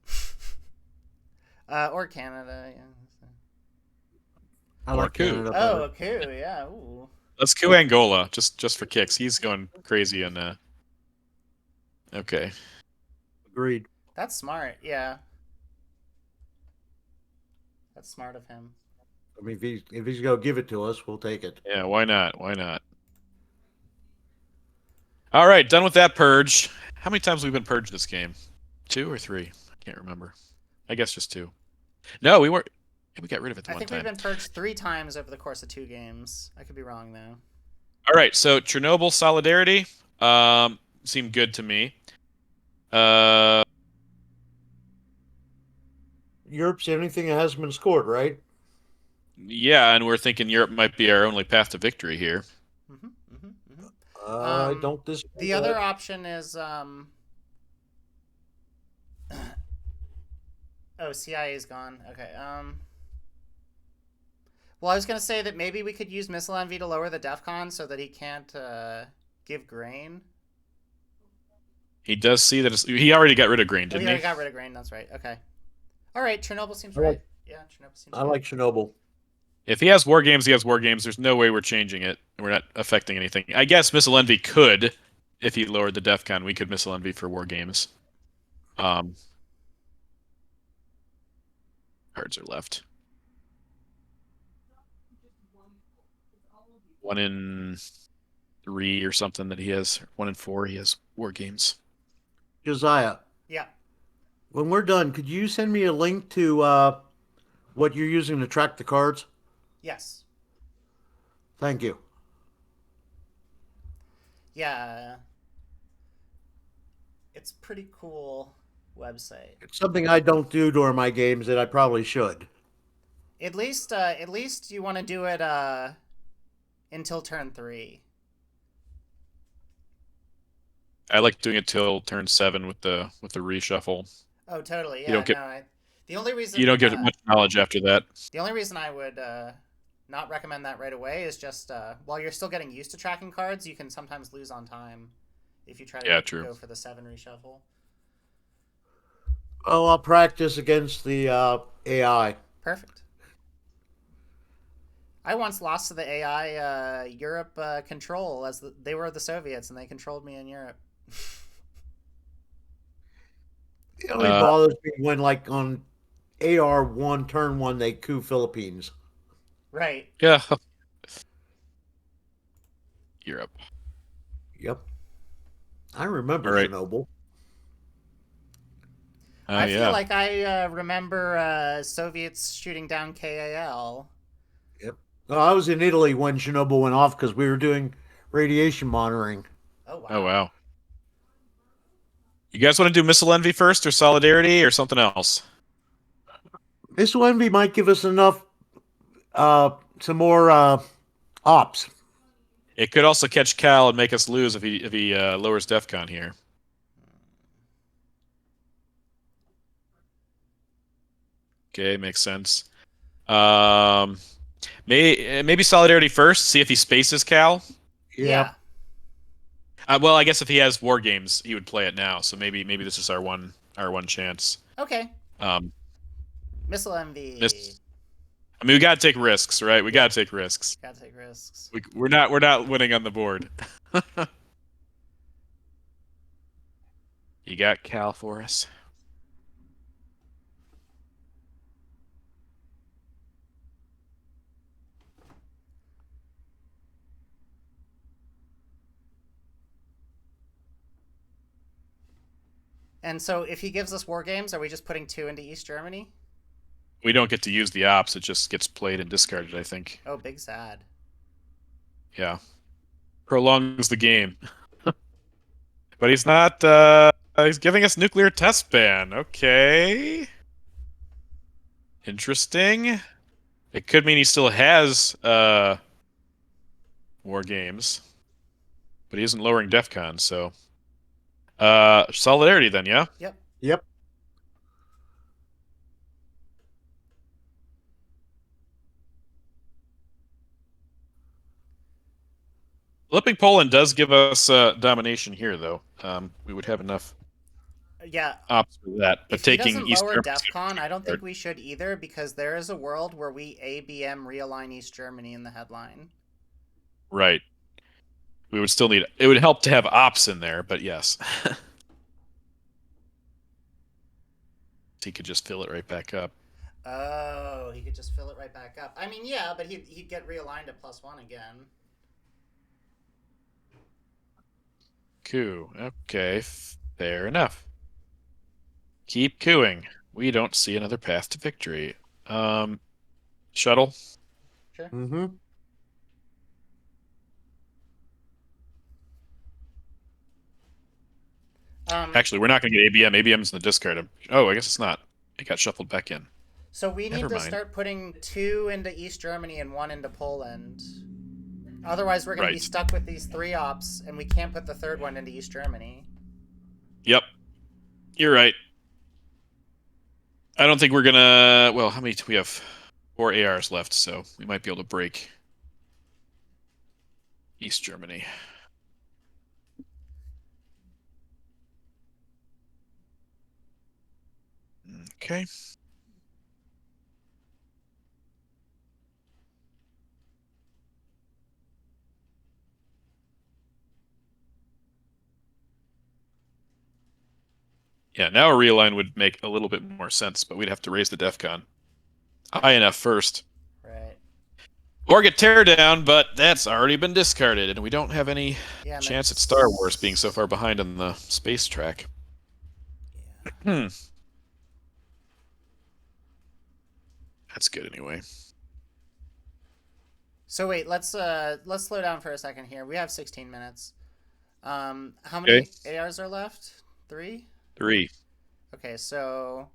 Or Canada. Yeah. I Or like coup? Canada Oh, better. a coup. Yeah. Ooh. Let's coup Angola just for kicks. He's going crazy and okay. Agreed. That's smart. Yeah. That's smart of him. I mean, if he's gonna give it to us, we'll take it. Yeah, why not? Why not? All right, done with that purge. How many times have we been purged this game? 2 or 3? I can't remember. I guess just 2. No, we weren't. We got rid of it the I one think we've time. been purged 3 times over the course of 2 games. I could be wrong though. All right, so Chernobyl solidarity seemed good to me. Uh, Europe's the only thing that hasn't been scored, right? yeah, and we're thinking Europe might be our only path to victory here. Mm-hmm, mm-hmm, mm-hmm. I don't disagree The with other that. option is oh, CIA's gone. Okay. Well, I was gonna say that maybe we could use missile envy to lower the DEFCON so that he can't give grain. He does see that he already got rid of grain, Oh, he didn't already he? got rid of grain. That's right. Okay. All right. Chernobyl seems I right. like Yeah, Chernobyl seems I right. like Chernobyl. If he has war games, he has war games. There's no way we're changing it. We're not affecting anything. I guess missile envy could, if he lowered the DEFCON, we could missile envy for war games. Um, cards are left. 1 in 3 or something that he has. 1 in 4 he has war games. Josiah, Yeah. when we're done, could you send me a link to what you're using to track the cards? Yes. Thank you. Yeah. It's pretty cool website. It's something I don't do during my games that I probably should. At least you want to do it until turn 3. I like doing it till turn 7 with the reshuffle. Oh, totally. You Yeah. don't No. get The only you reason don't get much knowledge after that. I would not recommend that right away is just while you're still getting used to tracking cards, you can sometimes lose on time if you try to Yeah, true. go for the 7 reshuffle. Oh, I'll practice against the AI. Perfect. I once lost to the AI Europe control they were the Soviets and they controlled me in Europe. It only Uh, bothers me when, like, on AR1, turn 1, they coup Philippines. Right. yeah, Europe. Yep. I All remember right. Chernobyl. I feel Yeah. like I remember Soviets shooting down KAL. Yep. Oh, I was in Italy when Chernobyl went off because we were doing radiation monitoring. Oh Oh wow. wow. You guys want to do missile envy first, or solidarity, or something else? This envy might give us enough some more ops. It could also catch Cal and make us lose if he lowers DEFCON here. Okay, makes sense. Um, maybe Solidarity first. See if he spaces Cal. Yeah. Yep. Well, I guess if he has War Games, he would play it now. So maybe this is our one chance. Okay. Um, Missile envy. miss. I mean, we gotta take risks, right? We Yep. gotta take risks. Gotta take risks. We're not winning on the board. You got Cal for us. And so if he gives us war games, are we just putting 2 into East Germany? We don't get to use the ops. It just gets played and discarded, I think. Oh, big sad. Yeah. Prolongs the game. But he's not he's giving us nuclear test ban. Okay. Interesting. It could mean he still has war games, but he isn't lowering DEFCON, so solidarity then, yeah? Yep. Yep. Flipping Poland does give us domination here, though. We would have enough Yeah. ops for that, but If he taking doesn't East lower Germany DEF CON, I don't hard. think we should either, because there is a world where we ABM realign East Germany in the headline. Right. We would still need it would help to have ops in there, but yes. He could just fill it right back up. Oh, he could just fill it right back up. I mean, yeah, but he'd get realigned at +1 again. Coup. Okay, fair enough. Keep cooing. We don't see another path to victory. Shuttle. Sure. Mm-hmm. Actually, we're not going to get ABM. ABM's in the discard. Oh, I guess it's not. It got shuffled back in. So we need Never to mind. start putting 2 into East Germany and 1 into Poland. Otherwise, we're going to be Right. stuck with these 3 ops, and we can't put the third one into East Germany. Yep. You're right. I don't think we're gonna. Well, how many do we have? 4 ARs left, so we might be able to break East Germany. Okay. Yeah, now a realign would make a little bit more sense, but we'd have to raise the DEFCON high enough first. Right. Or get teardown, but that's already been discarded, and we don't have any Yeah, and chance at Star Wars being so that's... far behind on the space track. Yeah. Hmm. That's good anyway. So wait, let's slow down for a second here. We have 16 minutes. How Okay. many ARs are left? 3? 3. Okay, so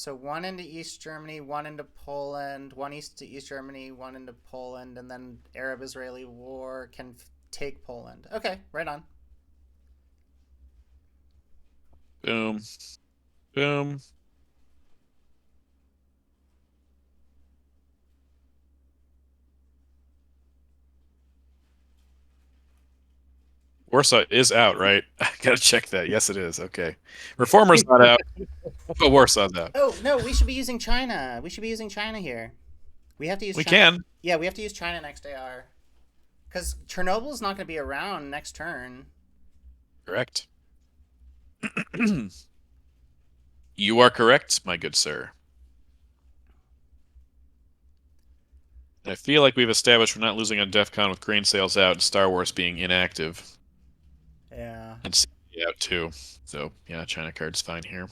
1 into East Germany, 1 into Poland, 1 east to East Germany, 1 into Poland, and then Arab-Israeli war can take Poland. Okay, right on. Boom. Boom. Warsaw is out, right? I gotta check that. Yes, it is. Okay. Reformer's not out, but Warsaw's out. Oh no, we should be using China. We should be using China here. We have to use We China. can. Yeah, we have to use China next AR. Because Chernobyl's not going to be around next turn. Correct. You are correct, my good sir. I feel like we've established we're not losing on DEF CON with grain sales out and Star Wars being inactive. Yeah. And CE out too. So, yeah, China card's fine here.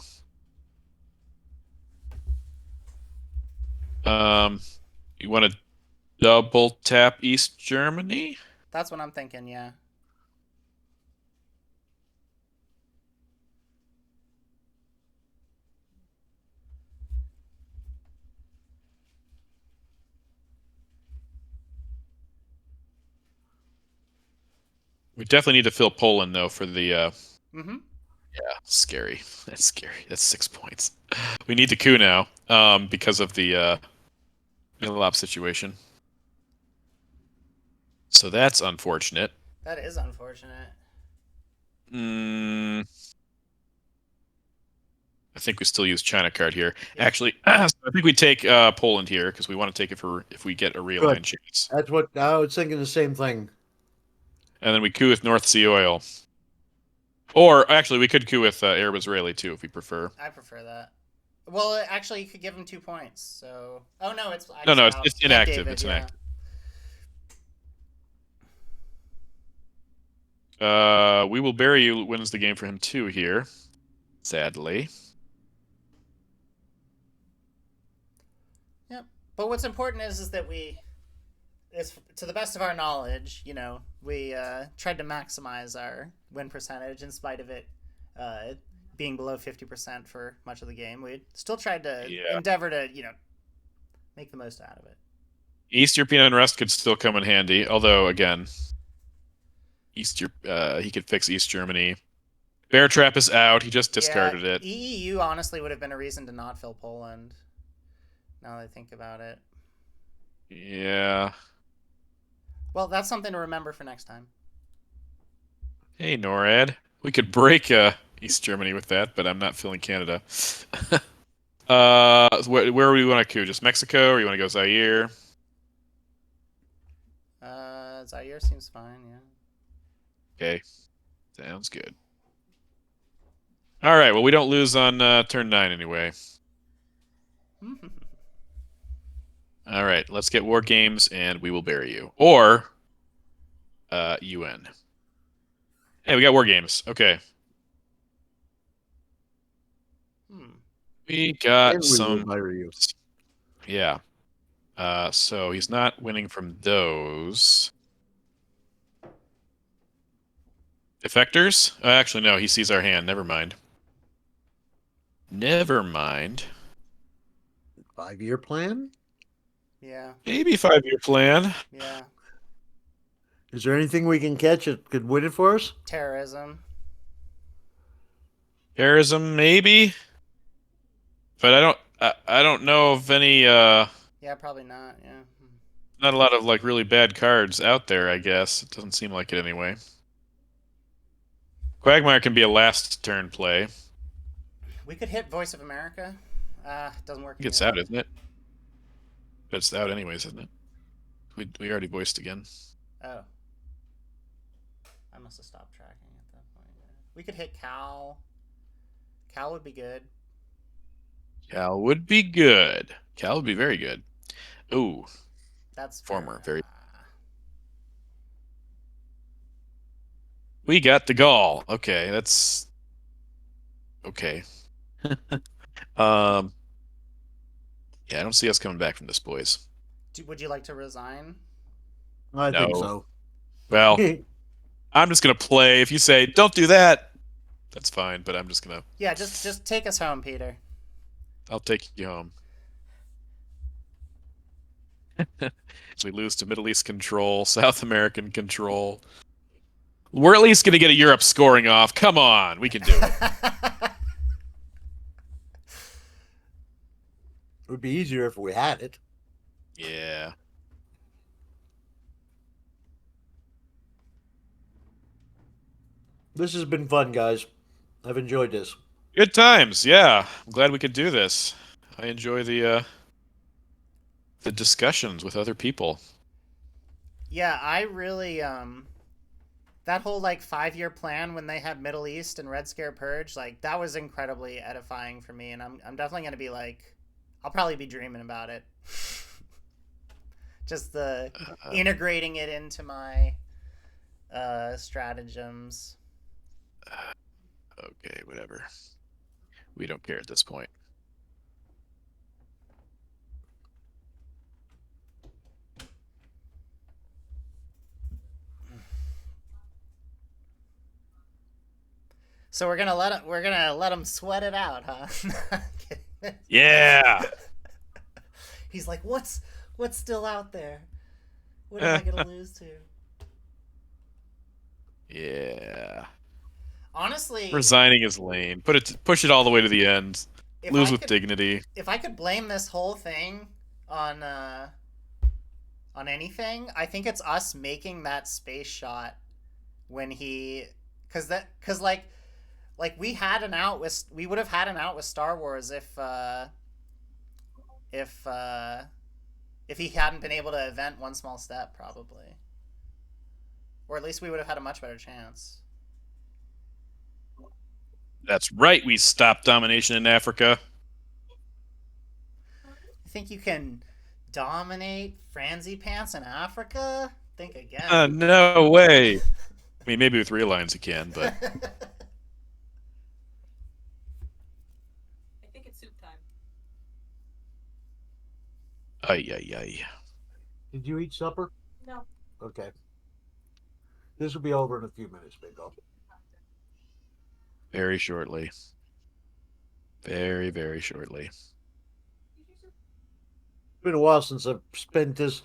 Um, you want to double tap East Germany? That's what I'm thinking, yeah. We definitely need to fill Poland though for the. Mm-hmm. Yeah, scary. That's scary. That's 6 points. We need the coup now, because of the Millop situation. So that's unfortunate. That is unfortunate. Mm, I think we still use China card here. Yeah. Actually, so I think we take Poland here because we want to take it for if we get a realign Good. chance. That's what I was thinking. The same thing. And then we coup with North Sea oil. Or actually, we could coup with Arab Israeli too if we prefer. I prefer that. Well, actually, you could give him 2 points. So, oh no, it's No, Iced no, out. it's Camp inactive. David, It's yeah. inactive. We will bury you wins the game for him too here. Sadly. Yep. But what's important is that we, is to the best of our knowledge, we tried to maximize our win percentage in spite of it uh, being below 50% for much of the game. We still tried to Yeah. endeavor to, make the most out of it. East European unrest could still come in handy, although again, he could fix East Germany. Bear Trap is out. He just Yeah, discarded it. EEU honestly would have been a reason to not fill Poland. Now that I think about it. Yeah. Well, that's something to remember for next time. Hey, NORAD. We could break East Germany with that, but I'm not filling Canada. Where do you want to coup? Just Mexico, or you want to go Zaire? Zaire seems fine, yeah. Okay, sounds good. All right. Well, we don't lose on turn 9 anyway. All right. Let's get war games, and we will bury you, or UN. Hey, we got war games. Okay. We got And we will some. bury you. Yeah. So he's not winning from those. Effectors? Actually, no. He sees our hand. Never mind. Never mind. 5-year plan? Yeah, Maybe 5-year plan. yeah. Is there anything we can catch that could win it for us? Terrorism. Terrorism, maybe. But I don't know of any. Yeah, probably not, yeah. Not a lot of like really bad cards out there. I guess it doesn't seem like it anyway. Quagmire can be a last turn play. I We could hit Voice of America. Doesn't work think it's here. out, isn't it? But it's out anyways, isn't it? We already voiced again. Oh. I must have stopped tracking at that point. We could hit Cal. Cal would be good. Cal would be good. Cal would be very good. Ooh, That's former, for, very. We got the Gaul. Okay, that's okay. Um, yeah, I don't see us coming back from this, boys. would you like to resign? I think No. so. Well, I'm just gonna play. If you say don't do that, that's fine. But I'm just gonna. Yeah, just take us home, Peter. I'll take you home. We lose to Middle East control, South American control. We're at least gonna get a Europe scoring off. Come on, we can do it. It would be easier if we had it. Yeah. This has been fun, guys. I've enjoyed this. Good times. Yeah. I'm glad we could do this. I enjoy the discussions with other people. Yeah, I really that whole like 5-year plan when they had Middle East and Red Scare Purge, like that was incredibly edifying for me, and I'm definitely gonna be like, I'll probably be dreaming about it. Just the integrating it into my stratagems. Okay, whatever. We don't care at this point. So we're gonna let him sweat it out, huh? Yeah. He's like, what's still out there? What am I gonna lose to? Yeah. Honestly, Resigning is lame. Push it all the way to the end. if Lose I with could dignity. if I could blame this whole thing on uh on anything, I think it's us making that space shot when he cuz like we would have had an out with Star Wars if uh if he hadn't been able to event one small step probably. Or at least we would have had a much better chance. That's right. We stopped domination in Africa. You think you can dominate Franzi Pants in Africa? Think again. No way. I mean, maybe with real lines you can, but ay ay ay. Did you eat supper? No. Okay. This will be over in a few minutes, Bingo. Very shortly. Very, very shortly. It's been a while since I've spent this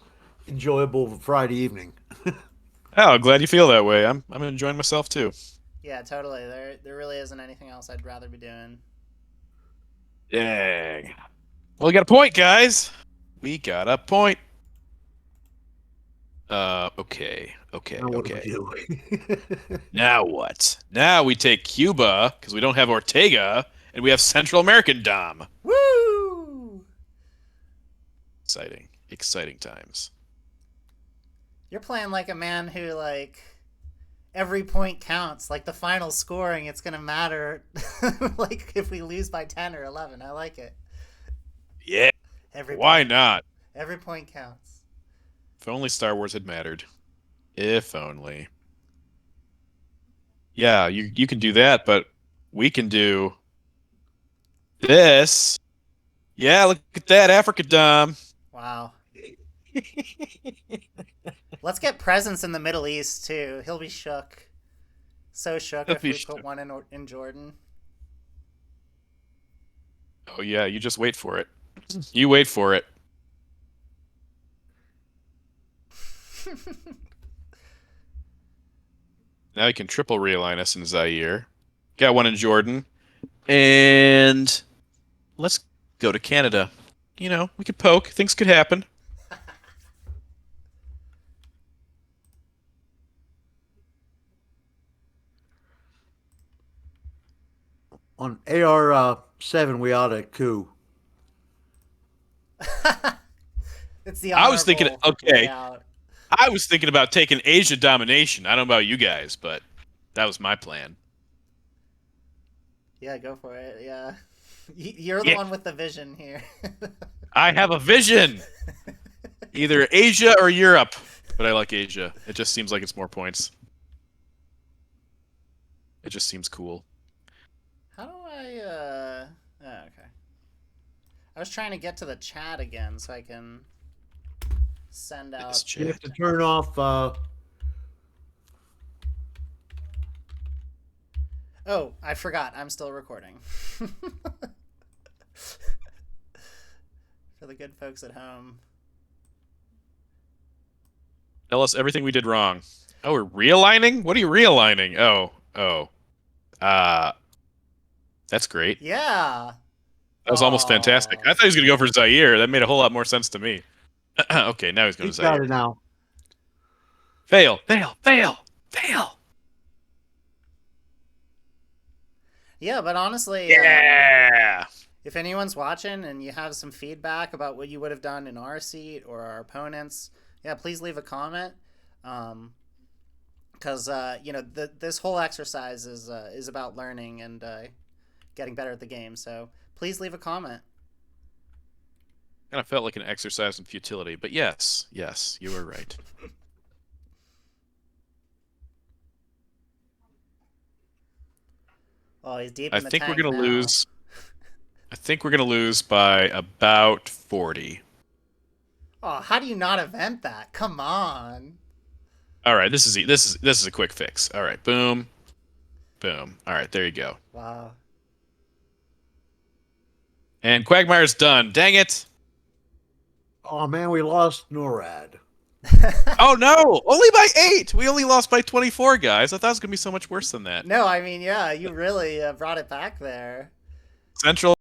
enjoyable Friday evening. Oh, glad you feel that way. I'm enjoying myself too. Yeah, totally. There really isn't anything else I'd rather be doing. Dang. Well, we got a point, guys. We got a point. Okay, okay, Now what do we okay. do? Now what? Now we take Cuba because we don't have Ortega, and we have Central American Dom. Woo! Exciting, exciting times. You're playing like a man who like every point counts. Like the final scoring, it's gonna matter. Like if we lose by 10 or 11, I like it. Yeah, Every why point, not? every point counts. If only Star Wars had mattered. If only. Yeah, you can do that, but we can do this. Yeah, look at that, Africa Dom. Wow. Let's get presents in the Middle East too. He'll be shook. So shook if we put one in Jordan. Oh yeah, you just wait for it. You wait for it. Now you can triple realign us in Zaire. Got one in Jordan. And let's go to Canada. You know, we could poke. Things could happen. On AR-7, we ought to coup. It's the I was thinking, honorable way okay, out. I was thinking about taking Asia domination. I don't know about you guys, but that was my plan. Yeah, go for it. Yeah. You're the Yeah, one with the vision here. I have a vision. Either Asia or Europe, but I like Asia. It just seems like it's more points. It just seems cool. How do oh, okay. I was trying to get to the chat again so I can send This out. You chat. have to turn off. Oh, I forgot. I'm still recording. For the good folks at home. Tell us everything we did wrong. Oh, we're realigning? What are you realigning? Oh. Uh, that's great. Yeah. That was almost fantastic. Oh. I thought he was going to go for Zaire. That made a whole lot more sense to me. Okay, now he's going to He's got Zaire. it now. Fail, fail, fail, fail. Yeah, but honestly, Yeah. if anyone's watching and you have some feedback about what you would have done in our seat or our opponents, yeah, please leave a comment. Because this whole exercise is about learning and getting better at the game. So please leave a comment. Kind of felt like an exercise in futility, but yes, you were right. Oh, he's deep I in the think we're tank going to now. lose. I think we're going to lose by about 40. Oh, how do you not event that? Come on. All right, this is a quick fix. All right, boom, boom. All right, there you go. Wow. And Quagmire's done. Dang it. Oh man, we lost NORAD. Oh no! Only by 8. We only lost by 24, guys. I thought it was gonna be so much worse than that. No, I mean, yeah, you really brought it back there. Central